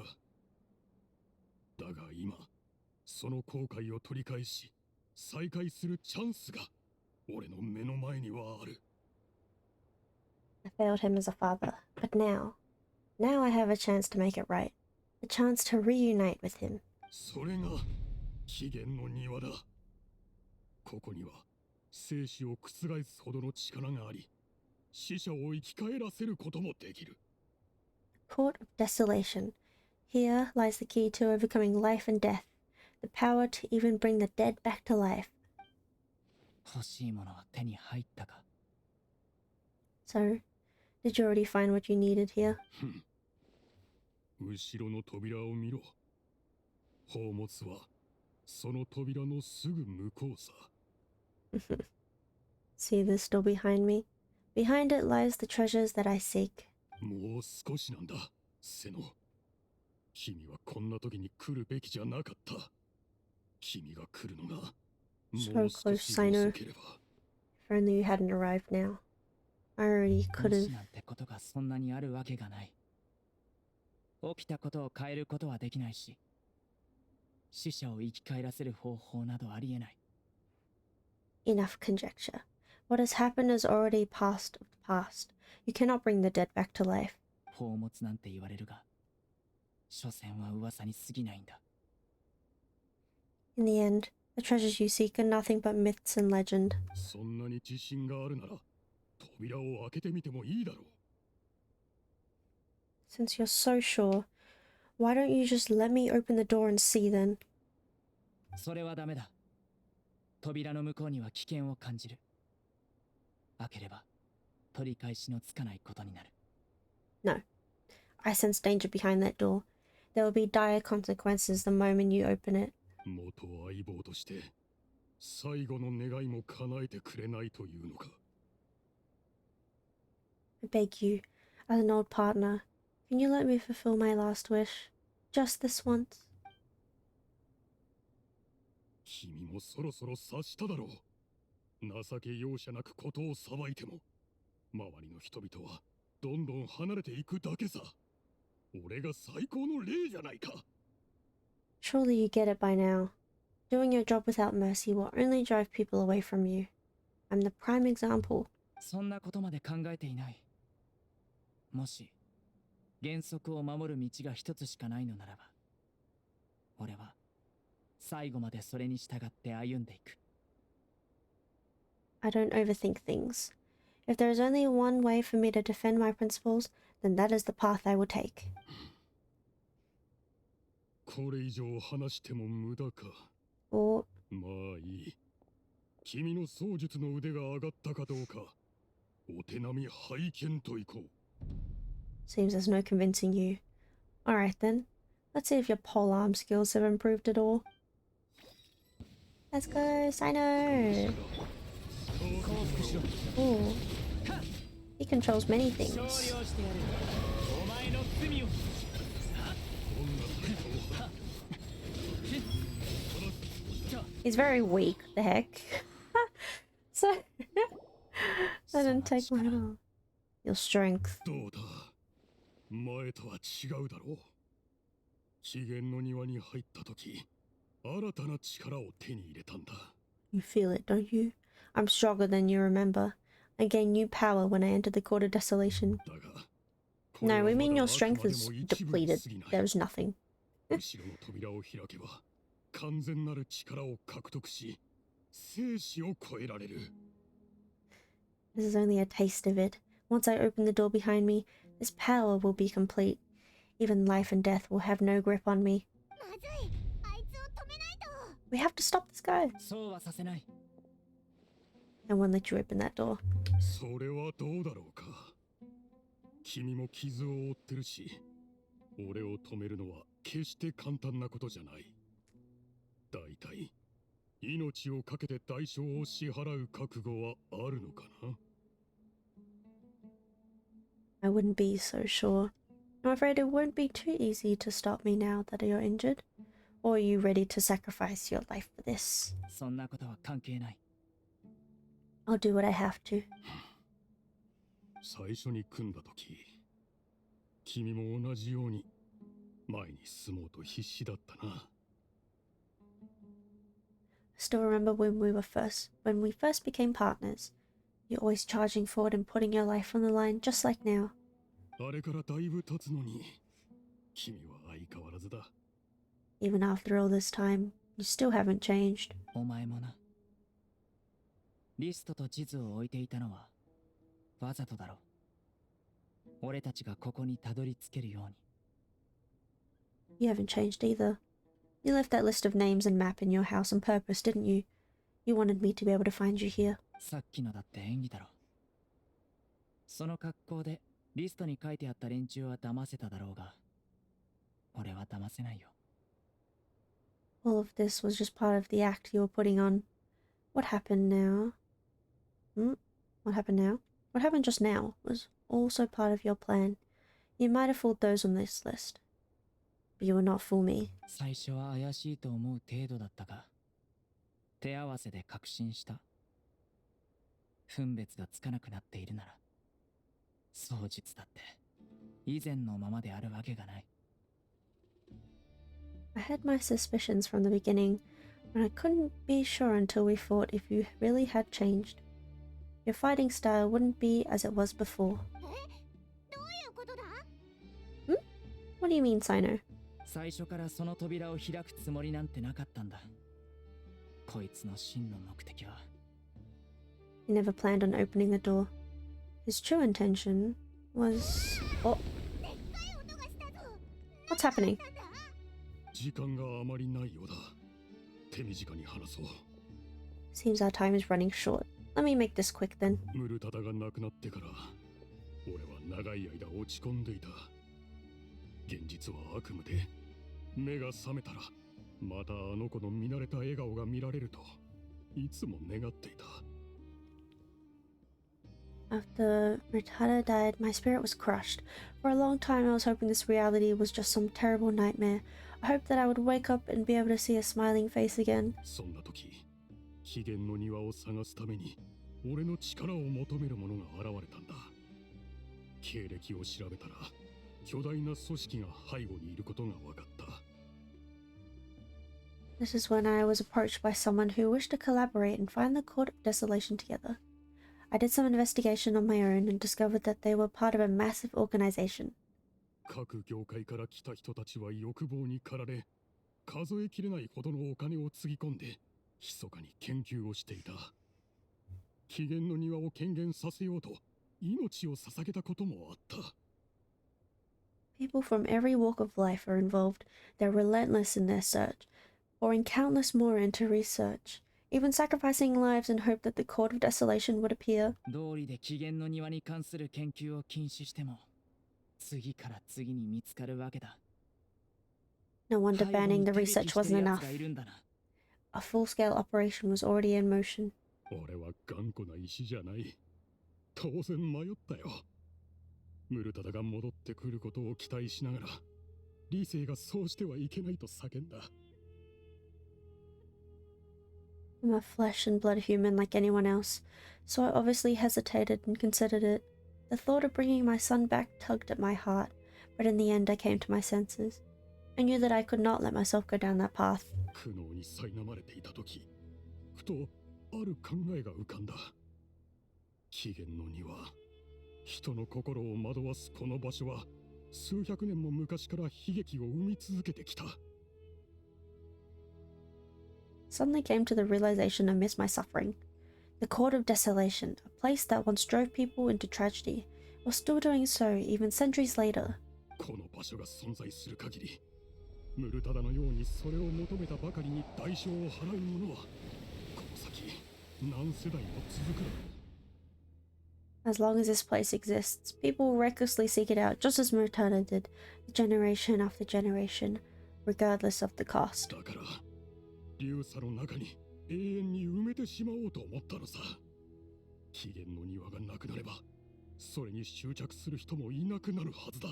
E: だが今、その後悔を取り返し、再会するチャンスが俺の目の前にはある。
A: I failed him as a father, but now I have a chance to make it right. A chance to reunite with him.
E: それが起源の庭だ。ここには生死を覆すほどの力があり、死者を生き返らせることもできる。
A: Court of Desolation. Here lies the key to overcoming life and death, the power to even bring the dead back to life.
B: 欲しいものは手に入ったか？
A: So, did you already find what you needed here?
E: 後ろの扉を見ろ。宝物はその扉のすぐ向こうさ。
A: See this door behind me? Behind it lies the treasures that I seek.
E: もう少しなんだ、セノ。君はこんな時に来るべきじゃなかった。君が来るのがもう少し遅ければ。
A: If only you hadn't arrived now. I already could
B: も
A: have.
B: しなんてことがそんなにあるわけがない。起きたことを変えることはできないし、死者を生き返らせる方法などありえない。
A: Enough conjecture. What has happened is already past of the past. You cannot bring the dead back to life.
B: 宝物なんて言われるが、所詮は噂に過ぎないんだ。
A: In the end, the treasures you seek are nothing but myths and legend.
E: そんなに自信があるなら、扉を開けてみてもいいだろう。
A: Since you're so sure, why don't you just let me open the door and see then?
B: それはダメだ。扉の向こうには危険を感じる。開ければ取り返しのつかないことになる。
A: No. I sense danger behind that door. There will be dire consequences the moment you open it.
E: 元相棒として最後の願いも叶えてくれないというのか。
A: I beg you, as an old partner, can you let me fulfill my last wish? Just this once?
E: 君もそろそろ察しただろう。情け容赦なくことを裁いても、周りの人々はどんどん離れていくだけさ。俺が最高の例じゃないか。
A: Surely you get it by now. Doing your job without mercy will only drive people away from you. I'm the prime example.
B: そんなことまで考えていない。もし原則を守る道が一つしかないのならば、俺は最後までそれに従って歩んでいく。
A: I don't overthink things. If there is only one way for me to defend my principles, then that is the path I will take.
E: これ以上話しても無駄か。
A: Or
E: まあいい。君の槍術の腕が上がったかどうか、お手並み拝見といこう。
A: seems there's no convincing you. Alright then, let's see if your polearm skills have improved at all. Let's go, Sino! Ooh. He controls many things. He's very weak, the heck. So, I didn't take mine off. Your strength.
E: どうだ、前とは違うだろう。起源の庭に入った時、新たな力を手に入れたんだ。
A: You feel it, don't you? I'm stronger than you remember. I gain new power when I enter the Court of Desolation.
E: だが、
A: No, we mean your strength is depleted. There's nothing.
E: 後ろの扉を開けば、完全なる力を獲得し、生死を超えられる。
A: This is only a taste of it. Once I open the door behind me, His power will be complete. Even life and death will have no grip on me.
C: まずい、あいつを止めないと。
A: We have to stop this guy.
B: そうはさせない。
A: I won't let you open that door.
E: それはどうだろうか。君も傷を負ってるし、俺を止めるのは決して簡単なことじゃない。だいたい命を懸けて代償を支払う覚悟はあるのかな。
A: I wouldn't be so sure. I'm afraid it won't be too easy to stop me now that you're injured. Or are you ready to sacrifice your life for this?
B: そんなことは関係ない。
A: I'll do what I have to.
E: 最初に組んだ時、君も同じように前に進もうと必死だったな。
A: I still remember when we first became partners. You're always charging forward and putting your life on the line, just like now.
E: あれからだいぶ経つのに、君は相変わらずだ。
A: Even after all this time, you still haven't changed.
B: お前もな。リストと地図を置いていたのはわざとだろう。俺たちがここにたどり着けるように。
A: You haven't changed either. You left that list of names and map in your house on purpose, didn't you? You wanted me to be able to find you here.
B: さっきのだって演技だろ。その格好でリストに書いてあった連中は騙せただろうが、俺は騙せないよ。
A: All of this was just part of the act you were putting on. What happened now? What happened now? What happened just now was also part of your plan. You might have fooled those on this list, but you will not fool me.
B: 最初は怪しいと思う程度だったが、手合わせで確信した。分別がつかなくなっているなら、双実だって以前のままであるわけがない。
A: I had my suspicions from the beginning, but I couldn't be sure until we fought if you really had changed. Your fighting style wouldn't be as it was before.
C: どういうことだ？
A: What do you mean, Sino?
B: 最初からその扉を開くつもりなんてなかったんだ。こいつの真の目的は。
A: He never planned on opening the door. His true intention was... Oh,
C: でっかい音がしたぞ。
A: what's happening?
C: なんだ？
E: 時間があまりないようだ。手短に話そう。
A: Seems our time is running short. Let me make this quick then.
E: ムルタダが亡くなってから、俺は長い間落ち込んでいた。現実は悪夢で、目が覚めたら、またあの子の見慣れた笑顔が見られると、いつも願っていた。
A: After Ritada died, my spirit was crushed. For a long time I was hoping this reality was just some terrible nightmare. I hoped that I would wake up and be able to see a smiling face again.
E: そんな時、起源の庭を探すために、俺の力を求める者が現れたんだ。経歴を調べたら、巨大な組織が背後にいることが分かった。
A: This is when I was approached by someone who wished to collaborate and find the Court of Desolation together. I did some investigation on my own and discovered that they were part of a massive organization.
E: 各業界から来た人たちは欲望に駆られ、数えきれないほどのお金をつぎ込んで、密かに研究をしていた。起源の庭を権限させようと、命を捧げたこともあった。
A: People from every walk of life are involved. They're relentless in their search, pouring countless more into research, even sacrificing lives in hope that the Court of Desolation would appear.
B: 道理で起源の庭に関する研究を禁止しても、次から次に見つかるわけだ。
A: No wonder
B: 背後
A: banning
B: に
A: the
B: 手引き
A: research
B: して
A: wasn't
B: るや
A: enough.
B: つがいるんだな。
A: A full-scale operation was already in motion.
E: 俺は頑固な石じゃない。当然迷ったよ。ムルタダが戻ってくることを期待しながら、理性がそうしてはいけないと叫んだ。
A: I'm a flesh and blood human like anyone else, so I obviously hesitated and considered it. The thought of bringing my son back tugged at my heart, but in the end I came to my senses. I knew that I could not let myself go down that path.
E: 苦悩に苛まれていた時、ふとある考えが浮かんだ。起源の庭、人の心を惑わすこの場所は、数百年も昔から悲劇を生み続けてきた。
A: Suddenly came to the realization amidst my suffering. The Court of Desolation, a place that once drove people into tragedy, while still doing so even centuries later.
E: この場所が存在する限り、ムルタダのようにそれを求めたばかりに代償を払う者は、この先何世代も続くだろう。
A: As long as this place exists, people will recklessly seek it out just as Murtada did, generation after generation, regardless of the cost.
E: だから、流砂の中に永遠に埋めてしまおうと思ったのさ。起源の庭がなくなれば、それに執着する人もいなくなるはずだ。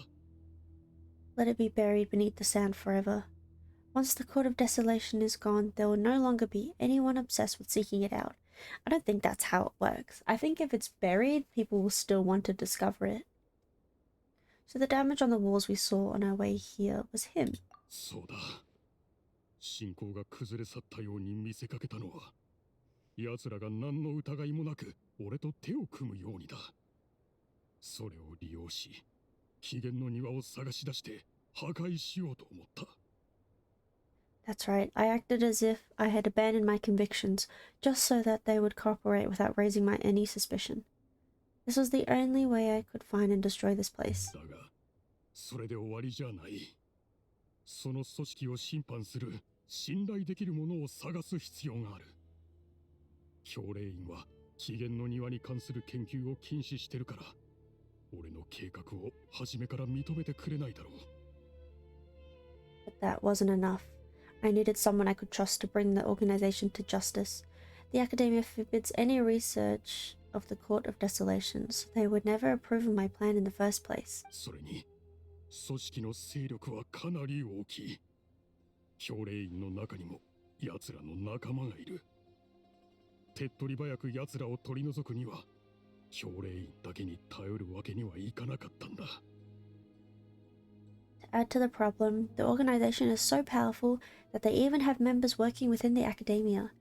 A: Let it be buried beneath the sand forever. Once the Court of Desolation is gone, there will no longer be anyone obsessed with seeking it out. I don't think that's how it works. I think if it's buried, people will still want to discover it. So the damage on the walls we saw on our way here was him.
E: そうだ。信仰が崩れ去ったように見せかけたのは、奴らが何の疑いもなく俺と手を組むようにだ。それを利用し、起源の庭を探し出して破壊しようと思った。
A: That's right, I acted as if I had abandoned my convictions, just so that they would cooperate without raising any suspicion. This was the only way I could find and destroy this place.
E: だが、それで終わりじゃない。その組織を審判する信頼できるものを探す必要がある。教令員は起源の庭に関する研究を禁止してるから、俺の計画を初めから認めてくれないだろう。
A: But that wasn't enough. I needed someone I could trust to bring the organization to justice. The Academia forbids any research of the Court of Desolation, so they would never approve of my plan in the first place.
E: それに、組織の勢力はかなり大きい。教令員の中にも奴らの仲間がいる。手っ取り早く奴らを取り除くには、教令員だけに頼るわけにはいかなかったんだ。
A: To add to the problem, the organization is so powerful that they even have members working within the academia.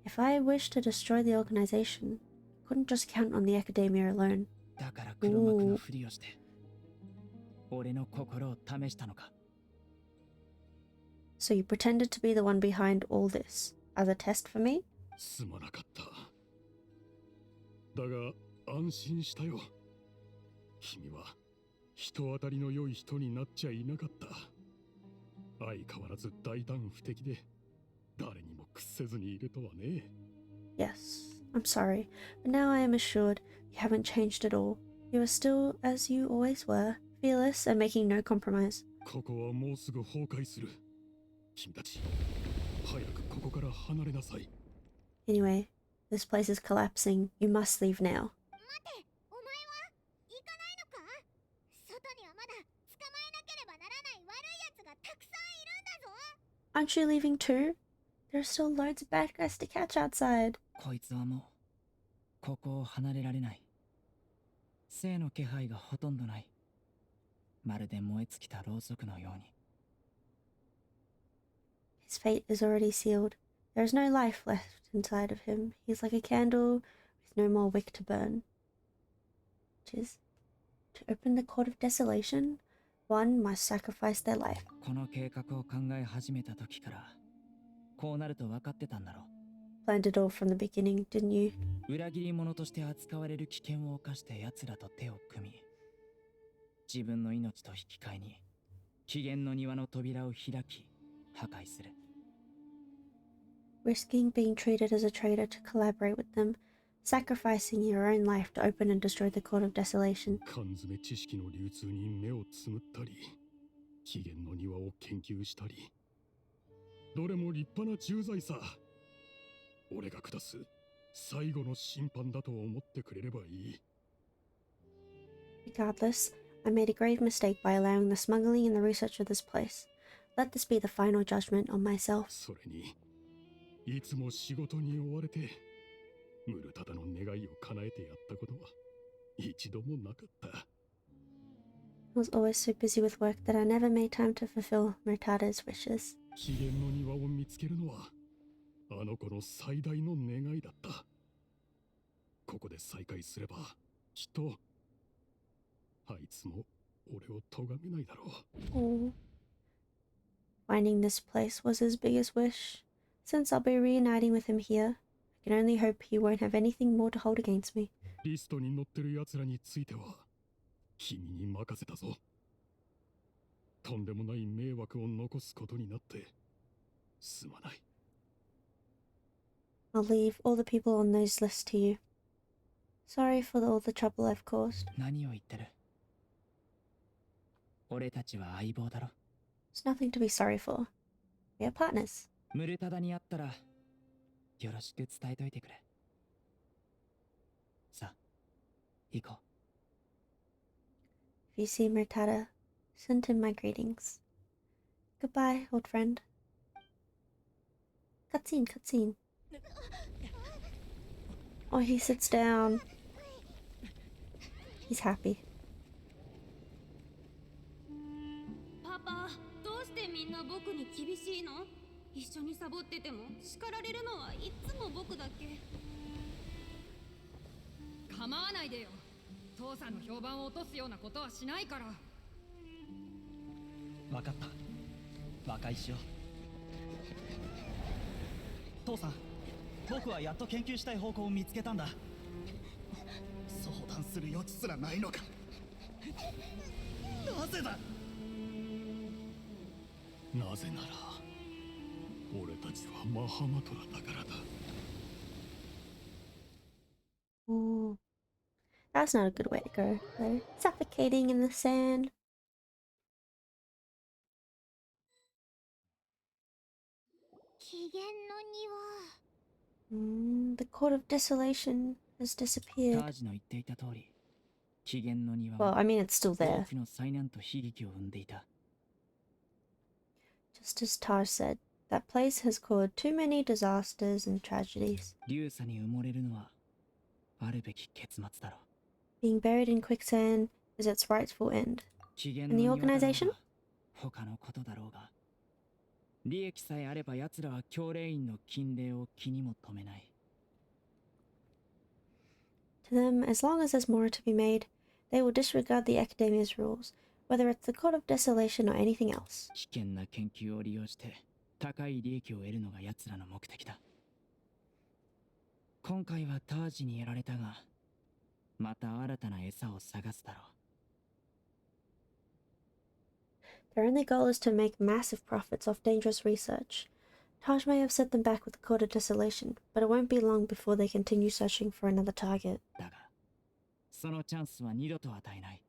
A: If I wished to destroy the organization, I couldn't just count on the academia alone.
B: だから黒幕のふりをして俺の心を試したのか。
A: So you pretended to be the one behind all this, as a test for me?
E: すまなかった。だが安心したよ。君は人当たりの良い人になっちゃいなかった。相変わらず大胆不敵で、誰にも屈せずにいるとはね。
A: Yes, I'm sorry, but now I am assured you haven't changed at all. You are still as you always were, fearless and making no compromise.
E: ここはもうすぐ崩壊する。君たち、早くここから離れなさい。
A: Anyway, this place is collapsing. You must leave now.
C: 待て、お前は行かないのか？外にはまだ捕まえなければならない悪い奴がたくさんいるんだぞ。
A: Aren't you leaving too? There are still loads of bad guys to catch outside.
B: こいつはもうここを離れられない。生の気配がほとんどない。まるで燃え尽きたろうそくのように。
A: His fate is already sealed. There is no life left inside of him. He is like a candle with no more wick to burn. Which is, to open the Court of Desolation, one must sacrifice their life.
B: この計画を考え始めた時からこうなると分かってたんだろ
A: Planned it all from the beginning, didn't you?
B: う。裏切り者として扱われる危険を冒して奴らと手を組み、自分の命と引き換えに起源の庭の扉を開き破壊する。
A: Risking being treated as a traitor to collaborate with them, sacrificing your own life to open and destroy the Court of Desolation.
E: 缶詰知識の流通に目をつむったり、起源の庭を研究したり、どれも立派な重罪さ。俺が下す最後の審判だと思ってくれればいい。
A: Regardless, I made a grave mistake by allowing the smuggling and the research of this place. Let this be the final judgment on myself.
E: それに、いつも仕事に追われて、ムルタダの願いを叶えてやったことは一度もなかった。
A: I was always so busy with work that I never made time to fulfill Murtada's wishes.
E: 起源の庭を見つけるのは、あの子の最大の願いだった。ここで再会すれば、きっと、あいつも俺を咎めないだろう。
A: Oh. Finding this place was his biggest wish. Since I'll be reuniting with him here, I can only hope he won't have anything more to hold against me.
E: リストに載ってる奴らについては、君に任せたぞ。とんでもない迷惑を残すことになってすまない。
A: I'll leave all the people on those lists to you. Sorry for all the trouble I've caused.
B: 何を言ってる？俺たちは相棒だろ。
A: There's nothing to be sorry for. We are partners.
B: ムルタダに会ったらよろしく伝えといてくれ。さあ、行こ
A: If you see Murtada, send him my greetings. Goodbye, old friend. Cutscene, cutscene. Oh, he sits down. He's happy.
C: パパ、どうしてみんな僕に厳しいの？一緒にサボってても叱られるのはいつも僕だけ。
H: 構わないでよ。父さんの評判を落とすようなことはしないから。
I: 分かった。和解しよう。父さん、僕はやっと研究したい方向を見つけたんだ。相談する余地すらないのか。なぜだ。
E: なぜなら俺たちはマハマトラだからだ。
A: Ooh. That's not a good way to go, though. Suffocating in the sand.
C: 機嫌の庭。
A: The Court of Desolation has
B: う。
A: disappeared.
B: タージの言っていた通り、機嫌の庭
A: Well,
B: は
A: I mean, it's still
B: 多
A: there.
B: くの災難と悲劇を生んでいた。
A: Just as Taj said, that place has caused too many disasters and tragedies.
B: 流砂に埋もれるのはあるべき結末だろう。
A: Being buried in quicksand is its rightful end.
B: 機嫌
A: And
B: の
A: the
B: 庭だろう
A: organization?
B: が他のことだろうが、利益さえあれば奴らは教令員の禁令を気にも留めない。
A: To them, as long as there's more to be made, they will disregard the Academia's rules, whether it's the Court of Desolation or anything else.
B: 危険な研究を利用して高い利益を得るのが奴らの目的だ。今回はタージにやられたが、また新たな餌を探すだろう。
A: Their only goal is to make massive profits off dangerous research. Taj may have set them back with the Court of Desolation, but it won't be long before they continue searching for another target.
B: だが、そのチャンスは二度と与えない。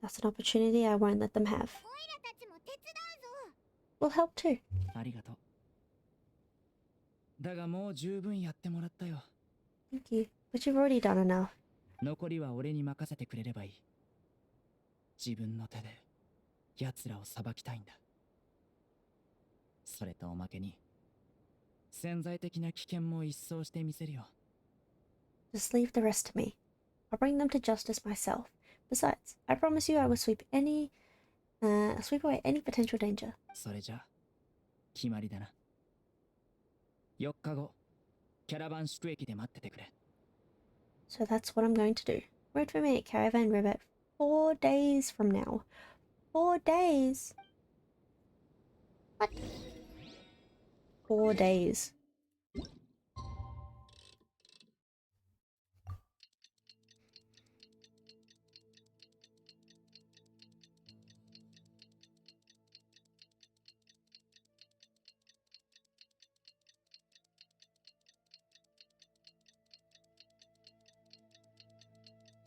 A: That's an opportunity I won't let them have.
C: オイラたちも手伝うぞ。
A: We'll help too.
B: ありがとう。だがもう十分やってもらったよ。
A: Thank you, but you've already done enough.
B: 残りは俺に任せてくれればいい。自分の手で奴らを裁きたいんだ。それとおまけに潜在的な危険も一掃してみせるよ。
A: Just leave the rest to me. I'll bring them to justice myself. Besides, I promise you I will sweep away any potential danger.
B: それじゃ決まりだな。4日後、キャラバン宿駅で待っててくれ。
A: So that's what I'm going to do. Wait for me at Caravan River 4 days from now. 4 days? What? 4 days.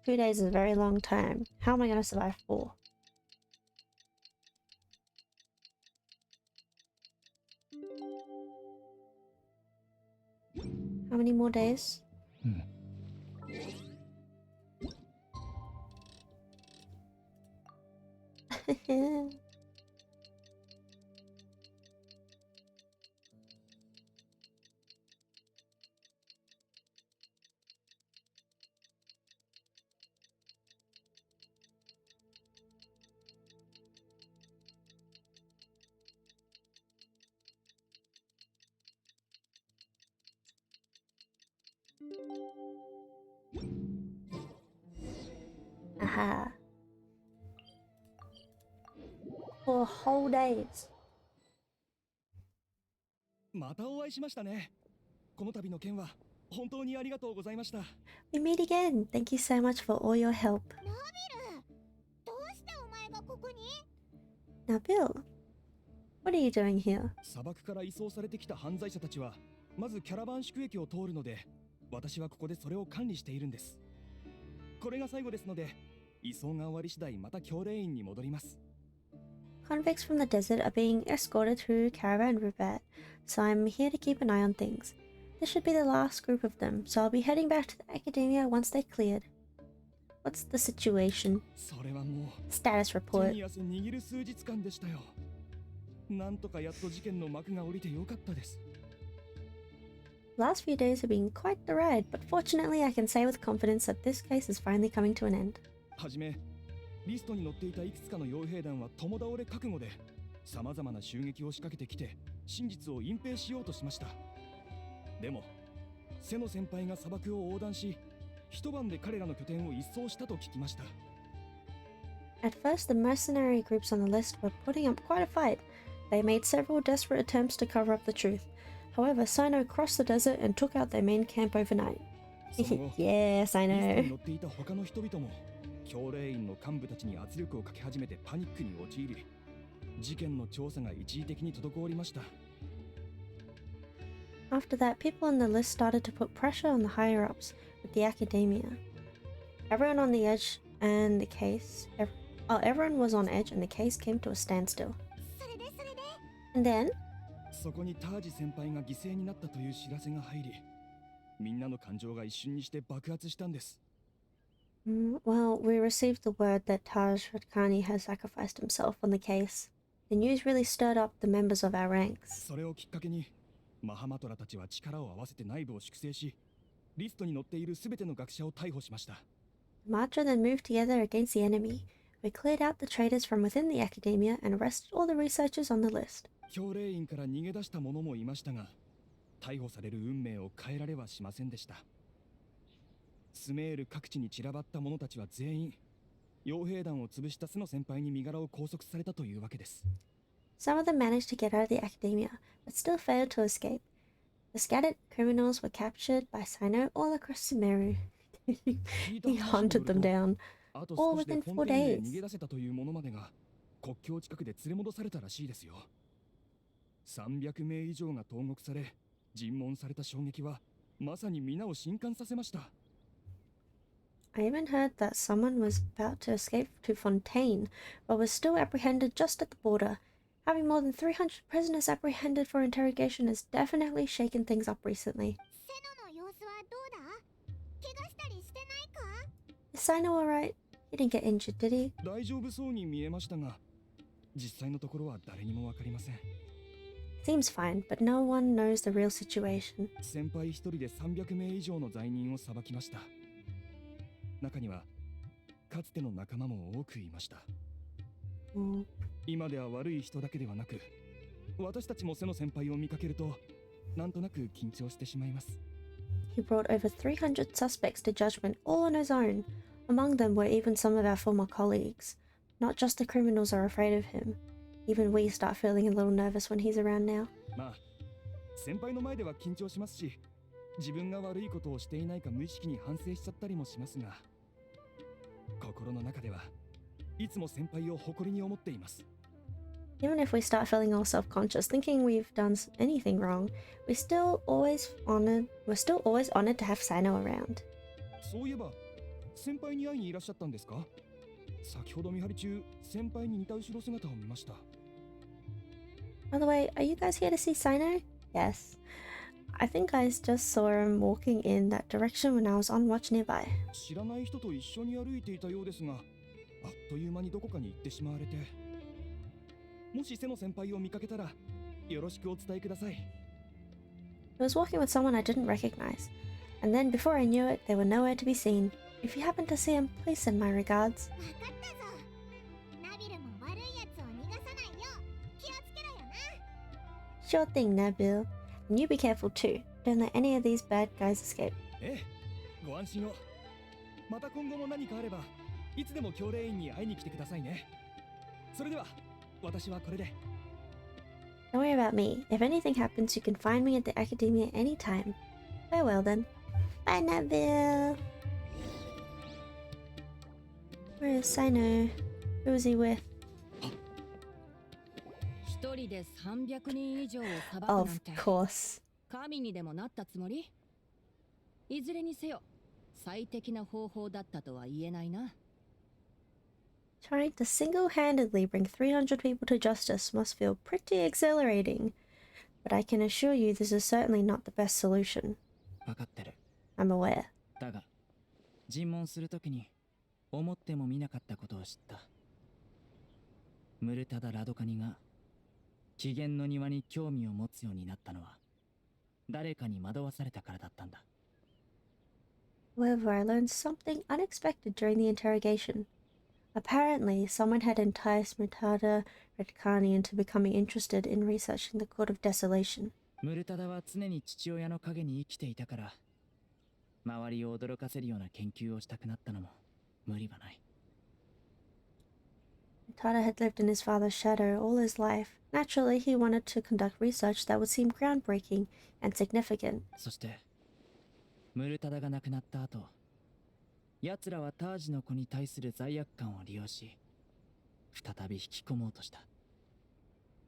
A: Two days is a very long time. How am I going to survive 4? How many more days?
B: うん。
A: Aha. 4 whole days.
I: またお会いしましたね。この度の件は本当にありがとうございました。
A: We meet again. Thank you so much for all your help. Now, Bill, what are you doing here?
E: 砂漠から移送されてきた犯罪者たちはまずキャラバン宿駅を通るので、私はここでそれを管理しているんです。これが最後ですので、移送が終わり次第また教令員に戻ります。
A: Convicts from the desert are being escorted through caravan route, so I'm here to keep an eye on things. This should be the last group of them, so I'll be heading back to the academia once they're cleared. What's the situation?
E: それはもう
A: Status
E: 手
A: report.
E: に汗握る数日間でしたよ。なんとかやっと事件の幕が降りてよかったです。
A: The last few days have been quite the ride, but fortunately I can say with confidence that this case is finally coming to an end.
E: はじめ、リストに載っていたいくつかの傭兵団は共倒れ覚悟で、様々な襲撃を仕掛けてきて、真実を隠蔽しようとしました。でも、瀬野先輩が砂漠を横断し、一晩で彼らの拠点を一掃したと聞きました。
A: At first, the mercenary groups on the list were putting up quite a fight. They made several desperate attempts to cover up the truth. However, Sino crossed the desert and took out their main camp overnight.
E: その後、
A: Yeah,
E: リストに
A: Sino.
E: 乗っていた他の人々も、教令員の幹部たちに圧力をかけ始めてパニックに陥り、事件の調査が一時的に滞りました。
A: After that, people on the list started to put pressure on the higher-ups with the academia. Everyone on the edge and the case... everyone was on edge and the case came to a standstill.
C: それでそれで
A: And then,
E: そこにタージ先輩が犠牲になったという知らせが入り、みんなの感情が一瞬にして爆発したんです。
A: well, we received the word that Taj Radkani has sacrificed himself on the case. The news really stirred up the members of our ranks.
E: それをきっかけに、マハマトラたちは力を合わせて内部を粛清し、リストに載っているすべての学者を逮捕しました。
A: The Matra then moved together against the enemy. We cleared out the traitors from within the academia and arrested all the researchers on the list.
E: 教令員から逃げ出した者もいましたが、逮捕される運命を変えられはしませんでした。スメール各地に散らばった者たちは全員、傭兵団を潰したスの先輩に身柄を拘束されたというわけです。
A: Some of them managed to get out of the academia, but still failed to escape. The scattered criminals were captured by Sino all across Sumeru. He hunted them down,
E: あと
A: all
E: 少しで
A: within
E: フォ
A: 4
E: ンテーヌへ
A: days.
E: 逃げ出せたという者までが国境近くで連れ戻されたらしいですよ。300名以上が投獄され、尋問された衝撃はまさに皆を震撼させました。
A: I even heard that someone was about to escape to Fontaine, but was still apprehended just at the border. Having more than 300 prisoners apprehended for interrogation has definitely shaken things up recently.
C: セノの様子はどうだ？怪我したりしてないか？
A: Is Sino alright? He didn't get injured, did he?
E: 大丈夫そうに見えましたが、実際のところは誰にもわかりません。
A: Seems fine, but no one knows the real situation.
E: 先輩一人で300名以上の罪人を裁きました。中にはかつての仲間も多くいました。今では悪い人だけではなく、私たちも瀬野先輩を見かけるとなんとなく緊張してしまいます。
A: He brought over 300 suspects to judgment all on his own. Among them were even some of our former colleagues. Not just the criminals are afraid of him. Even we start feeling a little nervous when he's around now.
E: まあ、先輩の前では緊張しますし、自分が悪いことをしていないか無意識に反省しちゃったりもしますが、心の中ではいつも先輩を誇りに思っています。
A: Even if we start feeling all self-conscious, thinking we've done anything wrong, we're still always honored to have Sino around.
E: そういえば、先輩に会いにいらっしゃったんですか？先ほど見張り中、先輩に似た後ろ姿を見ました。
A: By the way, are you guys here to see Sino? Yes. I think I just saw him walking in that direction when I was on watch nearby.
E: 知らない人と一緒に歩いていたようですが、あっという間にどこかに行ってしまわれて。もし瀬野先輩を見かけたら、よろしくお伝えください。
A: He was walking with someone I didn't recognize, and then before I knew it, they were nowhere to be seen. If you happen to see him, please send my regards.
C: わかったぞ。ナビルも悪いやつを逃がさないよう気をつけろよな。
A: Sure thing, Nabil. And you be careful too. Don't let any of these bad guys escape.
E: ええ、ご安心を。また今後も何かあれば、いつでも教令員に会いに来てくださいね。それでは、私はこれで。
A: Don't worry about me. If anything happens, you can find me at the academia anytime. Farewell then. Bye, Nabil. Where is Sino? Who is he with?
H: 一人で300人以上を裁く
A: Of
H: なんて
A: course.
H: 神にでもなったつもり？いずれにせよ最適な方法だったとは言えないな。
A: Trying to single-handedly bring 300 people to justice must feel pretty exhilarating, but I can assure you this is certainly not the best solution.
B: 分かってる。
A: I'm aware.
B: だが尋問するときに思ってもみなかったことを知った。ムルタダ・ラドカニが起源の庭に興味を持つようになったのは誰かに惑わされたからだったんだ。
A: However, I learned something unexpected during the interrogation. Apparently, someone had enticed Mutada Redkani into becoming interested in researching the Court of Desolation.
B: ムルタダは常に父親の陰に生きていたから周りを驚かせるような研究をしたくなったのも無理はない。
A: Mutada had lived in his father's shadow all his life. Naturally, he wanted to conduct research that would seem groundbreaking and significant.
B: そしてムルタダが亡くなった後、奴らはタージの子に対する罪悪感を利用し再び引き込もうとした。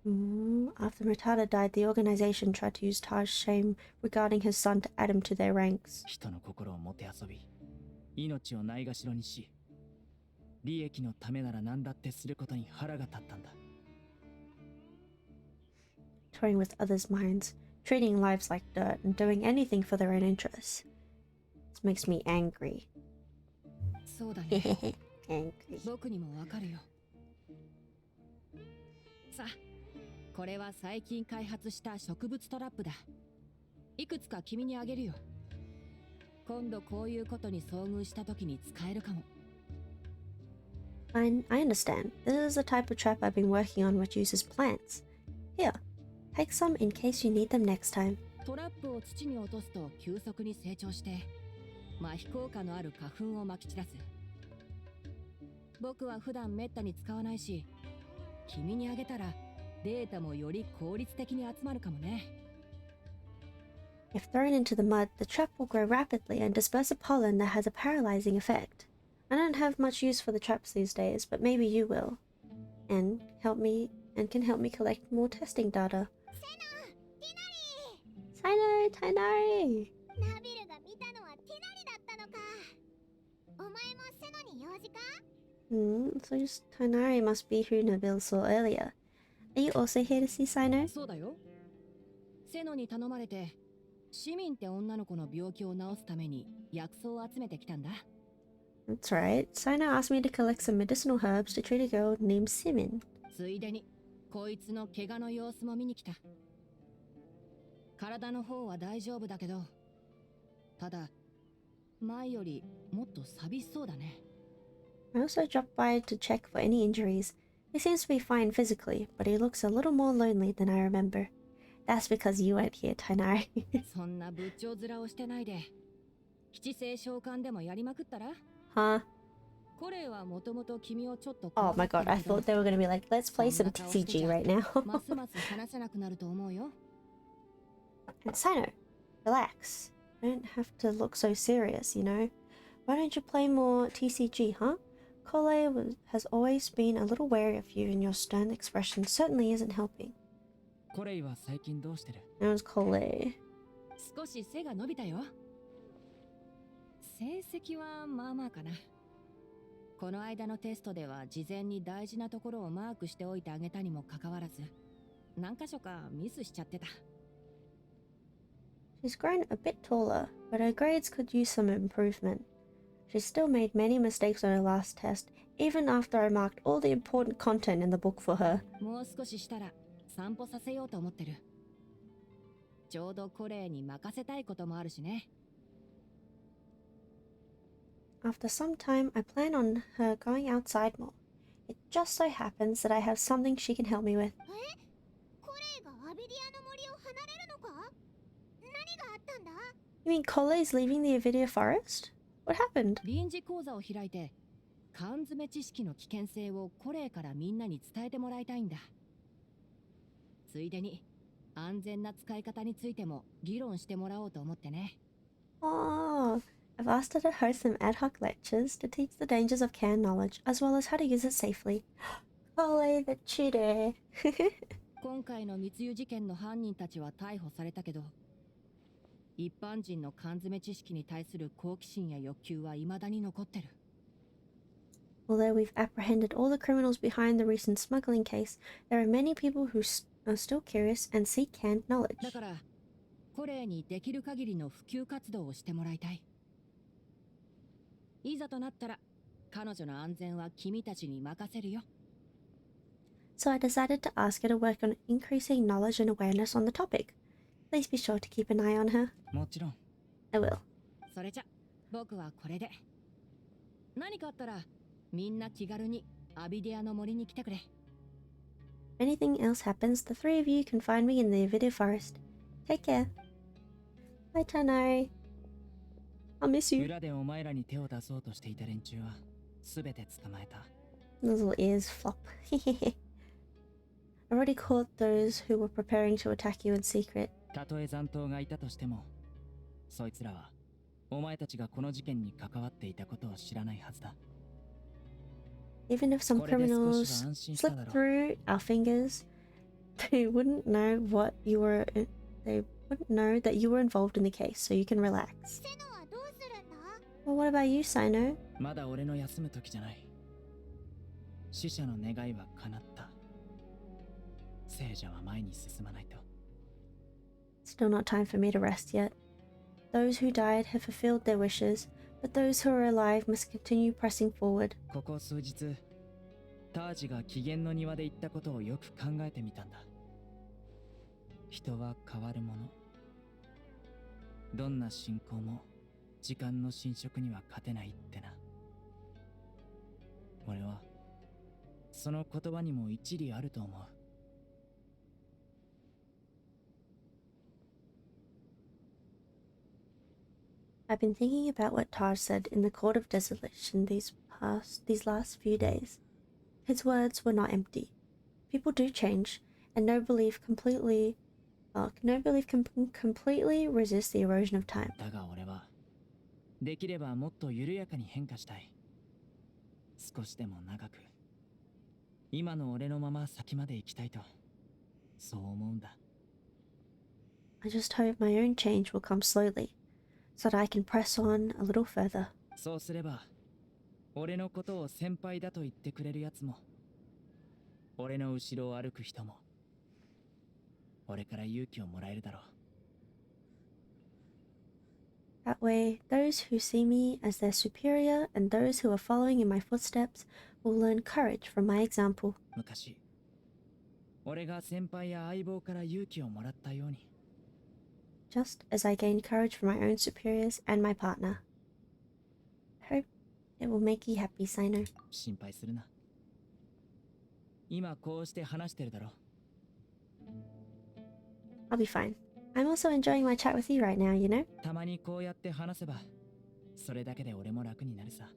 A: After Mutada died, the organization tried to use Taj's shame regarding his son to add him to their ranks.
B: 人の心をもてあそび命をないがしろにし利益のためなら何だってすることに腹が立ったんだ。
A: Toying with others' minds, treating lives like dirt, and doing anything for their own interests. This makes me angry.
H: そうだね。
A: Angry.
H: 僕にもわかるよ。さあ、これは最近開発した植物トラップだ。いくつか君にあげるよ。今度こういうことに遭遇した時に使えるかも。
A: Fine, I understand. This is a type of trap I've been working on which uses plants. Here, take some in case you need them next time.
H: トラップを土に落とすと急速に成長して麻痺効果のある花粉をまき散らす。僕は普段めったに使わないし、君にあげたらデータもより効率的に集まるかもね。
A: If thrown into the mud, the trap will grow rapidly and disperse a pollen that has a paralyzing effect. I don't have much use for the traps these days, but maybe you will. And can help me collect more testing data. Sino, Tainari!
C: ナビルが見たのはティナリだったのか。お前もセノに用事か？
A: So just Tainari must be who Nabil saw earlier. Are you also here to see Sino?
H: そうだよ。セノに頼まれて市民って女の子の病気を治すために薬草を集めてきたんだ。
A: That's right. Sino asked me to collect some medicinal herbs to treat a girl named Simin.
H: ついでにこいつの怪我の様子も見に来た。体の方は大丈夫だけど、ただ前よりもっと寂しそうだね。
A: I also dropped by to check for any injuries. He seems to be fine physically, but he looks a little more lonely than I remember. That's because you weren't here, Tainari.
H: そんな仏頂面をしてないで、七星召喚でもやりまくったら？
A: Huh?
H: コレイはもともと君をちょっと
A: Oh my god, I thought they were gonna be like, let's play some
H: そんな顔してちゃ
A: TCG right now.
H: ますます話せなくなると思うよ。
A: And Sino, relax. Don't have to look so serious, you know? Why don't you play more TCG, huh? Has always been a little wary of you, and your stern expression certainly isn't helping.
B: コレイは最近どうしてる？
A: That was Kole.
H: 少し背が伸びたよ。成績はまあまあかな。この間のテストでは事前に大事なところをマークしておいてあげたにもかかわらず、何箇所かミスしちゃってた。
A: She's grown a bit taller, but her grades could use some improvement. She still made many mistakes on her last test, even after I marked all the important content in the book for her.
H: もう少ししたら散歩させようと思ってる。ちょうどコレイに任せたいこともあるしね。
A: After some time, I plan on her going outside more. It just so happens that I have something she can help me with.
C: コレイがアビディアの森を離れるのか？何があったんだ？
A: You mean Kole's leaving the Avidia forest? What happened?
H: 臨時講座を開いて、缶詰知識の危険性をコレイからみんなに伝えてもらいたいんだ。ついでに安全な使い方についても議論してもらおうと思ってね。
A: Oh, I've asked her to host some ad hoc lectures to teach the dangers of canned knowledge, as well as how to use it safely. Kole the cheater.
H: 今回の密輸事件の犯人たちは逮捕されたけど、一般人の缶詰知識に対する好奇心や欲求は未だに残ってる。
A: Although we've apprehended all the criminals behind the recent smuggling case, there are many people who are still curious and seek canned knowledge.
H: だから、コレイにできる限りの普及活動をしてもらいたい。いざとなったら、彼女の安全は君たちに任せるよ。
A: So I decided to ask her to work on increasing knowledge and awareness on the topic. Please be sure to keep an eye on her.
B: もちろん。
A: I will.
H: それじゃ、僕はこれで。何かあったら、みんな気軽にアビディアの森に来てくれ。
A: If anything else happens, the three of you can find me in the Avidia forest. Take care. Bye, Tanari. I'll miss you.
B: 裏でお前らに手を出そうとしていた連中は全て捕まえた。
A: Those little ears flop. I already caught those who were preparing to attack you in secret.
B: たとえ残党がいたとしても、そいつらはお前たちがこの事件に関わっていたことを知らないはずだ。
A: Even if some criminals slipped through our fingers, they wouldn't know what you were. They wouldn't know that you were involved in the case, so you can relax.
C: セノはどうするんだ？
A: Well, what about you, Sino?
B: まだ俺の休む時じゃない。死者の願いは叶った。聖者は前に進まないと。
A: Still not time for me to rest yet. Those who died have fulfilled their wishes, but those who are alive must continue pressing forward.
B: ここ数日、タージが機嫌の庭で言ったことをよく考えてみたんだ。人は変わるもの。どんな信仰も時間の侵食には勝てないってな。俺はその言葉にも一理あると思う。
A: I've been thinking about what Taj said in the Court of Desolation these last few days. His words were not empty. People do change, and no belief can completely resist the erosion of time.
B: だが俺はできればもっと緩やかに変化したい。少しでも長く、今の俺のまま先まで行きたいと、そう思うんだ。
A: I just hope my own change will come slowly, so that I can press on a little further.
B: そうすれば、俺のことを先輩だと言ってくれるやつも、俺の後ろを歩く人も、俺から勇気をもらえるだろう。
A: That way, those who see me as their superior and those who are following in my footsteps will learn courage from my example.
B: 昔、俺が先輩や相棒から勇気をもらったように。
A: Just as I gained courage from my own superiors and my partner. I hope it will make you happy, Sino.
B: 心配するな。今こうして話してるだろ。
A: I'll be fine. I'm also enjoying my chat with you right now, you know?
B: たまにこうやって話せば、それだけで俺も楽になるさ。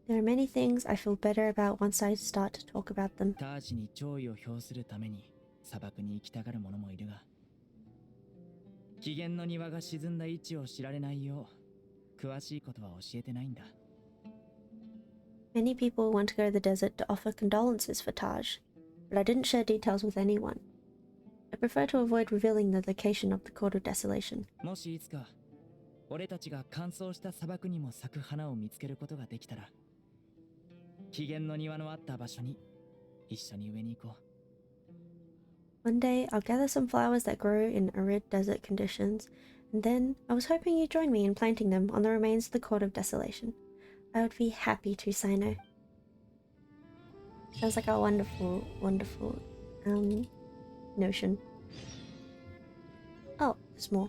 A: There are many things I feel better about once I start to talk about them.
B: タージに弔意を表するために砂漠に行きたがる者もいるが、機嫌の庭が沈んだ位置を知られないよう、詳しいことは教えてないんだ。
A: Many people want to go to the desert to offer condolences for Taj, but I didn't share details with anyone. I prefer to avoid revealing the location of the Court of Desolation.
B: もしいつか、俺たちが乾燥した砂漠にも咲く花を見つけることができたら、機嫌の庭のあった場所に一緒に植えに行こう。
A: One day, I'll gather some flowers that grow in arid desert conditions, and then I was hoping you'd join me in planting them on the remains of the Court of Desolation. I would be happy to, Sino. Sounds like a wonderful, wonderful, notion. Oh, there's more.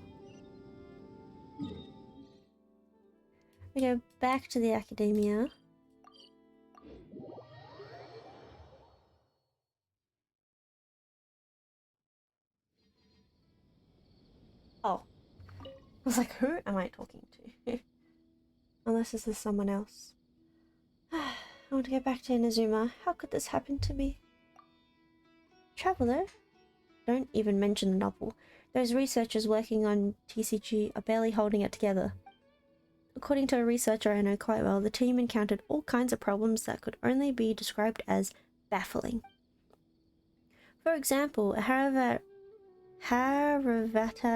A: We go back to the academia. Oh. I was like, who am I talking to? Unless this is someone else. I want to get back to Inazuma. How could this happen to me? Traveler? Don't even mention the novel. Those researchers working on TCG are barely holding it together. According to a researcher I know quite well, the team encountered all kinds of problems that could only be described as baffling. For example, a Harvard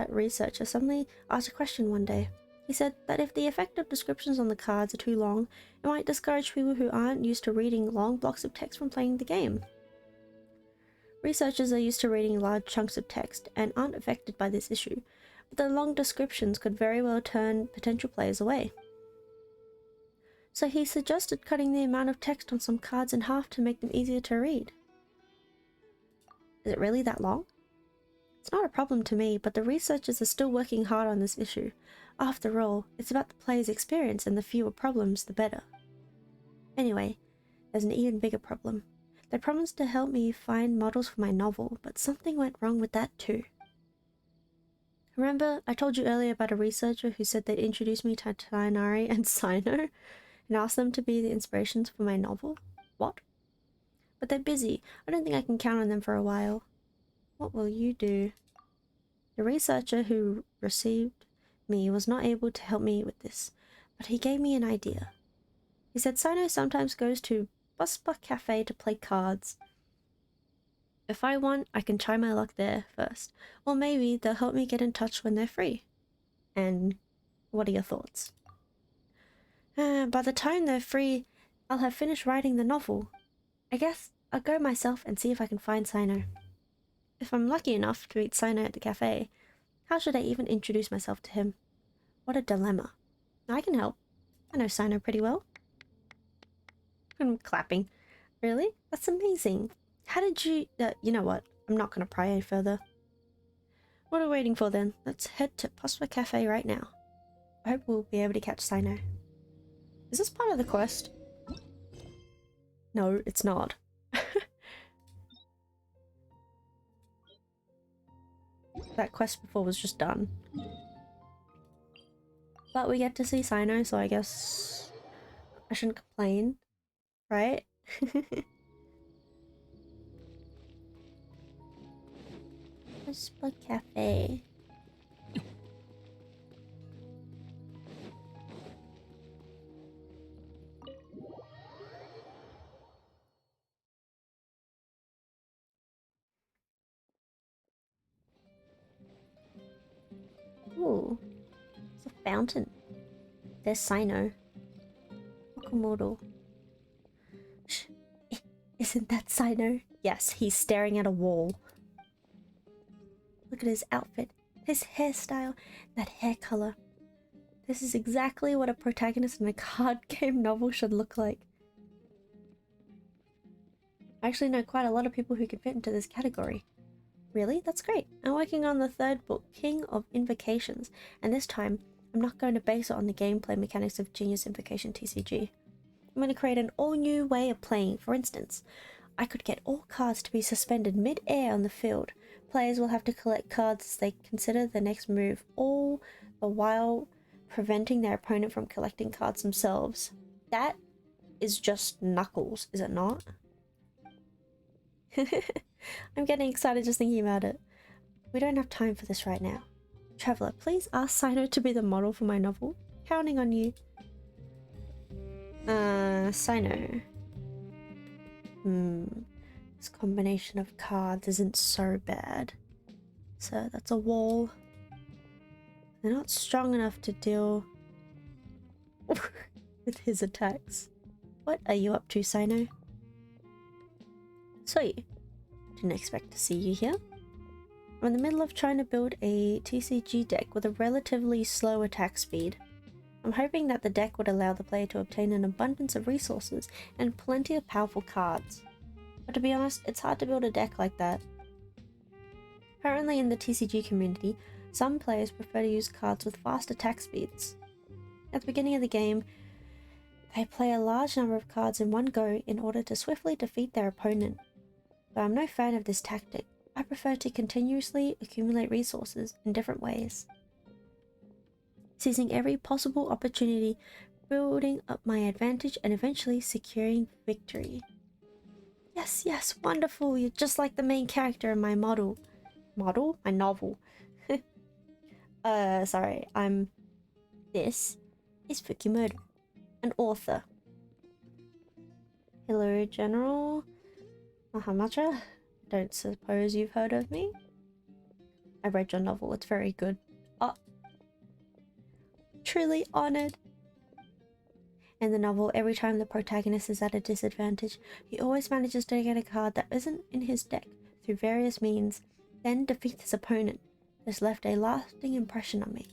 A: researcher suddenly asked a question one day. He said that if the effective descriptions on the cards are too long, it might discourage people who aren't used to reading long blocks of text from playing the game. Researchers are used to reading large chunks of text and aren't affected by this issue, but the long descriptions could very well turn potential players away. So he suggested cutting the amount of text on some cards in half to make them easier to read. Is it really that long? It's not a problem to me, but the researchers are still working hard on this issue. After all, it's about the player's experience, and the fewer problems, the better. Anyway, there's an even bigger problem. They promised to help me find models for my novel, but something went wrong with that too. Remember, I told you earlier about a researcher who said they'd introduce me to Tainari and Sino and asked them to be the inspirations for my novel? What? But they're busy. I don't think I can count on them for a while. What will you do? The researcher who received me was not able to help me with this, but he gave me an idea. He said Sino sometimes goes to Busba Cafe to play cards. If I want, I can try my luck there first, or maybe they'll help me get in touch when they're free. And what are your thoughts? By the time they're free, I'll have finished writing the novel. I guess I'll go myself and see if I can find Sino. If I'm lucky enough to meet Sino at the cafe, how should I even introduce myself to him? What a dilemma. I can help. I know Sino pretty well. I'm clapping. Really? That's amazing. How did you... you know what? I'm not going to pry any further. What are we waiting for then? Let's head to Pospa Cafe right now. I hope we'll be able to catch Sino. Is this part of the quest? No, it's not. That quest before was just done. But we get to see Sino, so I guess I shouldn't complain, right? Pospa Cafe. Ooh, it's a fountain. There's Sino. Okamoto. Shh. Isn't that Sino? Yes, he's staring at a wall. Look at his outfit, his hairstyle, that hair color. This is exactly what a protagonist in a card game novel should look like. I actually know quite a lot of people who can fit into this category. Really? That's great. I'm working on the third book, King of Invocations, and this time I'm not going to base it on the gameplay mechanics of Genius Invocation TCG. I'm going to create an all-new way of playing. For instance, I could get all cards to be suspended mid-air on the field. Players will have to collect cards as they consider the next move, all the while preventing their opponent from collecting cards themselves. That is just knuckles, is it not? I'm getting excited just thinking about it. We don't have time for this right now. Traveler, please ask Sino to be the model for my novel. Counting on you. Sino. This combination of cards isn't so bad. So that's a wall. They're not strong enough to deal with his attacks. What are you up to, Sino? Soyuu. Didn't expect to see you here. I'm in the middle of trying to build a TCG deck with a relatively slow attack speed. I'm hoping that the deck would allow the player to obtain an abundance of resources and plenty of powerful cards. But to be honest, it's hard to build a deck like that. Currently in the TCG community, some players prefer to use cards with fast attack speeds. At the beginning of the game, they play a large number of cards in one go in order to swiftly defeat their opponent. Though I'm no fan of this tactic, I prefer to continuously accumulate resources in different ways. Seizing every possible opportunity, building up my advantage, and eventually securing victory. Yes, yes, wonderful! You're just like the main character in my model. Model? My novel. Sorry, This is Fukimoto, an author. Hello, General Mahamacha. don't suppose you've heard of me? I read your novel, it's very good. Oh, truly honored. In the novel, every time the protagonist is at a disadvantage, he always manages to get a card that isn't in his deck through various means, then defeats his opponent. This left a lasting impression on me.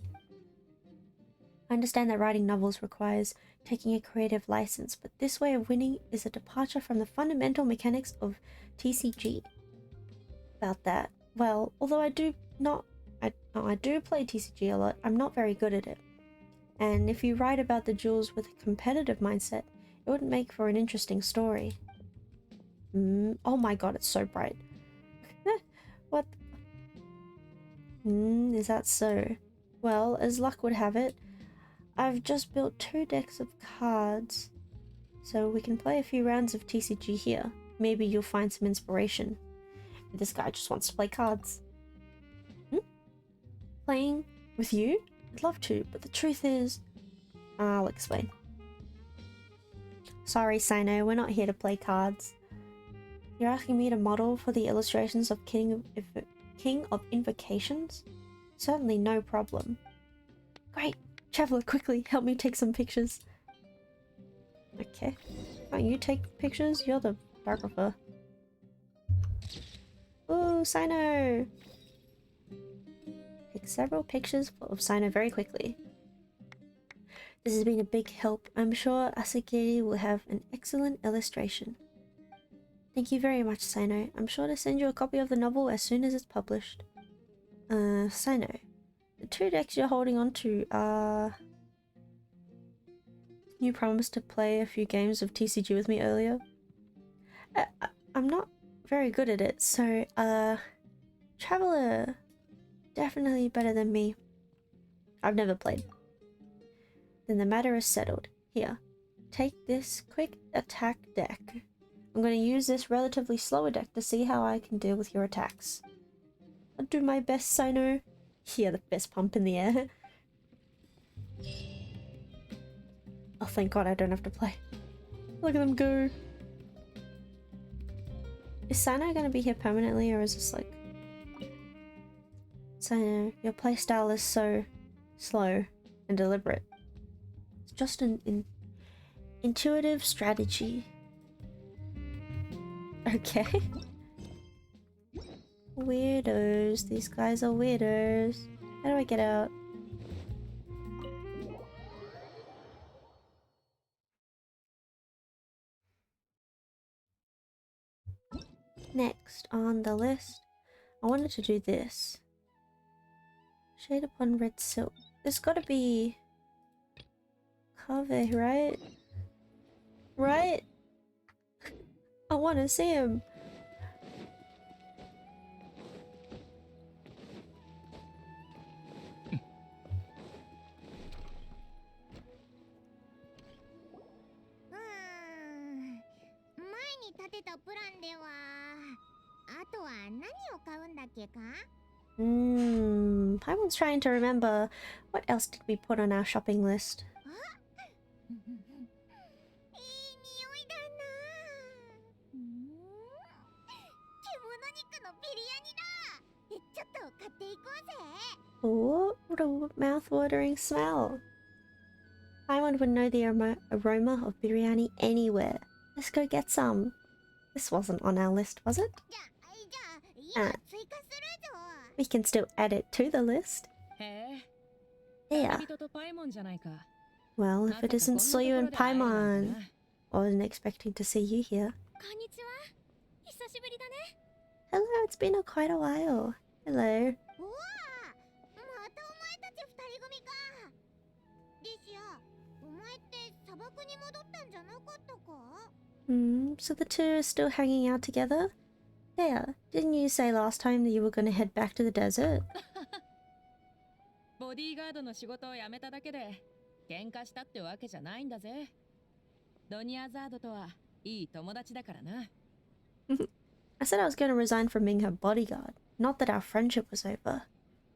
A: I understand that writing novels requires taking a creative license, but this way of winning is a departure from the fundamental mechanics of TCG. About that, well, although I do play TCG a lot, I'm not very good at it. And if you write about the duels with a competitive mindset, it wouldn't make for an interesting story. Oh my god, it's so bright. What? Is that so? Well, as luck would have it, I've just built 2 decks of cards, so we can play a few rounds of TCG here. Maybe you'll find some inspiration. This guy just wants to play cards. Playing with you? I'd love to, but the truth is... I'll explain. Sorry, Sino, we're not here to play cards. You're asking me to model for the illustrations of King of Invocations? Certainly no problem. Great! Traveler, quickly, help me take some pictures. Okay. Can't you take pictures? You're the photographer. Ooh, Sino! Take several pictures of Sino very quickly. This has been a big help. I'm sure Asagiri will have an excellent illustration. Thank you very much, Sino. I'm sure to send you a copy of the novel as soon as it's published. Sino. The 2 decks you're holding on to are... You promised to play a few games of TCG with me earlier. I'm not very good at it, so, Traveler... Definitely better than me. I've never played. Then the matter is settled. Here, take this quick attack deck. I'm going to use this relatively slower deck to see how I can deal with your attacks. I'll do my best, Sino. Here, the fist pump in the air. Oh, thank God I don't have to play. Look at them go. Is Sino going to be here permanently, or is this like... Sino, your playstyle is so slow and deliberate. It's just an intuitive strategy. Okay. Weirdos. These guys are weirdos. How do I get out? Next on the list, I wanted to do this. Shade upon red silk. There's gotta be... Kave, right? Right? I want to see him. Paimon's trying to remember what else did we put on our shopping list. Oh, what a mouth-watering smell. Paimon would know the aroma of biryani anywhere. Let's go get some. This wasn't on our list, was it? We can still add it to the list. Yeah. Well, if it isn't Soyuu and Paimon. I wasn't expecting to see you here. Hello, it's been quite a while. Hello. So the 2 are still hanging out together? Yeah, didn't you say last time that you were gonna head back to the desert?
H: ボディーガードの仕事を辞めただけで喧嘩したってわけじゃないんだぜ。ドニアザードとはいい友達だからな。
A: I said I was going to resign from being her bodyguard. Not that our friendship was over.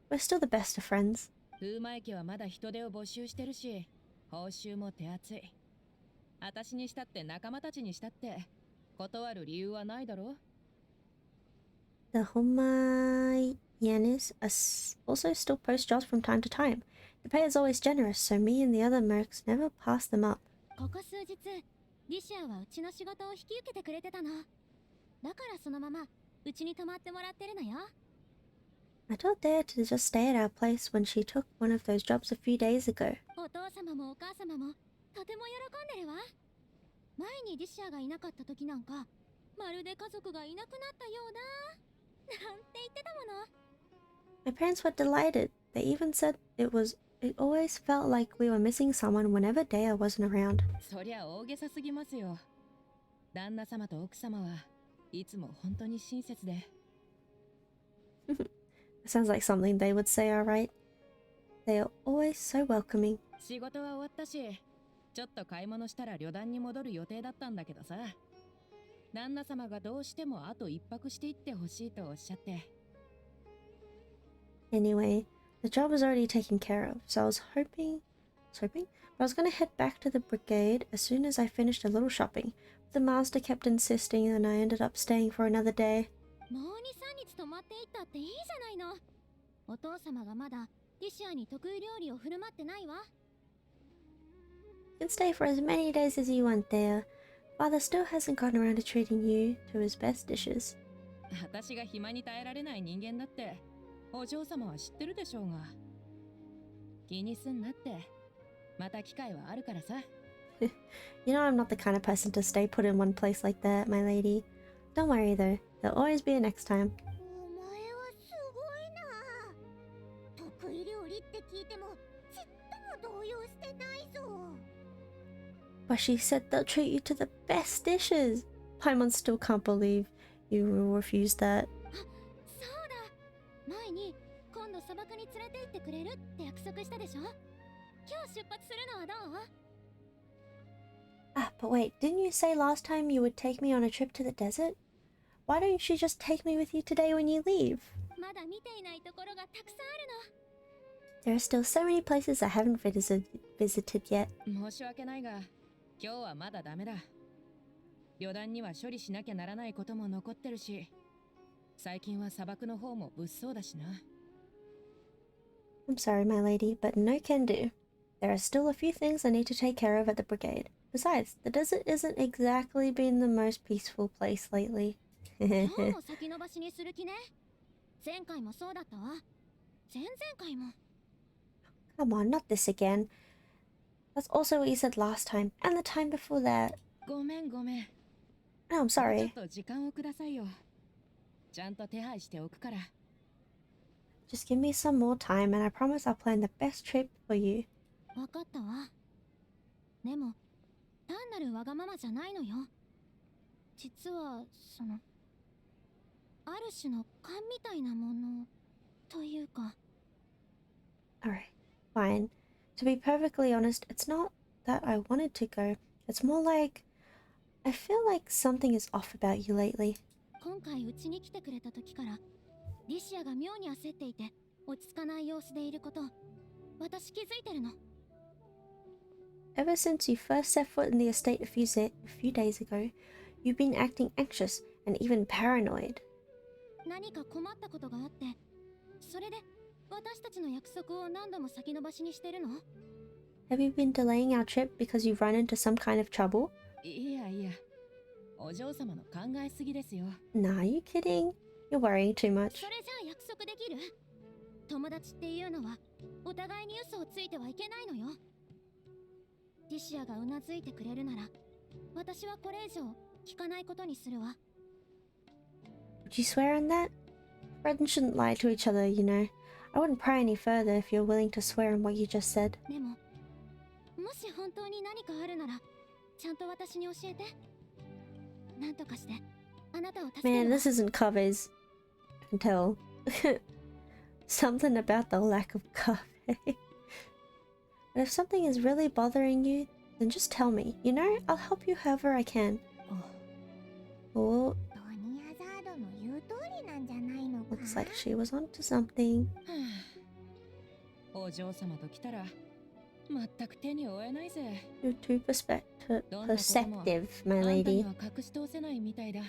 A: We're still the best of friends.
H: 風魔駅はまだ人手を募集してるし、報酬も手厚い。私にしたって仲間たちにしたって断る理由はないだろ。
A: The Homayanis also still post jobs from time to time. The pay is always generous, so me and the other mercs never pass them up.
C: ここ数日リシアはうちの仕事を引き受けてくれてたの。だからそのままうちに泊まってもらってるのよ。
A: I told Dea to just stay at our place when she took one of those jobs a few days ago.
C: お父様もお母様もとても喜んでるわ。前にリシアがいなかった時なんかまるで家族がいなくなったようだなんて言ってたもの。
A: My parents were delighted. They even said it always felt like we were missing someone whenever Dea wasn't around.
H: そりゃ大げさすぎますよ。旦那様と奥様はいつも本当に親切で。
A: It sounds like something they would say, alright. They are always so welcoming.
H: 仕事は終わったし、ちょっと買い物したら旅団に戻る予定だったんだけどさ。旦那様がどうしてもあと一泊していってほしいとおっしゃって。
A: Anyway, the job was already taken care of, so I was hoping, but I was going to head back to the brigade as soon as I finished a little shopping. But the master kept insisting and I ended up staying for another day.
C: もう2、3日泊まっていったっていいじゃないの。お父様がまだリシアに得意料理を振る舞ってないわ。
A: You can stay for as many days as you want there. Father still hasn't gotten around to treating you to his best dishes.
H: 私が暇に耐えられない人間だってお嬢様は知ってるでしょうが。気にすんなって。また機会はあるからさ。
A: You know I'm not the kind of person to stay put in one place like that, my lady. Don't worry though, there'll always be a next time.
C: お前はすごいな。得意料理って聞いてもちっとも動揺してないぞ。
A: But she said they'll treat you to the best dishes. Paimon still can't believe you will refuse that.
C: そうだ。前に今度砂漠に連れて行ってくれるって約束したでしょ。今日出発するのはどう？
A: Ah, but wait, didn't you say last time you would take me on a trip to the desert? Why don't you just take me with you today when you leave?
C: まだ見ていないところがたくさんあるの。
A: There are still so many places I haven't visited yet.
H: 申し訳ないが、今日はまだダメだ。旅団には処理しなきゃならないことも残ってるし、最近は砂漠の方も物騒だしな。
A: I'm sorry, my lady, but no can do. There are still a few things I need to take care of at the brigade. Besides, the desert isn't exactly been the most peaceful place lately.
C: 今日も先延ばしにする気ね。前回もそうだったわ。前々回も。
A: Come on, not this again. That's also what you said last time, and the time before that.
H: ごめんごめん。
A: No, I'm
H: ちょ
A: sorry.
H: っと時間をくださいよ。ちゃんと手配しておくから。
A: Just give me some more time, and I promise I'll plan the best trip for you.
C: わかったわ。でも単なるわがままじゃないのよ。実はある種の勘みたいなものというか。
A: Alright, fine. To be perfectly honest, it's not that I wanted to go. It's more like I feel like something is off about you lately.
C: 今回うちに来てくれた時からリシアが妙に焦っていて落ち着かない様子でいること私気づいてるの。
A: Ever since you first set foot in the estate a few days ago, you've been acting anxious and even paranoid.
C: 何か困ったことがあってそれで私たちの約束を何度も先延ばしにしてるの？
A: Have you been delaying our trip because you've run into some kind of trouble?
H: いやいや、お嬢様の考えすぎですよ。
A: Nah, you kidding? You're worrying too much.
C: それじゃあ約束できる？友達っていうのはお互いに嘘をついてはいけないのよ。リシアがうなずいてくれるなら私はこれ以上聞かないことにするわ。
A: Would you swear on that? Friends shouldn't lie to each other, you know. I wouldn't pry any further if you're willing to swear on what you just said.
C: でももし本当に何かあるならちゃんと私に教えて。なんとかしてあなたを助け
A: Man,
C: るわ。
A: this isn't covers. I can tell. Something about the lack of coffee. But if something is really bothering you, then just tell me. You know, I'll help you however I can. Oh,
C: トニアザードの言う通りなんじゃないのか。
A: looks like she was onto something.
H: お嬢様と来たら全く手に負えないぜ。
A: You're too perspective, my
H: どんなことも
A: lady.
H: あんたには隠し通せないみたいだ。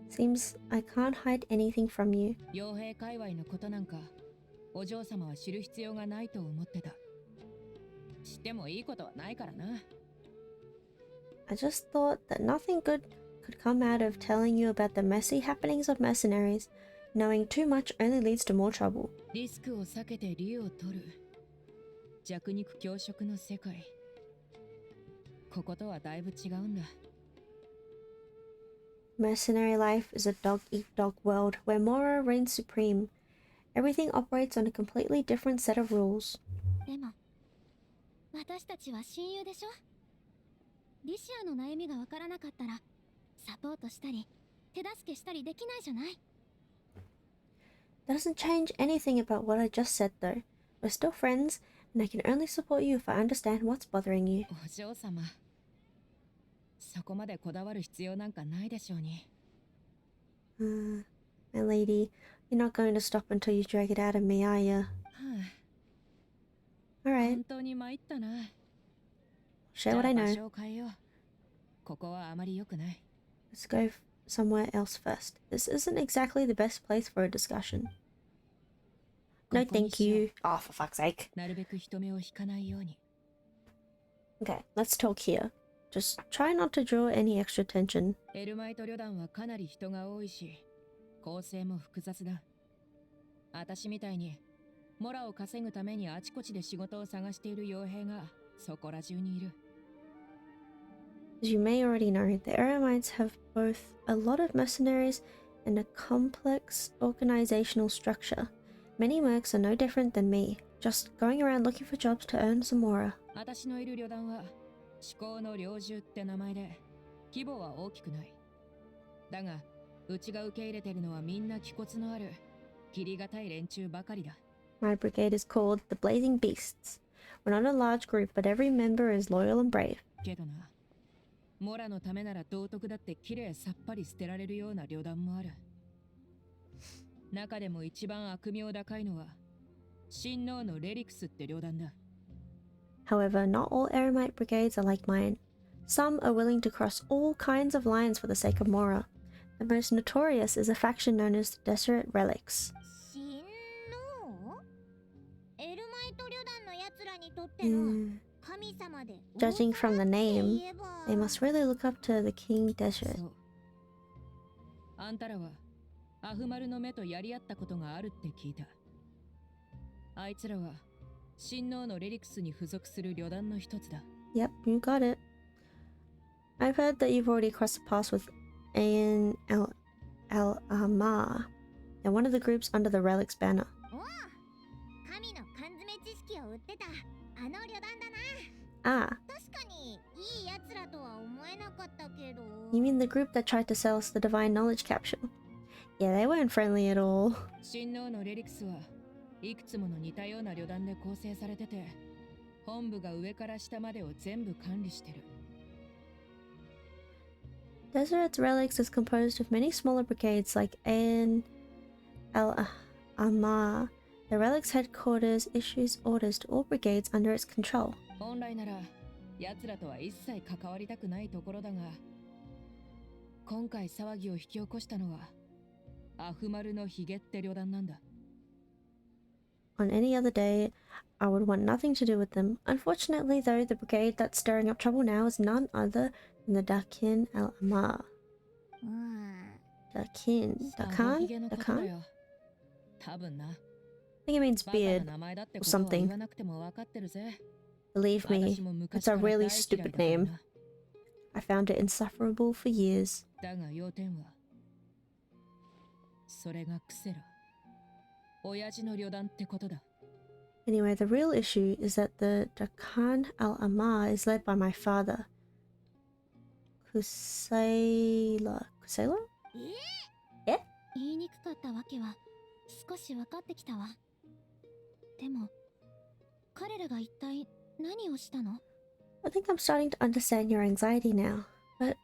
A: Seems I can't hide anything from you.
H: 傭兵界隈のことなんかお嬢様は知る必要がないと思ってた。知ってもいいことはないからな。
A: I just thought that nothing good could come out of telling you about the messy happenings of mercenaries. Knowing too much only leads to more trouble.
H: リスクを避けて利を取る弱肉強食の世界。こことはだいぶ違うんだ。
A: Mercenary life is a dog-eat-dog world where Mora reigns supreme. Everything operates on a completely different set of rules.
C: でも私たちは親友でしょ。リシアの悩みがわからなかったらサポートしたり手助けしたりできないじゃない。
A: That doesn't change anything about what I just said though. We're still friends, and I can only support you if I understand what's bothering you.
H: お嬢様、そこまでこだわる必要なんかないでしょうに。
A: My lady, you're not going to stop until you drag it out of me, are you?
H: はあ、
A: Alright,
H: 本当に参ったな。
A: share what I
H: じゃあ場
A: know.
H: 所を変えよう。ここはあまり良くない。
A: Let's go somewhere else first. This isn't exactly the best place for a discussion. No, thank you. Oh, for fuck's sake.
H: なるべく人目を引かないように。
A: Okay, let's talk here. Just try not to draw any extra tension.
H: エルマイト旅団はかなり人が多いし、構成も複雑だ。私みたいにモラを稼ぐためにあちこちで仕事を探している傭兵がそこら中にいる。
A: As you may already know, the Eremites have both a lot of mercenaries and a complex organizational structure. Many mercs are no different than me, just going around looking for jobs to earn some more.
H: 私のいる旅団は至高の猟銃って名前で規模は大きくない。だがうちが受け入れてるのはみんな気骨のある切りがたい連中ばかりだ。
A: My brigade is called the Blazing Beasts. We're not a large group, but every member is loyal and brave.
H: けどな、モラのためなら道徳だってきれいさっぱり捨てられるような旅団もある。中でも一番悪名高いのは親王のレリクスって旅団だ。
A: However, not all Eremite brigades are like mine. Some are willing to cross all kinds of lines for the sake of Mora. The most notorious is a faction known as the Deseret Relics.
C: 親王？エルマイト旅団のやつらにとっての神様で
A: Judging from the name,
C: 王様って言えば
A: they must really look up to the King Deseret.
H: そう。あんたらはアフマルの目とやり合ったことがあるって聞いた。あいつらは親王のレリクスに付属する旅団の一つだ。
A: Yep, you got it. I've heard that you've already crossed the paths with Ayan Al-Amar, and one of the groups under the Relics banner.
C: おう、神の缶詰知識を売ってたあの旅団だな。
A: Ah,
C: 確かにいいやつらとは思えなかったけど。
A: you mean the group that tried to sell us the Divine Knowledge Capsule? Yeah, they weren't friendly at all.
H: 親王のレリクスはいくつもの似たような旅団で構成されてて、本部が上から下までを全部管理してる。
A: Deseret's Relics is composed of many smaller brigades like Ayan Al-Amar. The Relics headquarters issues orders to all brigades under its control.
H: 本来なら奴らとは一切関わりたくないところだが、今回騒ぎを引き起こしたのはアフマルのヒゲって旅団なんだ。
A: On any other day, I would want nothing to do with them. Unfortunately, though, the brigade that's stirring up trouble now is none other than the Dakin Al-Amar.
C: うん。
A: Dakin?
H: あのヒゲ
A: Dakan?
H: のことだ
A: Dakan?
H: よ。多分な。
A: I think it means
H: バカな
A: beard.
H: 名前だって
A: or
H: ことは言
A: something.
H: わなくても分かってるぜ。
A: Believe me,
H: 私も
A: it's
H: 昔
A: a
H: から大
A: really
H: 嫌い
A: stupid
H: だから
A: name.
H: な。
A: I found it insufferable for years.
H: だが要点はそれがクセラ、親父の旅団ってことだ。
A: Anyway, the real issue is that the Dakan Al-Amar is led by my father. Kusela? Kusela?
C: 言いにくかったわけは少し分かってきたわ。でも彼らが一体何をしたの？
A: I think I'm starting to understand your anxiety now. But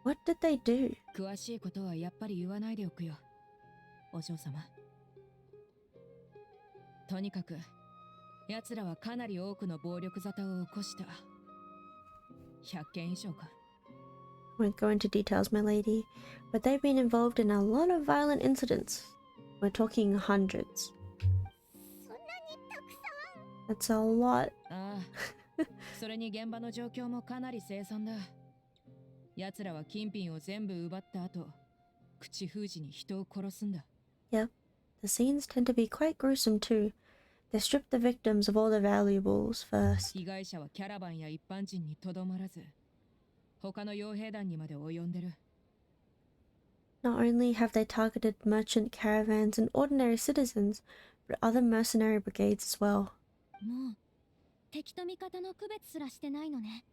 A: what did they do?
H: 詳しいことはやっぱり言わないでおくよ、お嬢様。とにかく奴らはかなり多くの暴力沙汰を起こした。100件以上か。
A: Won't go into details, my lady, but they've been involved in a lot of violent incidents. We're talking hundreds.
C: そんなにたくさん。
A: That's a lot.
H: ああそれに現場の状況もかなり凄惨だ。奴らは金品を全部奪った後、口封じに人を殺すんだ。
A: Yep. The scenes tend to be quite gruesome too. They strip the victims of all their valuables first.
H: 被害者はキャラバンや一般人にとどまらず、他の傭兵団にまで及んでる。
A: Not only have they targeted merchant caravans and ordinary citizens, but other mercenary brigades as well.
C: もう敵と味方の区別すらしてないのね。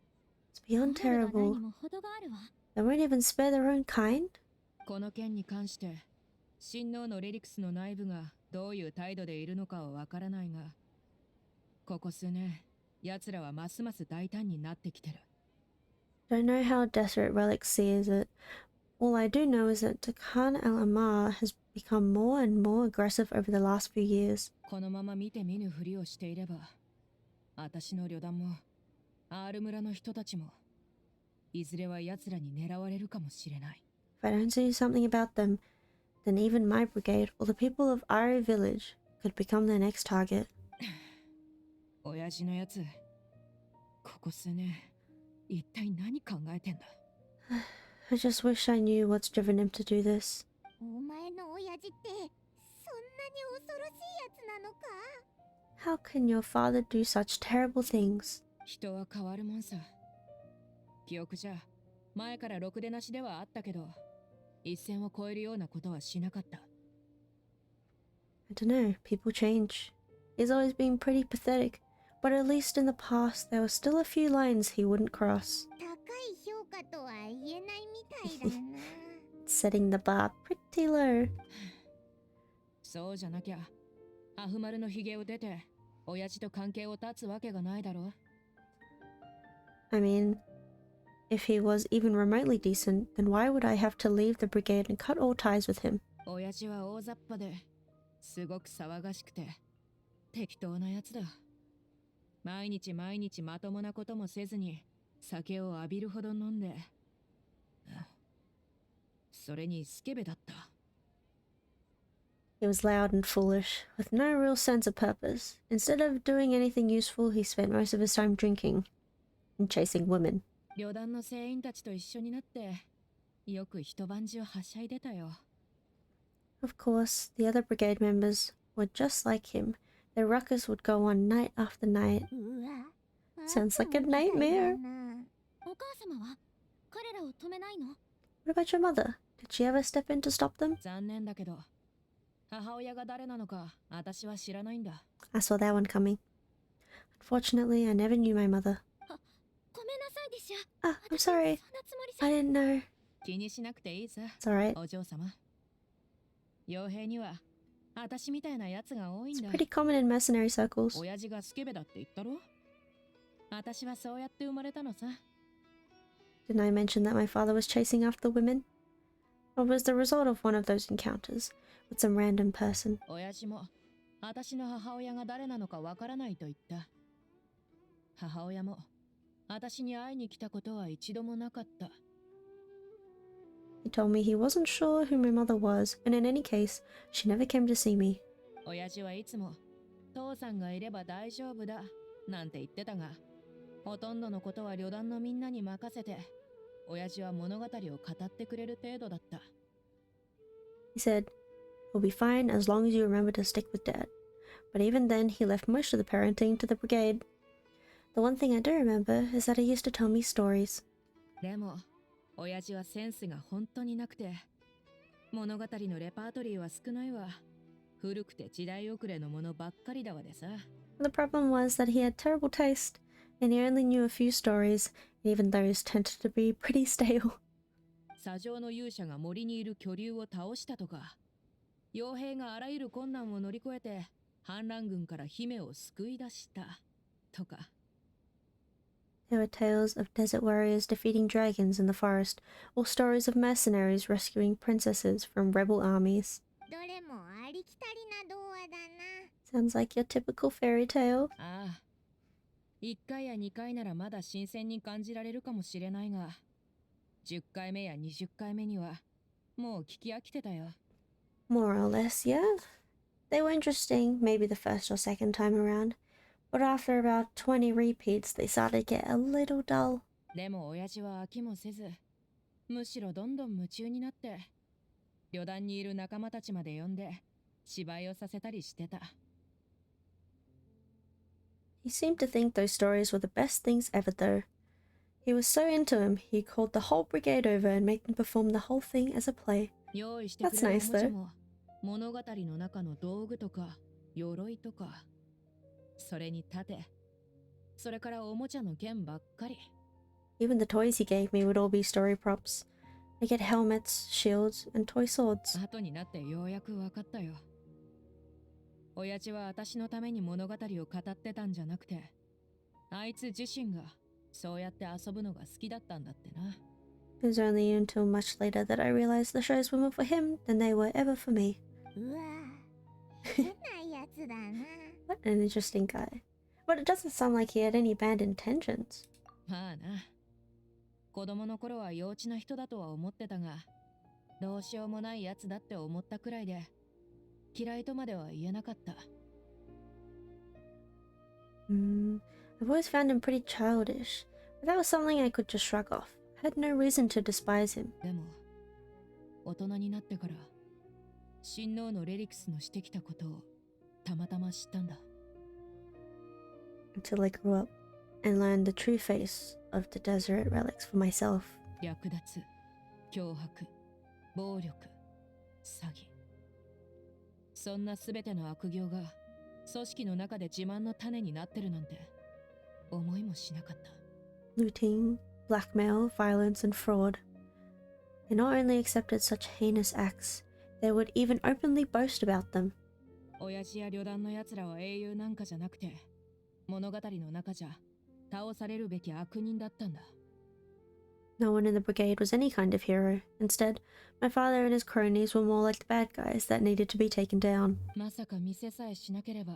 A: It's beyond
C: モラルがない
A: terrible.
C: にも程があるわ。
A: They won't even spare their own kind?
H: この件に関して、親王のレリクスの内部がどういう態度でいるのかはわからないが、ここ数年、奴らはますます大胆になってきてる。
A: Don't know how desperate Relic sees it. All I do know is that Khan al-Amar has become more and more aggressive over the last few years.
H: このまま見て見ぬふりをしていれば、私の旅団も、R村の人たちも、いずれは奴らに狙われるかもしれない。
A: If I don't do something about them, then even my brigade or the people of Ari village could become their next target.
H: 親父のやつ、ここ数年、一体何考えてんだ。
A: I just wish I knew what's driven him to do this.
C: お前の親父ってそんなに恐ろしいやつなのか。
A: How can your father do such terrible things?
H: 人は変わるもんさ。記憶じゃ、前からろくでなしではあったけど、一線を越えるようなことはしなかった。
A: I don't know, people change. He's always been pretty pathetic, but at least in the past there were still a few lines he wouldn't cross.
C: 高い評価とは言えないみたいだな。
A: Setting the bar pretty low.
H: そうじゃなきゃ、アフマルのヒゲを出て、親父と関係を断つわけがないだろ。
A: I mean, if he was even remotely decent, then why would I have to leave the brigade and cut all ties with him?
H: 親父は大雑把で、すごく騒がしくて、適当なやつだ。毎日毎日まともなこともせずに、酒を浴びるほど飲んで。それにスケベだった。
A: He was loud and foolish, with no real sense of purpose. Instead of doing anything useful, he spent most of his time drinking and chasing women.
H: 旅団の船員たちと一緒になって、よく一晩中はしゃいでたよ。
A: Of course, the other brigade members were just like him. Their ruckus would go on night after night.
C: うわ。
A: Sounds like a nightmare.
C: お母様は彼らを止めないの？
A: What about your mother? Did she ever step in to stop them?
H: 残念だけど、母親が誰なのか、私は知らないんだ。
A: I saw that one coming. Unfortunately, I never knew my mother.
C: ごめんなさいでしょ。
A: Ah, I'm sorry.
C: そんなつもりじゃ。
A: I didn't know.
H: 気にしなくていいさ、
A: It's alright.
H: お嬢様。傭兵には、私みたいなやつが多いん
A: It's
H: だ。
A: pretty common in mercenary circles.
H: 親父がスケベだって言ったろ？私はそうやって生まれたのさ。
A: Didn't I mention that my father was chasing after women? Or was the result of one of those encounters with some random person?
H: 親父も、私の母親が誰なのかわからないと言った。母親も、私に会いに来たことは一度もなかった。
A: He told me he wasn't sure who my mother was, and in any case, she never came to see me.
H: 親父はいつも、父さんがいれば大丈夫だ、なんて言ってたが、ほとんどのことは旅団のみんなに任せて、親父は物語を語ってくれる程度だった。
A: He said, "We'll be fine as long as you remember to stick with Dad." But even then, he left most of the parenting to the brigade. The one thing I do remember is that he used to tell me stories.
H: でも、親父はセンスが本当になくて、物語のレパートリーは少ないわ。古くて時代遅れのものばっかりだわでさ。
A: The problem was that he had terrible taste, and he only knew a few stories, and even those tended to be pretty stale.
H: 砂上の勇者が森にいる巨竜を倒したとか、傭兵があらゆる困難を乗り越えて反乱軍から姫を救い出したとか。
A: There were tales of desert warriors defeating dragons in the forest, or stories of mercenaries rescuing princesses from rebel armies.
C: どれもありきたりな童話だな。
A: Sounds like your typical fairy tale.
H: ああ、1回や2回ならまだ新鮮に感じられるかもしれないが、10回目や20回目にはもう聞き飽きてたよ。
A: More or less, yeah. They were interesting, maybe the first or second time around, but after about 20 repeats, they started to get a little dull.
H: でも親父は飽きもせず、むしろどんどん夢中になって、旅団にいる仲間たちまで呼んで芝居をさせたりしてた。
A: He seemed to think those stories were the best things ever, though. He was so into them, he called the whole brigade over and made them perform the whole thing as a play.
H: 用意してくれるおもちゃも物語の中の道具とか鎧とか、それに盾、それからおもちゃの剣ばっかり。
A: Even the toys he gave me would all be story props. I get helmets, shields, and toy swords.
H: 後になってようやく分かったよ。親父は私のために物語を語ってたんじゃなくて、あいつ自身がそうやって遊ぶのが好きだったんだってな。
A: It was only until much later that I realized the shows were more for him than they were ever for me.
C: うわ変なやつだな。
A: What an interesting guy. But it doesn't sound like he had any bad intentions.
H: まあな。子供の頃は幼稚な人だとは思ってたが、どうしようもないやつだって思ったくらいで、嫌いとまでは言えなかった。
A: I've always found him pretty childish, but that was something I could just shrug off. I had no reason to despise him.
H: でも、大人になってから、親王のレリクスのしてきたことをたまたま知ったんだ。
A: Until I grew up and learned the true face of the desert relics for myself.
H: 略奪、脅迫、暴力、詐欺。そんなすべての悪行が組織の中で自慢の種になってるなんて思いもしなかった。
A: Looting, blackmail, violence, and fraud. They not only accepted such heinous acts, they would even openly boast about them.
H: 親父や旅団の奴らは英雄なんかじゃなくて、物語の中じゃ倒されるべき悪人だったんだ。
A: No one in the brigade was any kind of hero. Instead, my father and his cronies were more like the bad guys that needed to be taken down.
H: まさか見せさえしなければ、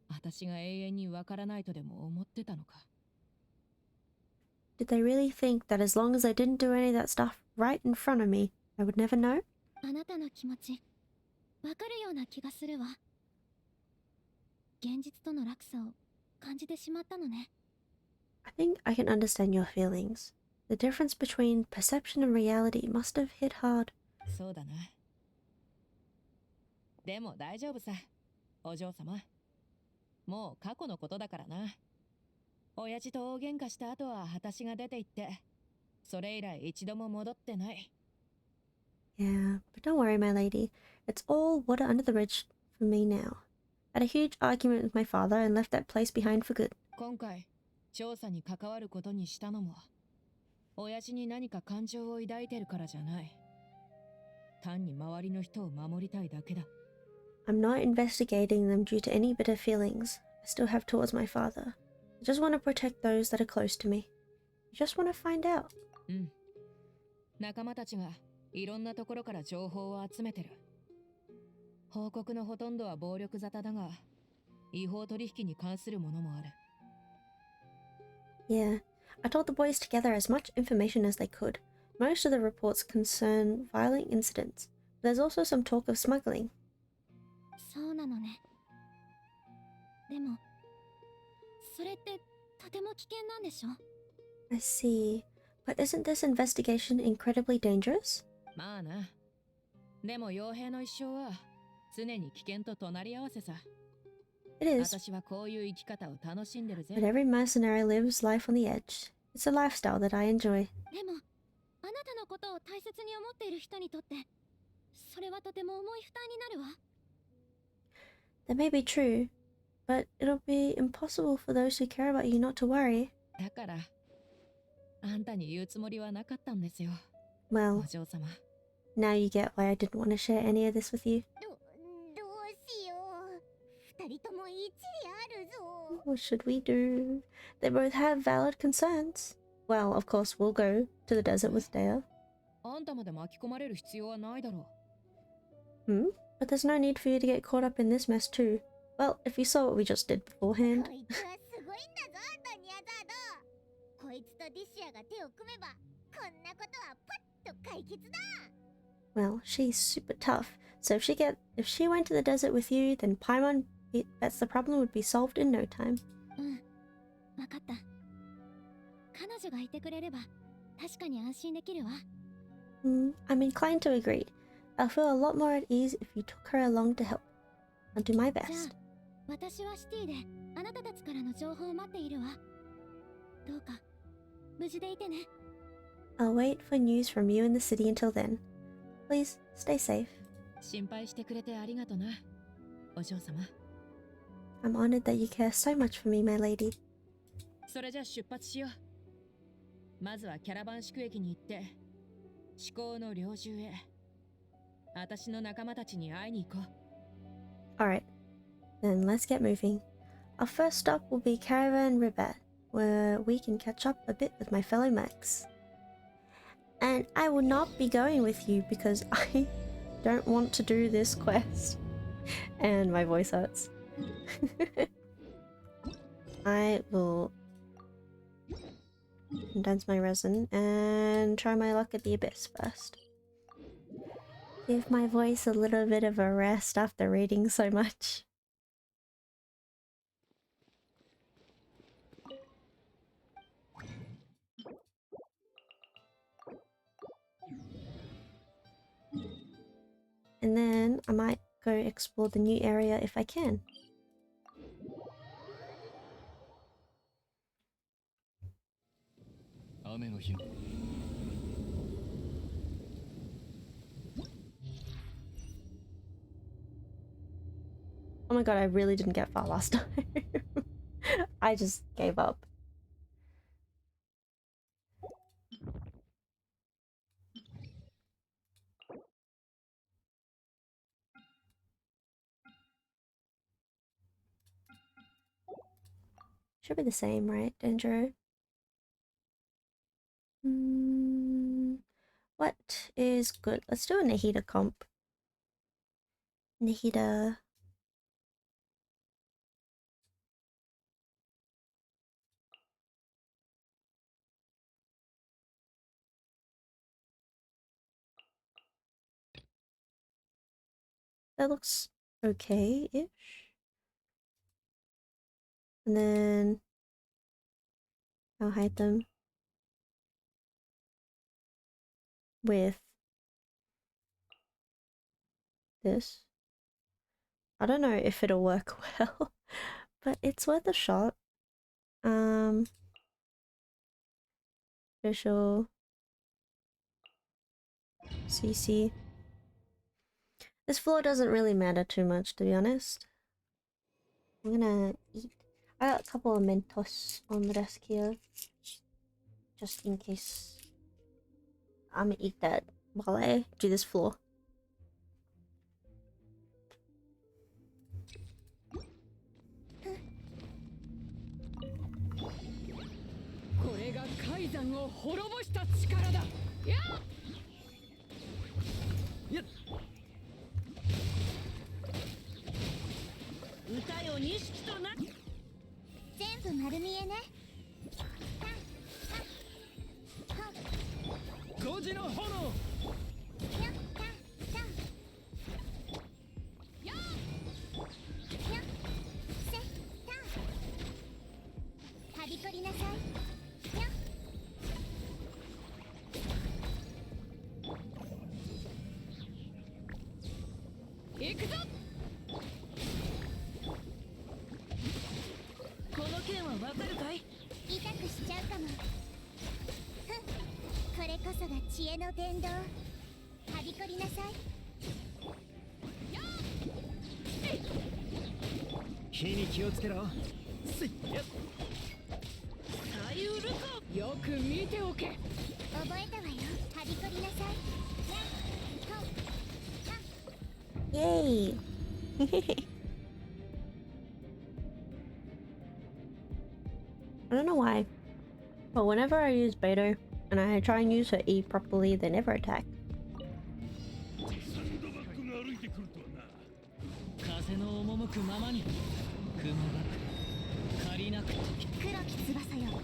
H: 私が永遠にわからないとでも思ってたのか。
A: Did they really think that as long as I didn't do any of that stuff right in front of me, I would never know?
C: あなたの気持ちわかるような気がするわ。現実との落差を感じてしまったのね。
A: I think I can understand your feelings. The difference between perception and reality must have hit hard.
H: そうだな。でも大丈夫さ、お嬢様。もう過去のことだからな。親父と大喧嘩した後は私が出て行って、それ以来一度も戻ってない。
A: Yeah, but don't worry, my lady. It's all water under the bridge for me now. I had a huge argument with my father and left that place behind for good.
H: 今回、調査に関わることにしたのも、親父に何か感情を抱いてるからじゃない。単に周りの人を守りたいだけだ。
A: I'm not investigating them due to any bitter feelings I still have towards my father. I just want to protect those that are close to me. I just want to find out.
H: うん。仲間たちがいろんなところから情報を集めてる。報告のほとんどは暴力沙汰だが、違法取引に関するものもある。
A: Yeah, I told the boys to gather as much information as they could. Most of the reports concern violent incidents. There's also some talk of smuggling.
C: そうなのね。でもそれってとても危険なんでしょ？
A: I see. But isn't this investigation incredibly dangerous?
H: まあな。でも傭兵の一生は常に危険と隣り合わせさ。
A: It is,
H: 私はこういう生き方を楽しんでるぜ。
A: but every mercenary lives life on the edge. It's a lifestyle that I enjoy.
C: でもあなたのことを大切に思っている人にとってそれはとても重い負担になるわ。
A: That may be true, but it'll be impossible for those who care about you not to worry.
H: だから、あんたに言うつもりはなかったんですよ。
A: Well,
H: お嬢様。
A: now you get why I didn't want to share any of this with you.
C: どうしよう。二人とも一理あるぞ。
A: What should we do? They both have valid concerns. Well, of course, we'll go to the desert with Dea.
H: あんたまで巻き込まれる必要はないだろ
A: Hmm? But there's no need for you to get caught up in this mess too. Well, if you saw what we just did
C: こ
A: beforehand.
C: いつはすごいんだぞ、アントニアザード。こいつとディシアが手を組めばこんなことはパッと解決だ。
A: Well, she's super tough, so if she went to the desert with you, then Paimon bets the problem would be solved in no time.
C: うん、わかった。彼女がいてくれれば確かに安心できるわ。
A: I'm inclined to agree. I'll feel a lot more at ease if you took her along to help. I'll do my
C: じゃ
A: best.
C: あ、私はシティであなたたちからの情報を待っているわ。どうか無事でいてね。
A: I'll wait for news from you in the city until then. Please, stay safe.
H: 心配してくれてありがとな、お嬢様。
A: I'm honored that you care so much for me, my lady.
H: それじゃ出発しよう。まずはキャラバン宿駅に行って至高の猟銃へ私の仲間たちに会いに行こう。
A: Alright, then let's get moving. Our first stop will be Caravan Ribat, where we can catch up a bit with my fellow mechs. And I will not be going with you because I don't want to do this quest. And my voice hurts. I will condense my resin and try my luck at the abyss first. Give my voice a little bit of a rest after reading so much. And then I might go explore the new area if I can. Oh my god, I really didn't get far last time. I just gave up. Should be the same, right, Dendro? What is good? Let's do a Nahida comp. Nahida. That looks okay-ish. And then I'll hide them with this. I don't know if it'll work well, but it's worth a shot. Official CC. This floor doesn't really matter too much, to be honest. I'm gonna eat. I got a couple of Mentos on the desk here, just in case. I'm gonna eat that while I do this floor.
C: Yeah. 全部丸見えね。
B: 5時の炎。
C: はびこりなさい。
H: 行くぞ。この剣はわかるかい？
C: 痛くしちゃうかも。これこそが知恵の伝道。はびこりなさい。
B: 火に気をつけろ。せいや。
H: サイウルコ。よく見ておけ。
C: 覚えたわよ。はびこりなさい。
A: Yay! I don't know why, but whenever I use Beto and I try and use her E properly, they never attack.
B: 風の赴くままに雲が借りなくて
C: 黒き翼よ。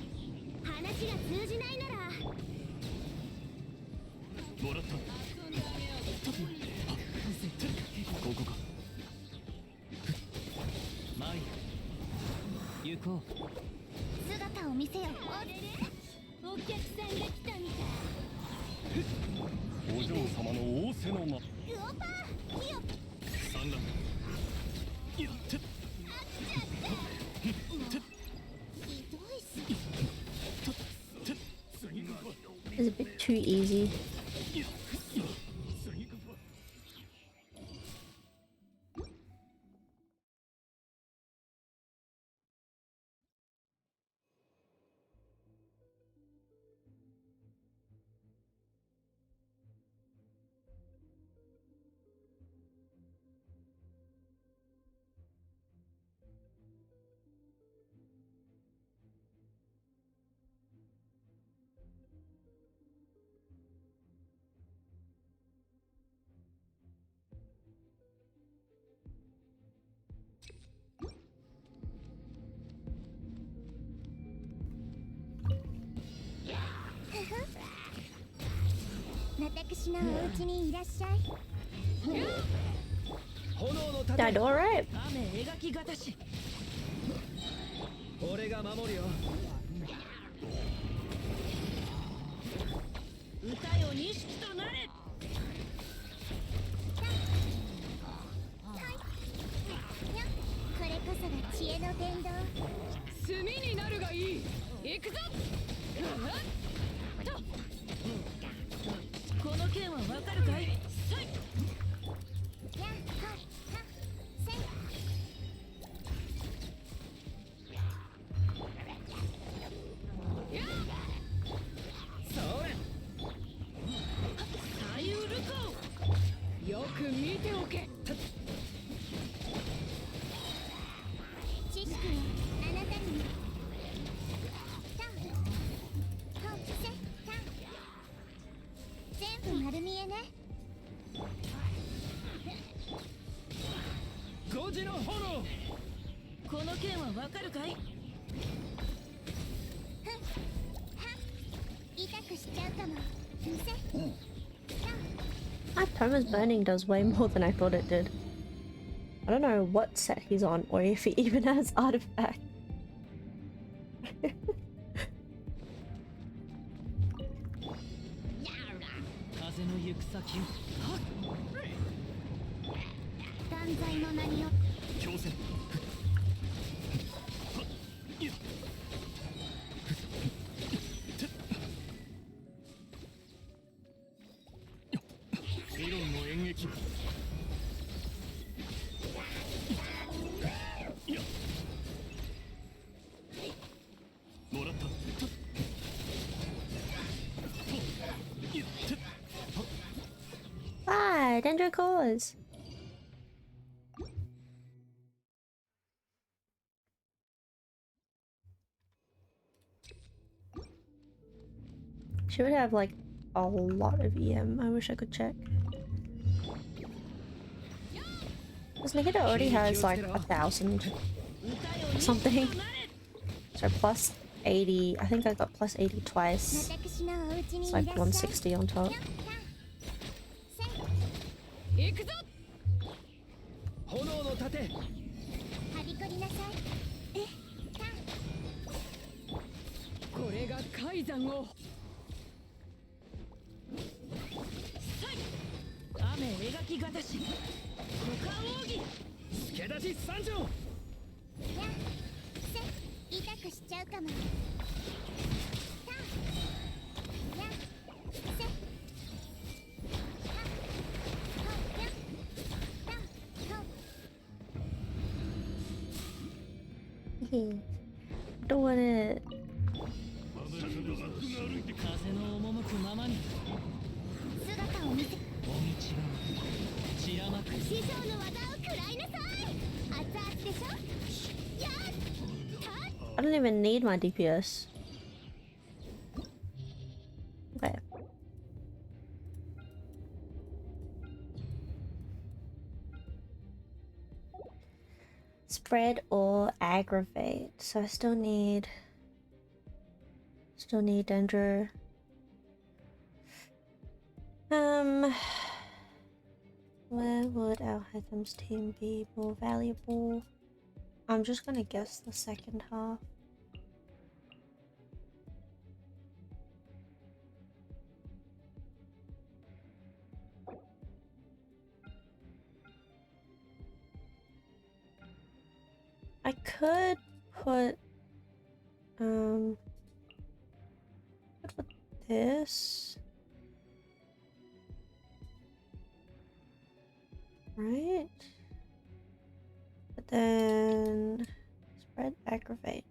C: 話が通じないなら
E: もらった。ここか。
B: マイ行こう。
C: 姿を見せよ。お客さんが来たみたい。
E: お嬢様の仰せの間。
C: ウオパーヒヨ
E: 産卵。やって。
C: ひどいっす。
A: It's a bit too easy. Died alright.
B: 雨描きがたし。俺が守るよ。歌よ錦となれ。
C: これこそが知恵の伝道。
H: 炭になるがいい。行くぞ。
B: この件はわかるかい。さい。
C: やっはっはせい。
B: それ。左右ルコ。
H: よく見ておけ。
C: 知識はあなたに。タンほっせタン。全部丸見えね。
B: 5時の炎。この件はわかるかい。
C: 痛くしちゃうかも。見せ。タン。
A: My Thomas burning does way more than I thought it did. I don't know what set he's on or if he even has artifact.
B: 風の行く先を。
C: 断罪の名によ。
E: 強制。理論の演劇。もらった。
A: Ah, Dendro cause. She would have like a lot of EM. I wish I could check. This Nikita already has like 1,000 or something. So plus 80. I think I got plus 80 twice. It's like 160 on top.
H: 行くぞ。
B: 炎の盾。
C: はびこりなさい。
H: これが海山を。
B: 雨描きがたし。股間奥義。助立ち参上。
C: やせ痛くしちゃうかも。たやせ
A: Doing it.
B: 風の赴くままに。
C: 姿を見せ。
B: お道が散らまく。
C: 師匠の技を食らいなさい。熱々でしょ。やっ
A: I don't even need my DPS. Okay. Spread or aggravate. So I still need Dendro. Where would our items team be more valuable? I'm just gonna guess the second half. I could put this, right? But then spread aggravate.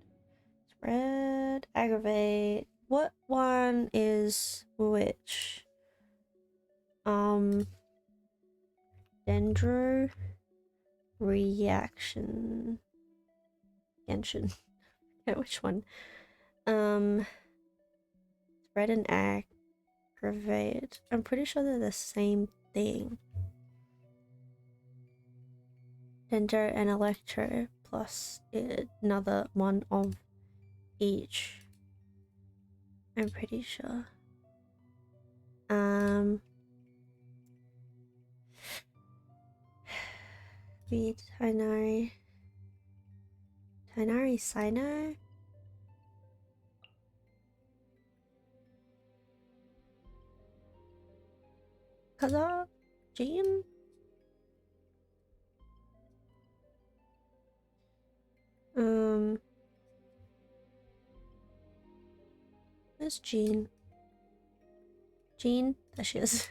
A: Spread aggravate. What one is which? Dendro reaction. Genshin. Okay, which one? Spread and aggravate. I'm pretty sure they're the same thing. Dendro and electro plus another one of each. I'm pretty sure. Read Tainari. Tainari Sino? Kaza? Jean? Where's Jean? Jean? There she is.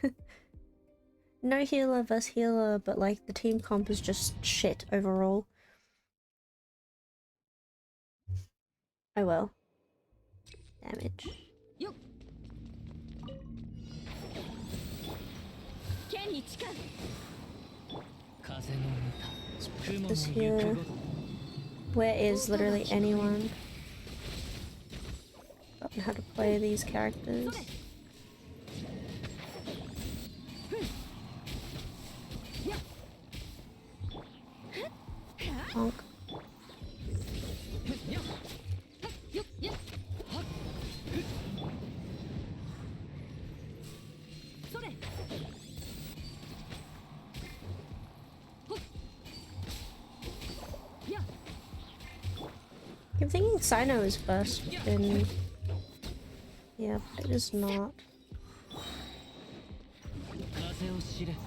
A: No healer versus healer, but like the team comp is just shit overall. Oh well. Damage. This here. Where is literally anyone? Don't know how to play these characters. Honk. I'm thinking Sino is first, then yeah, but it is not.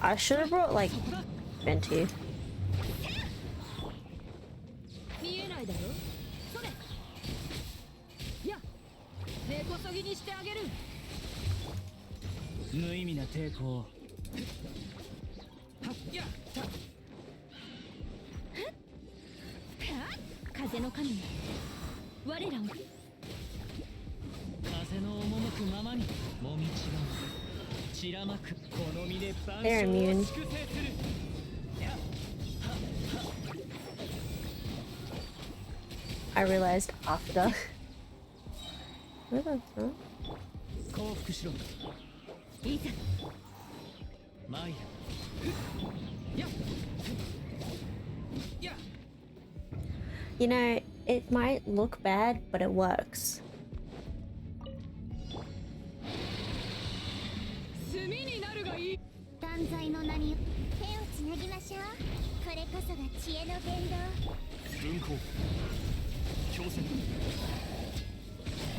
A: I should have brought like Venti. They're immune. I realized after. Where the fuck? You know, it might look bad, but it works.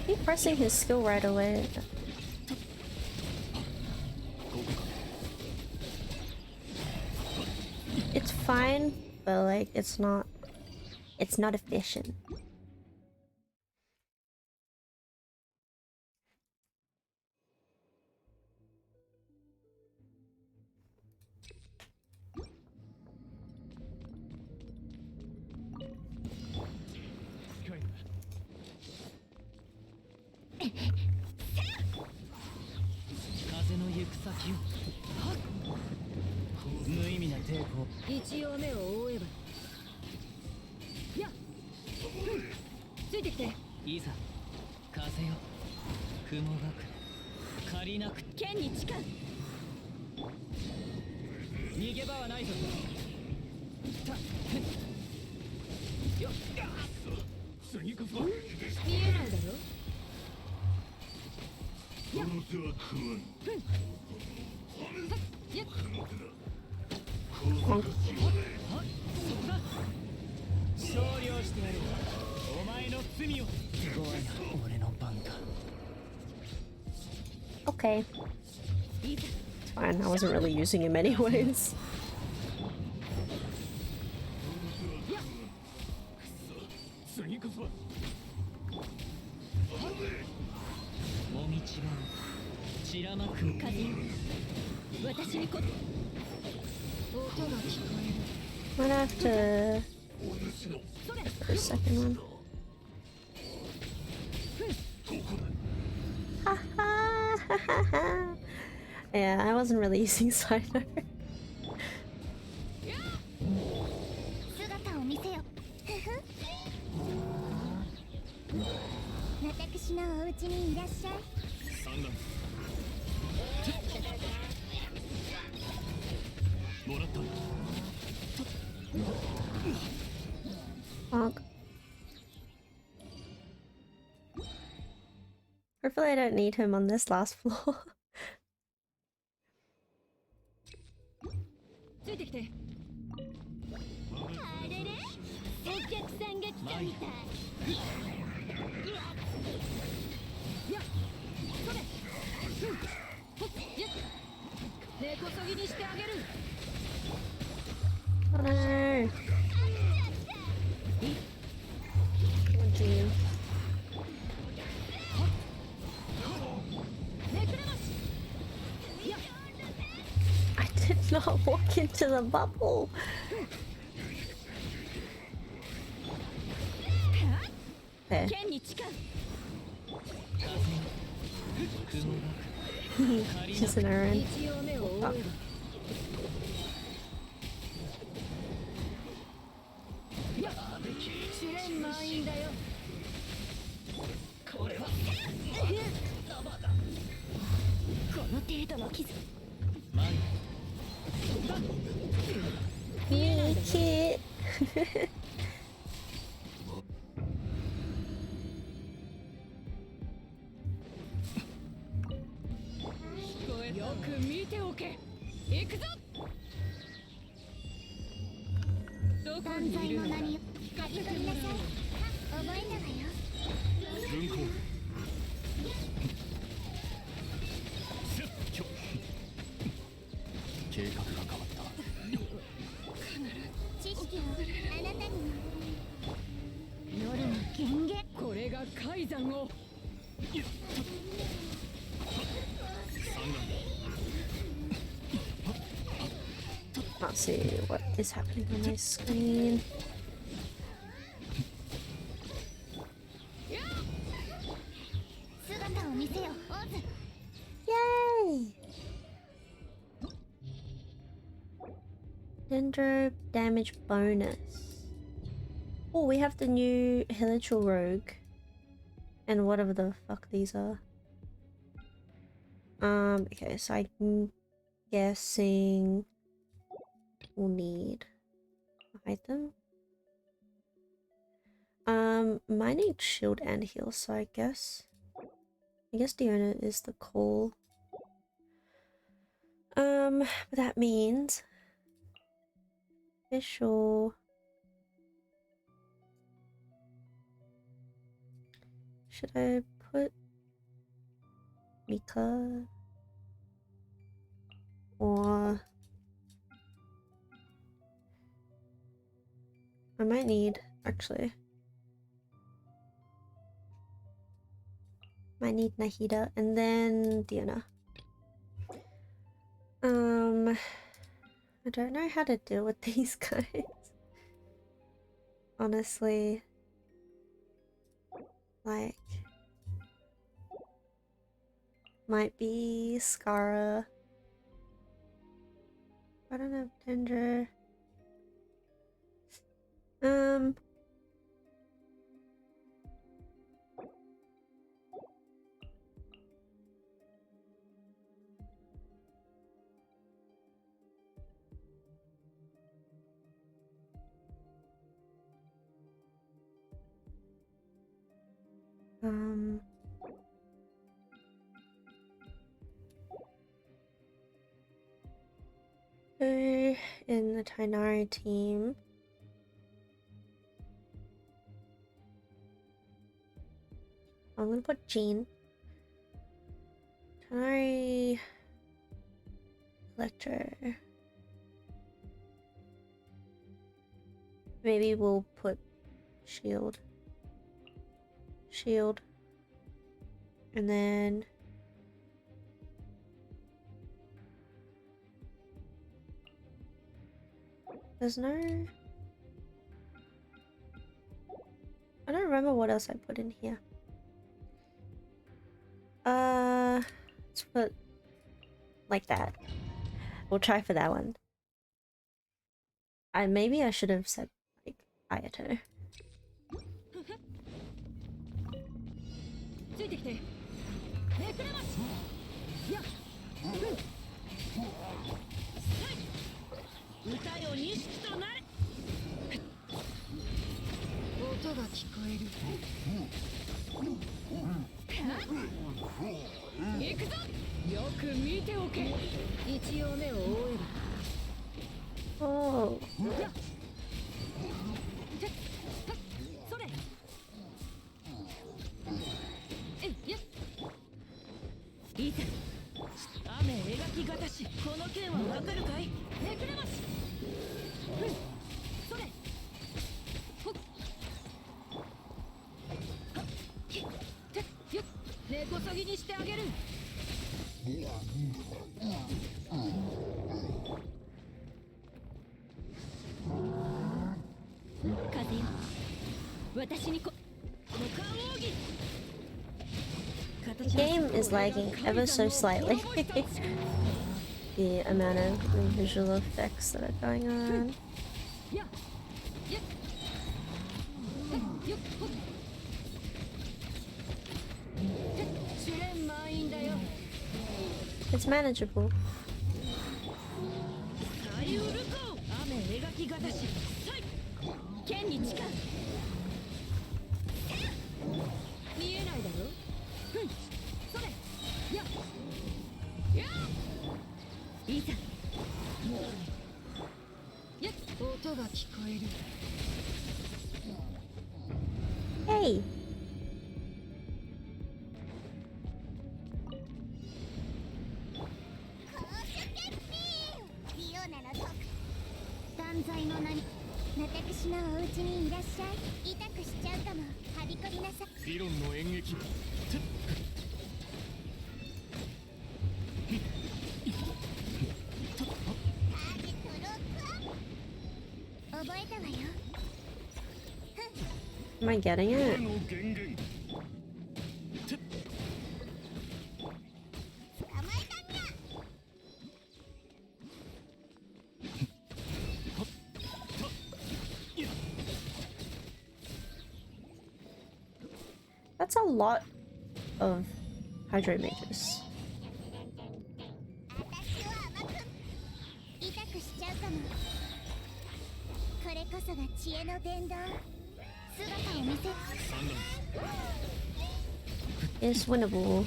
A: Keep pressing his skill right away. It's fine, but like it's not efficient. Bonk.
B: 勝利をしてやる。お前の罪を。すごいな、俺の番か。
A: Okay. It's fine, I wasn't really using him anyways.
E: 次こそは
B: もみ違う。散らまく風よ。私にこ。音が聞こえる。
A: Might have to put the second one. Yeah, I wasn't really using Cyno.
C: 姿を見せよ。私のお家にいらっしゃい。
E: 産卵もらった。
A: Bonk. Hopefully I don't need him on this last floor.
H: ついてきて。
C: あれれ、お客さんが来たみたい。
H: やっ、それ。ほっ、やっ。根こそぎにしてあげる。
A: Oh no. Oh dear. I did not walk into the bubble. There.
H: 剣に近い。
A: She's an errand.
H: 一応目を追えば。やっ、試練満員だよ。これは。この程度の傷。
A: Kit.
H: よく見ておけ。行くぞ。どこ
C: 断
H: にいるの？
C: 罪の名に書き取りなさい。覚えたわよ。
E: 軍港計画が変わった。
C: 知識をあなたに。夜の権限。
H: これが海山を。
A: Can't see what is happening on my screen.
C: 姿を見せよ、オーズ。
A: Yay! Dendro damage bonus. Oh, we have the new Hilichurl Rogue. And whatever the fuck these are. Okay, so I'm guessing we'll need an item. Might need shield and heal, so I guess Diona is the call. But that means official. Should I put Mika or I might need actually. Might need Nahida and then Diana. I don't know how to deal with these guys. Honestly. Like might be Skara. I don't know, Dendro. Tainari team. I'm gonna put Jean. Tainari. Electro. Maybe we'll put Shield. Shield. And then there's no... I don't remember what else I put in here. Let's put like that. We'll try for that one. Maybe I should have said like Ayato. Oh. The game is lagging ever so slightly. The amount of visual effects that are going on. It's manageable. Hey! Am I getting it? That's a lot of Hydro Mages. It's winnable.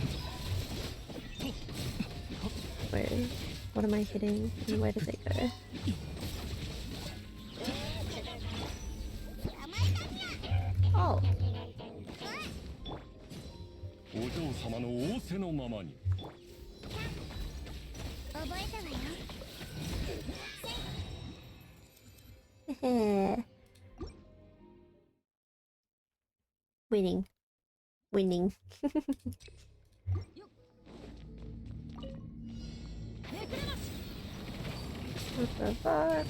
A: Wait, what am I hitting? And where did they go? Oh. Winning. Winning. What the fuck?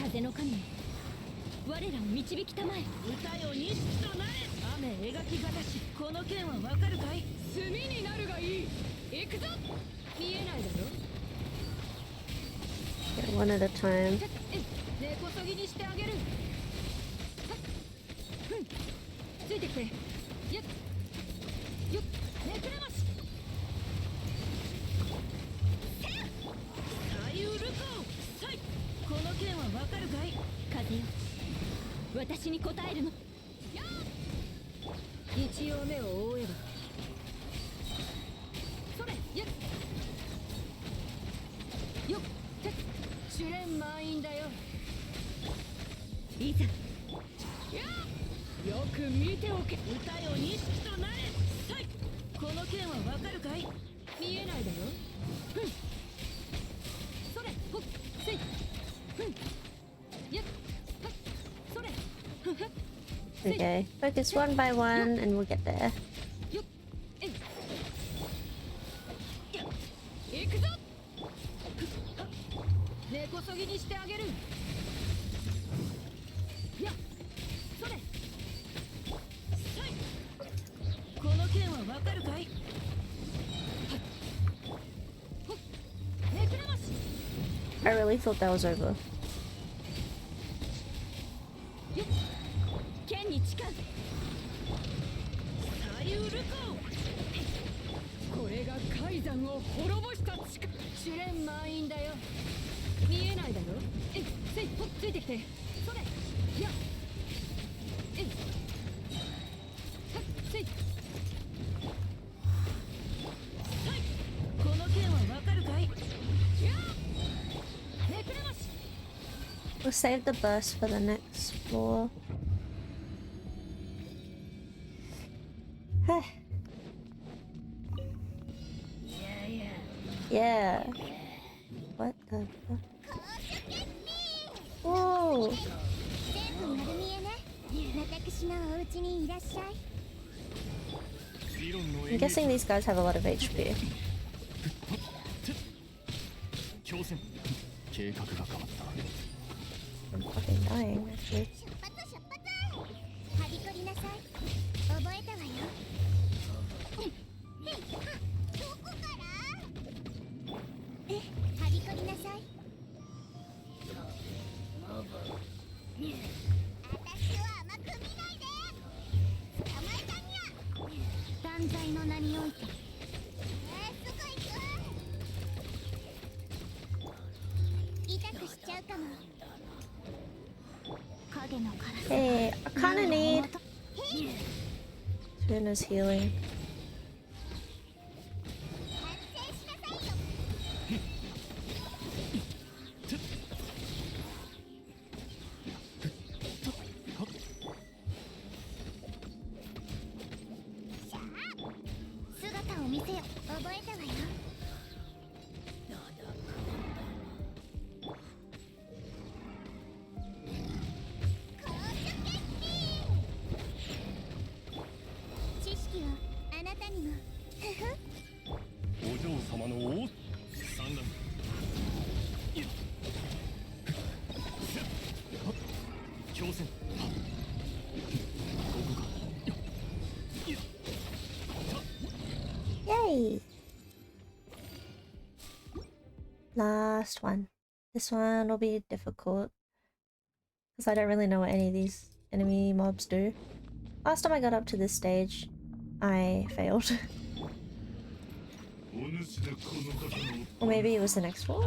C: 風の神、我らを導きたまえ。歌よ錦となれ。雨描きがたし、この剣はわかるかい？炭になるがいい。行くぞ。見えないだろ。
A: Yeah, one at a time.
C: 根こそぎにしてあげる。ついてきて。よっ。よっ。めくれまし。左右ルコー。さい。この剣はわかるかい？風よ。私に答えるの。一応目を覆えば。それ。よっ。よっ。
H: 試練満員だよ。
C: いざ
H: よく見ておけ。歌よ錦となれ。さい。この剣はわかるかい。見えないだよ。ふん。それ。ほっ。せい。ふん。やっ。はい。それ。ふんふん。
A: Okay, focus one by one and we'll get there.
H: よっ。えい。や。行くぞ。はっ。根こそぎにしてあげる。やっ。それ。さい。この剣はわかるかい。はい。ほっ。めくれまし。
A: I really thought that was over.
H: よっ。剣に近づ。左右ルコ。これが海山を滅ぼした力。試練満員だよ。見えないだろ。えい、せい、ほっ、ついてきて。それ。やっ。えい。はっ、せい。はい。この剣はわかるかい。やっ。めくれまし。
A: We'll save the burst for the next floor. Yeah. What the fuck? Whoa.
C: 全部丸見えね。私のお家にいらっしゃい。
A: I'm guessing these guys have a lot of HP.
E: 挑戦計画が変わった。
A: I'm fucking dying, actually.
C: 出発出発。はびこりなさい。覚えたわよ。へいはどこから？はびこりなさい。私を甘く見ないで。捕まえたにゃ。断罪の名において。すぐ行く。痛くしちゃうかも。影のカラス。
A: Hey, I kinda need Tuna's healing.
C: 反省しなさいよ。さあ、姿を見せよ。覚えたわよ。知識をあなたにも。ふふ。
E: お嬢様の王三段。いや。挑戦。ここか。いや。
A: Yay! Last one. This one will be difficult. Because I don't really know what any of these enemy mobs do. Last time I got up to this stage, I failed. Or maybe it was the next one?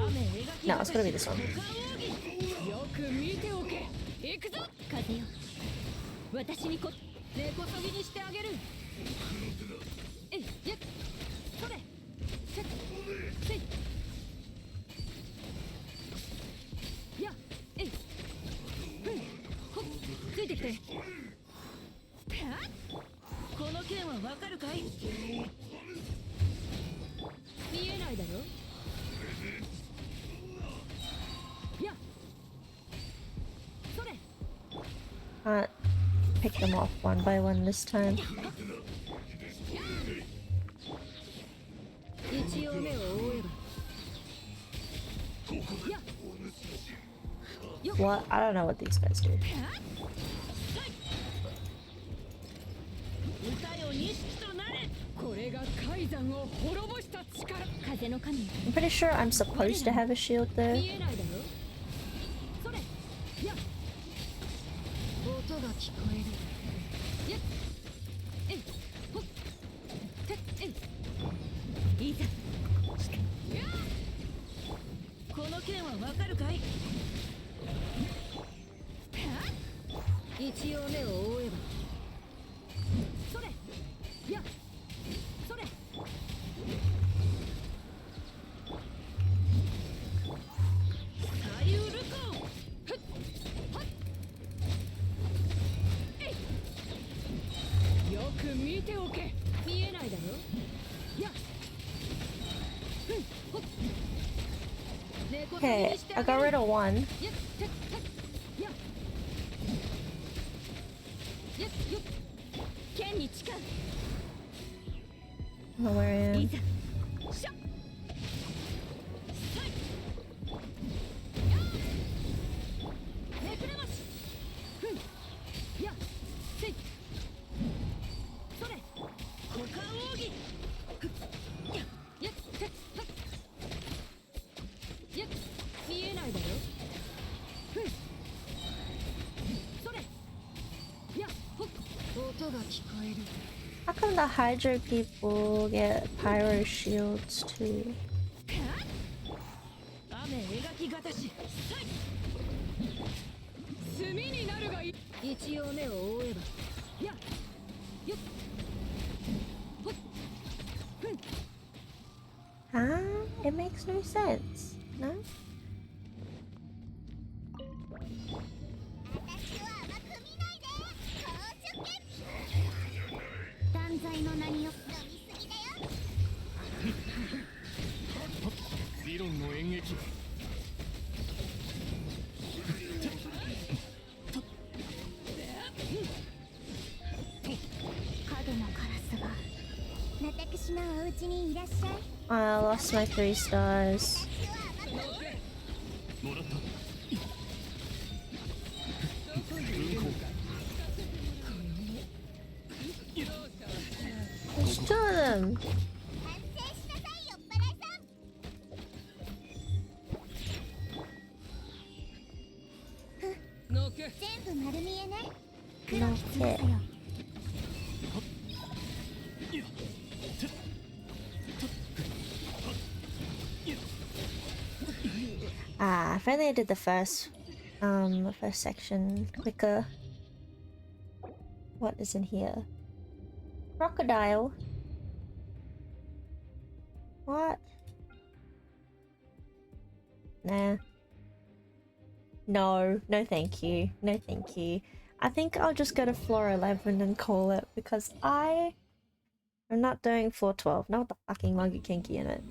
A: No, it's gonna be this one.
H: よく見ておけ。行くぞ。風よ。私にこ根こそぎにしてあげる。えい、やっ。それ。せっ。せい。や。えい。ふん。ほっ。ついてきて。はっ。この剣はわかるかい。見えないだろ。や。それ。
A: Can't pick them off one by one this time.
H: 一応目を覆えば。や。よっ。
A: What? I don't know what these guys do.
H: 歌よ錦となれ。これが海山を滅ぼした力。風の神。
A: I'm pretty sure I'm supposed to have a shield though.
H: 見えないだろ。それ。や。音が聞こえる。や。えい。ほっ。てえい。いざ。や。この剣はわかるかい。一応目を覆えば。それ。や。それ。左右見ておけ。見えないだろ。やっ。
A: Okay, I got rid of one. Oh, where I am. How come the Hydro people get pyro shields too?
H: 一応目を覆えば。やっ。よっ。ほっ。
A: Huh? It makes no sense. No?
C: 断罪の名によ飲みすぎだよ。
E: 理論の演劇。
C: 影のカラスが私のお家にいらっしゃい。
A: I lost my 3 stars.
E: もらった。
A: There's 2 of them.
C: 反省しなさいよ、バラさん。全部丸見えね。黒き翼よ。
A: Ah, if only I did the first section quicker. What is in here? Crocodile. What? Nah. No, no thank you. No thank you. I think I'll just go to floor 11 and call it because I'm not doing floor 12. Not with the fucking Monkey Kinky in it.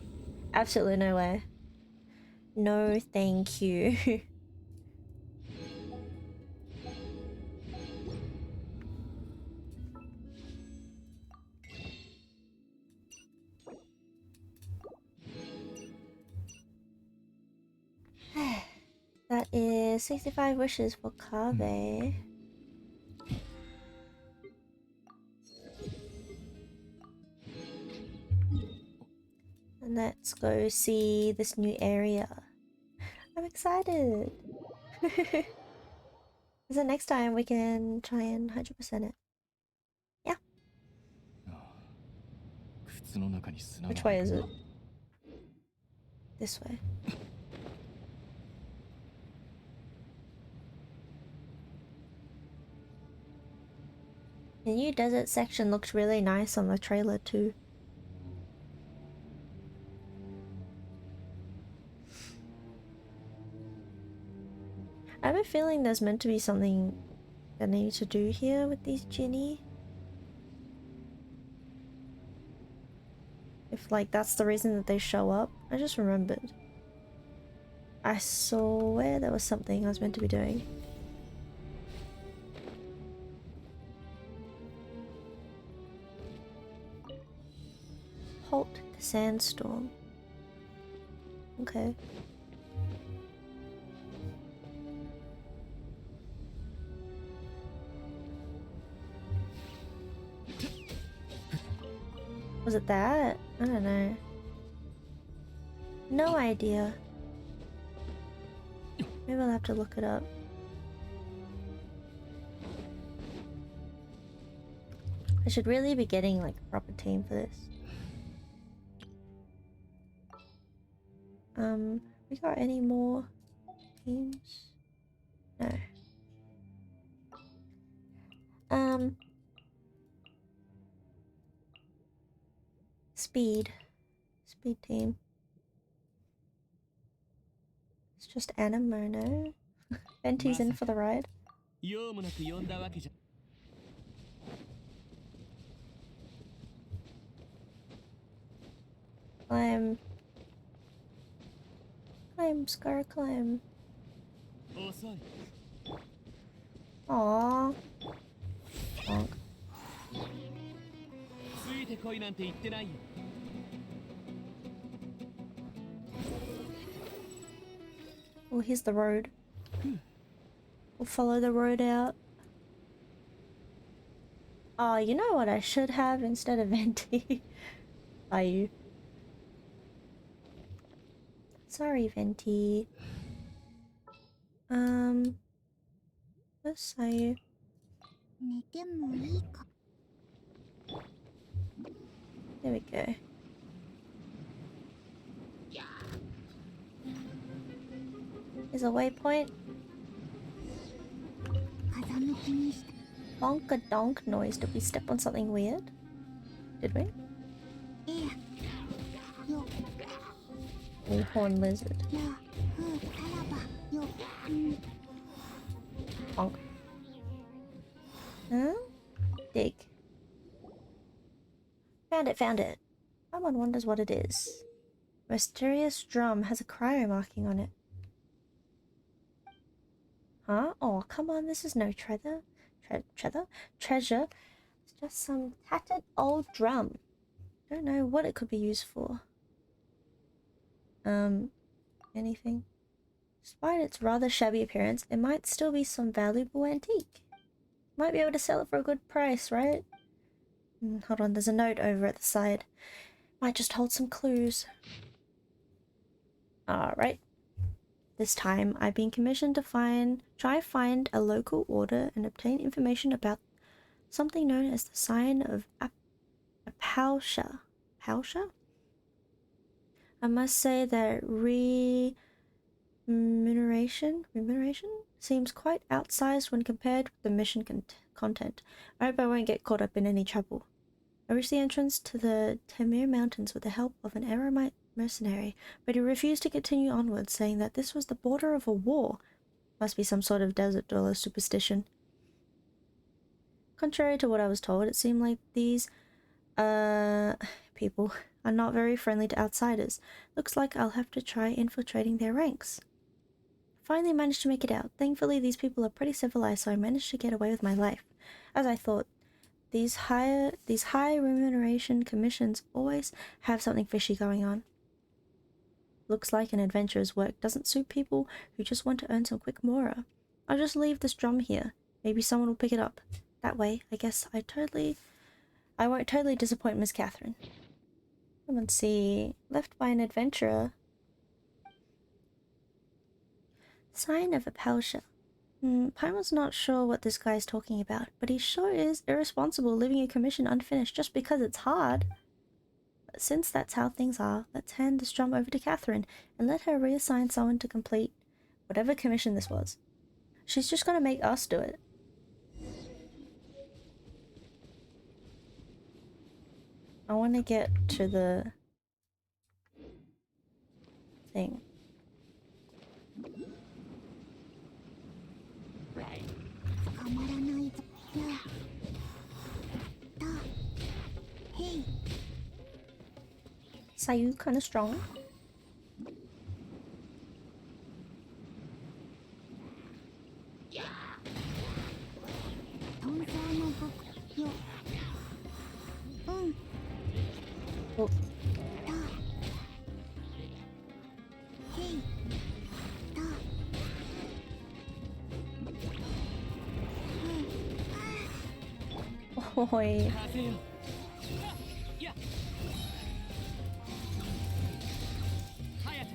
A: Absolutely no way. No thank you. That is 65 wishes for Kave. And let's go see this new area. I'm excited. So next time we can try and 100% it. Yeah. Which way is it? This way. The new desert section looks really nice on the trailer too. I have a feeling there's meant to be something that I need to do here with these Ginny. If like that's the reason that they show up. I just remembered. I swear there was something I was meant to be doing. Halt the sandstorm. Okay. Was it that? I don't know. No idea. Maybe I'll have to look it up. I should really be getting like a proper team for this. We got any more teams? No. Speed team. It's just Animo, no? Venti's in for the ride. Climb. Climb, Scar, climb.
B: 遅い
A: Aww. Bonk.
B: ついてこいなんて言ってないよ
A: Oh, here's the road. We'll follow the road out. Oh, you know what I should have instead of Venti? Soyuu. Sorry, Venti. Where's Soyuu?
C: 寝てもいいか。
A: There we go. Here's a waypoint.
C: 風向きにして。
A: Bonk a donk noise. Did we step on something weird? Did we?
C: ええ。よ。
A: Oh, horn lizard.
C: や。ふ。あらば。よ。うん。
A: Bonk. Huh? Dig. Found it, found it. Someone wonders what it is. Mysterious drum has a cryo marking on it. Huh? Oh, come on, this is no treasure. Treasure. It's just some tattered old drum. Don't know what it could be used for. Anything? Despite its rather shabby appearance, it might still be some valuable antique. Might be able to sell it for a good price, right? Hold on, there's a note over at the side. Might just hold some clues. Alright. This time, I've been commissioned to try find a local order and obtain information about something known as the sign of Apalsha. Palsha? I must say that remuneration seems quite outsized when compared with the mission content. I hope I won't get caught up in any trouble. I reached the entrance to the Temir Mountains with the help of an Aramite mercenary, but he refused to continue onwards, saying that this was the border of a war. Must be some sort of desert dweller superstition. Contrary to what I was told, it seemed like these, people are not very friendly to outsiders. Looks like I'll have to try infiltrating their ranks. Finally managed to make it out. Thankfully, these people are pretty civilized, so I managed to get away with my life. As I thought, these high remuneration commissions always have something fishy going on. Looks like an adventurer's work doesn't suit people who just want to earn some quick mora. I'll just leave this drum here. Maybe someone will pick it up. That way, I guess I won't totally disappoint Miss Catherine. Let's see. Left by an adventurer. Sign of a Palsha. Paimon's not sure what this guy's talking about, but he sure is irresponsible leaving a commission unfinished just because it's hard. But since that's how things are, let's hand this drum over to Catherine and let her reassign someone to complete whatever commission this was. She's just gonna make us do it. I want to get to the thing.
C: 捕まらないぞ。や。だ。へい。
A: Soyuu kind of strong.
C: トンサーの僕。よ。うん。
A: Oh,
C: だ。へい。だ。
A: boy.
B: 風よや早く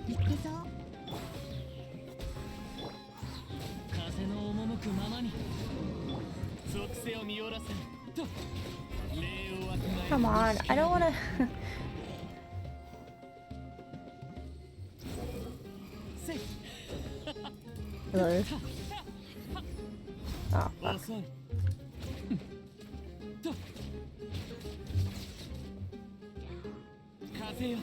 C: 行くぞ。
B: 風の赴くままに属性を見下ろせと礼をわきまえ
A: Come on, I don't want to. Hello. Oh, fuck.
B: 遅いと風よ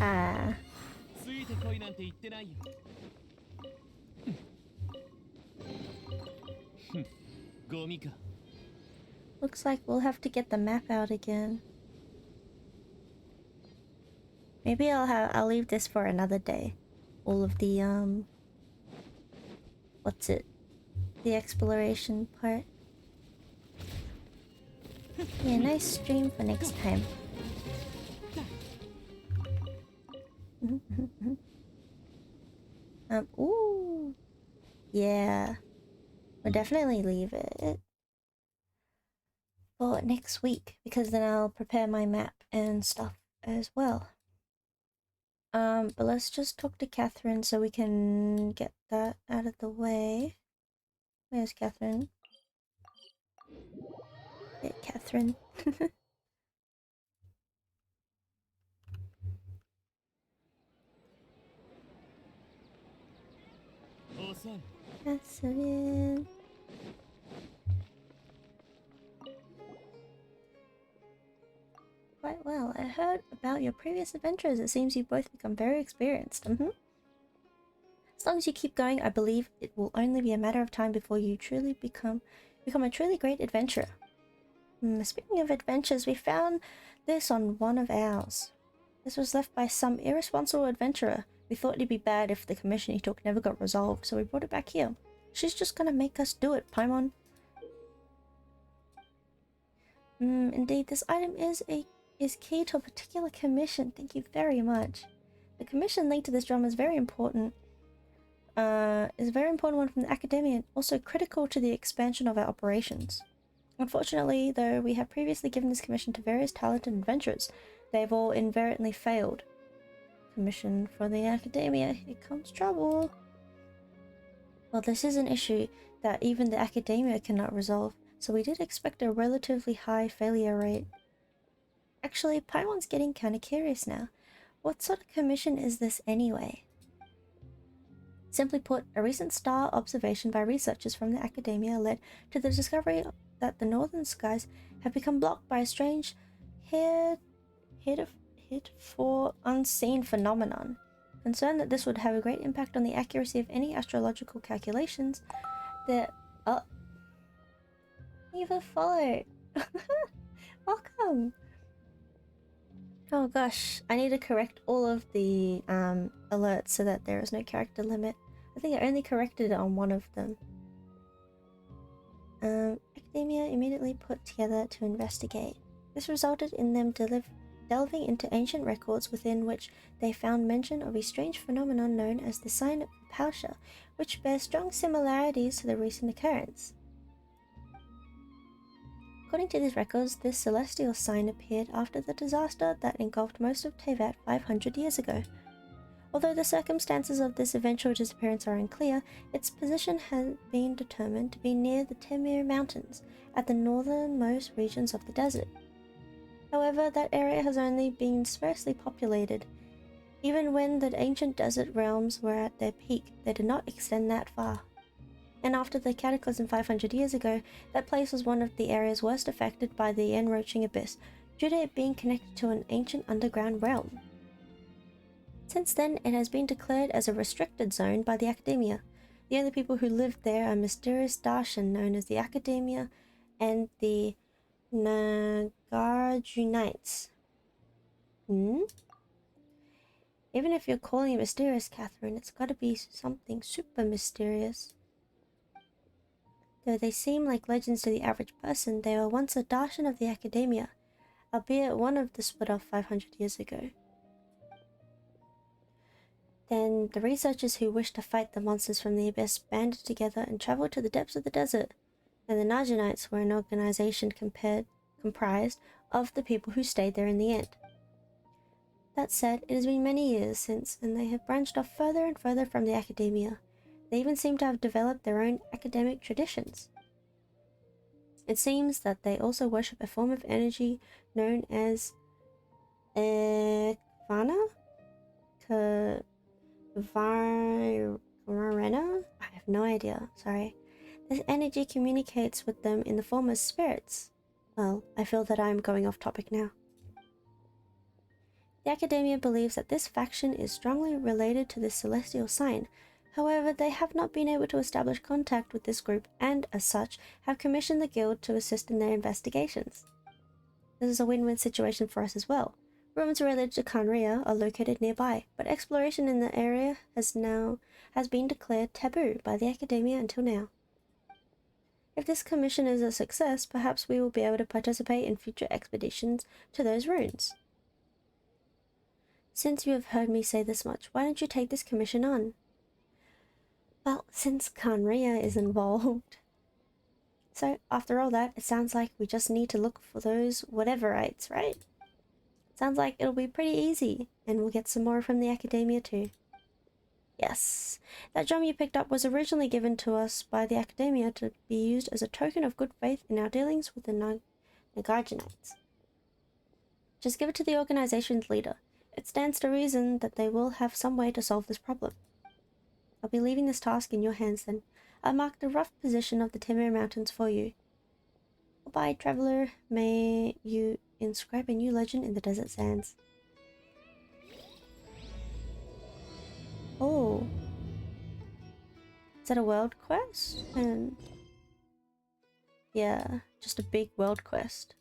A: Ah.
B: ついてこいなんて言ってないよ。ゴミか。
A: Looks like we'll have to get the map out again. Maybe I'll leave this for another day. All of the what's it? The exploration part. Yeah, nice stream for next time. Ooh. Yeah. We'll definitely leave it for next week because then I'll prepare my map and stuff as well. But let's just talk to Catherine so we can get that out of the way. Where's Catherine? Yeah, Catherine. Catherine. Quite well. I heard about your previous adventures. It seems you've both become very experienced. As long as you keep going, I believe it will only be a matter of time before you truly become a truly great adventurer. Speaking of adventures, we found this on one of ours. This was left by some irresponsible adventurer. We thought it'd be bad if the commission he took never got resolved, so we brought it back here. She's just gonna make us do it, Paimon. Indeed, this item is key to a particular commission. Thank you very much. The commission linked to this drama is very important. Is a very important one from the Academia and also critical to the expansion of our operations. Unfortunately, though, we have previously given this commission to various talented adventurers. They've all invariably failed. Commission for the Academia. Here comes trouble. Well, this is an issue that even the Academia cannot resolve, so we did expect a relatively high failure rate. Actually, Paimon's getting kinda curious now. What sort of commission is this anyway? Simply put, a recent star observation by researchers from the Academia led to the discovery that the northern skies have become blocked by a strange, heretofore unseen phenomenon. Concerned that this would have a great impact on the accuracy of any astrological calculations, you've followed. Welcome. Oh gosh, I need to correct all of the alerts so that there is no character limit. I think I only corrected it on one of them. Academia immediately put together to investigate. This resulted in them delving into ancient records within which they found mention of a strange phenomenon known as the sign of Pausha, which bears strong similarities to the recent occurrence. According to these records, this celestial sign appeared after the disaster that engulfed most of Tevat 500 years ago. Although the circumstances of this eventual disappearance are unclear, its position has been determined to be near the Temir Mountains, at the northernmost regions of the desert. However, that area has only been sparsely populated. Even when the ancient desert realms were at their peak, they did not extend that far. And after the cataclysm 500 years ago, that place was one of the areas worst affected by the encroaching abyss, due to it being connected to an ancient underground realm. Since then, it has been declared as a restricted zone by the Academia. The only people who live there are mysterious Darshan known as the Academia and the Nagarjunites. Even if you're calling it mysterious, Catherine, it's gotta be something super mysterious. Though they seem like legends to the average person, they were once a Darshan of the Academia, albeit one of the split off 500 years ago. Then the researchers who wished to fight the monsters from the abyss banded together and traveled to the depths of the desert, and the Najanites were an organization comprised of the people who stayed there in the end. That said, it has been many years since, and they have branched off further and further from the Academia. They even seem to have developed their own academic traditions. It seems that they also worship a form of energy known as Ekvana? Varena? I have no idea, sorry. This energy communicates with them in the form of spirits. Well, I feel that I am going off topic now. The Academia believes that this faction is strongly related to this celestial sign. However, they have not been able to establish contact with this group and, as such, have commissioned the guild to assist in their investigations. This is a win-win situation for us as well. Ruins related to Kanria are located nearby, but exploration in the area has been declared taboo by the Academia until now. If this commission is a success, perhaps we will be able to participate in future expeditions to those ruins. Since you have heard me say this much, why don't you take this commission on? Well, since Kanria is involved. So, after all that, it sounds like we just need to look for those whateverites, right? Sounds like it'll be pretty easy, and we'll get some more from the Academia too. Yes, that gem you picked up was originally given to us by the Academia to be used as a token of good faith in our dealings with the Nagarjanites. Just give it to the organization's leader. It stands to reason that they will have some way to solve this problem. I'll be leaving this task in your hands then. I've marked the rough position of the Temir Mountains for you. Goodbye, traveler. May you inscribe a new legend in the desert sands. Oh. Is that a world quest? And yeah, just a big world quest.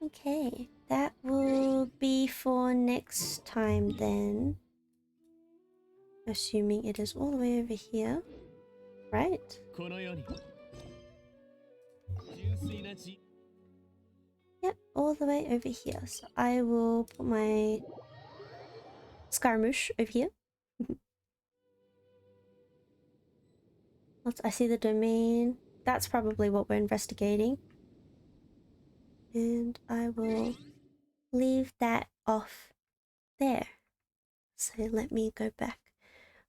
A: Okay, that will be for next time then. Assuming it is all the way over here. Right? Yep, all the way over here. So I will put my Scaramouche over here. I see the domain. That's probably what we're investigating. And I will leave that off there. So let me go back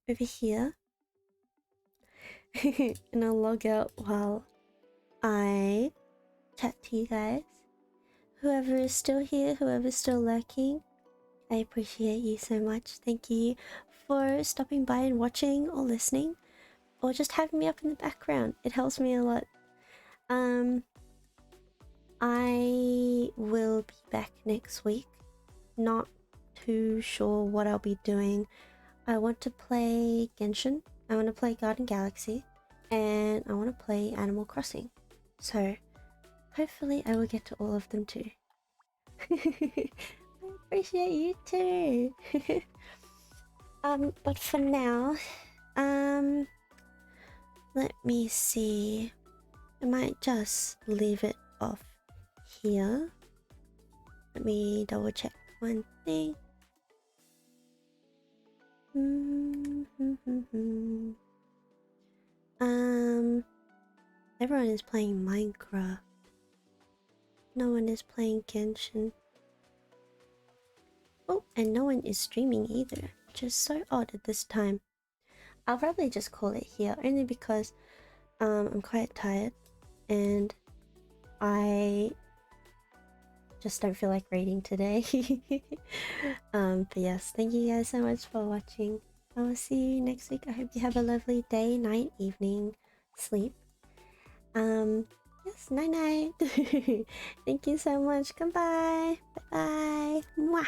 A: over here. And I'll log out while I chat to you guys. Whoever is still here, whoever's still lurking, I appreciate you so much. Thank you for stopping by and watching or listening, or just having me up in the background. It helps me a lot. I will be back next week. Not too sure what I'll be doing. I want to play Genshin, I want to play Garden Galaxy, and I want to play Animal Crossing. So hopefully I will get to all of them too. I appreciate you too. But for now, let me see. I might just leave it off here. Let me double check one thing. Everyone is playing Minecraft. No one is playing Genshin. Oh, and no one is streaming either, which is so odd at this time. I'll probably just call it here, only because I'm quite tired and I just don't feel like reading today. But yes, thank you guys so much for watching. I will see you next week. I hope you have a lovely day, night, evening, sleep. Yes, night night. Thank you so much. Goodbye. Bye bye. Mwah.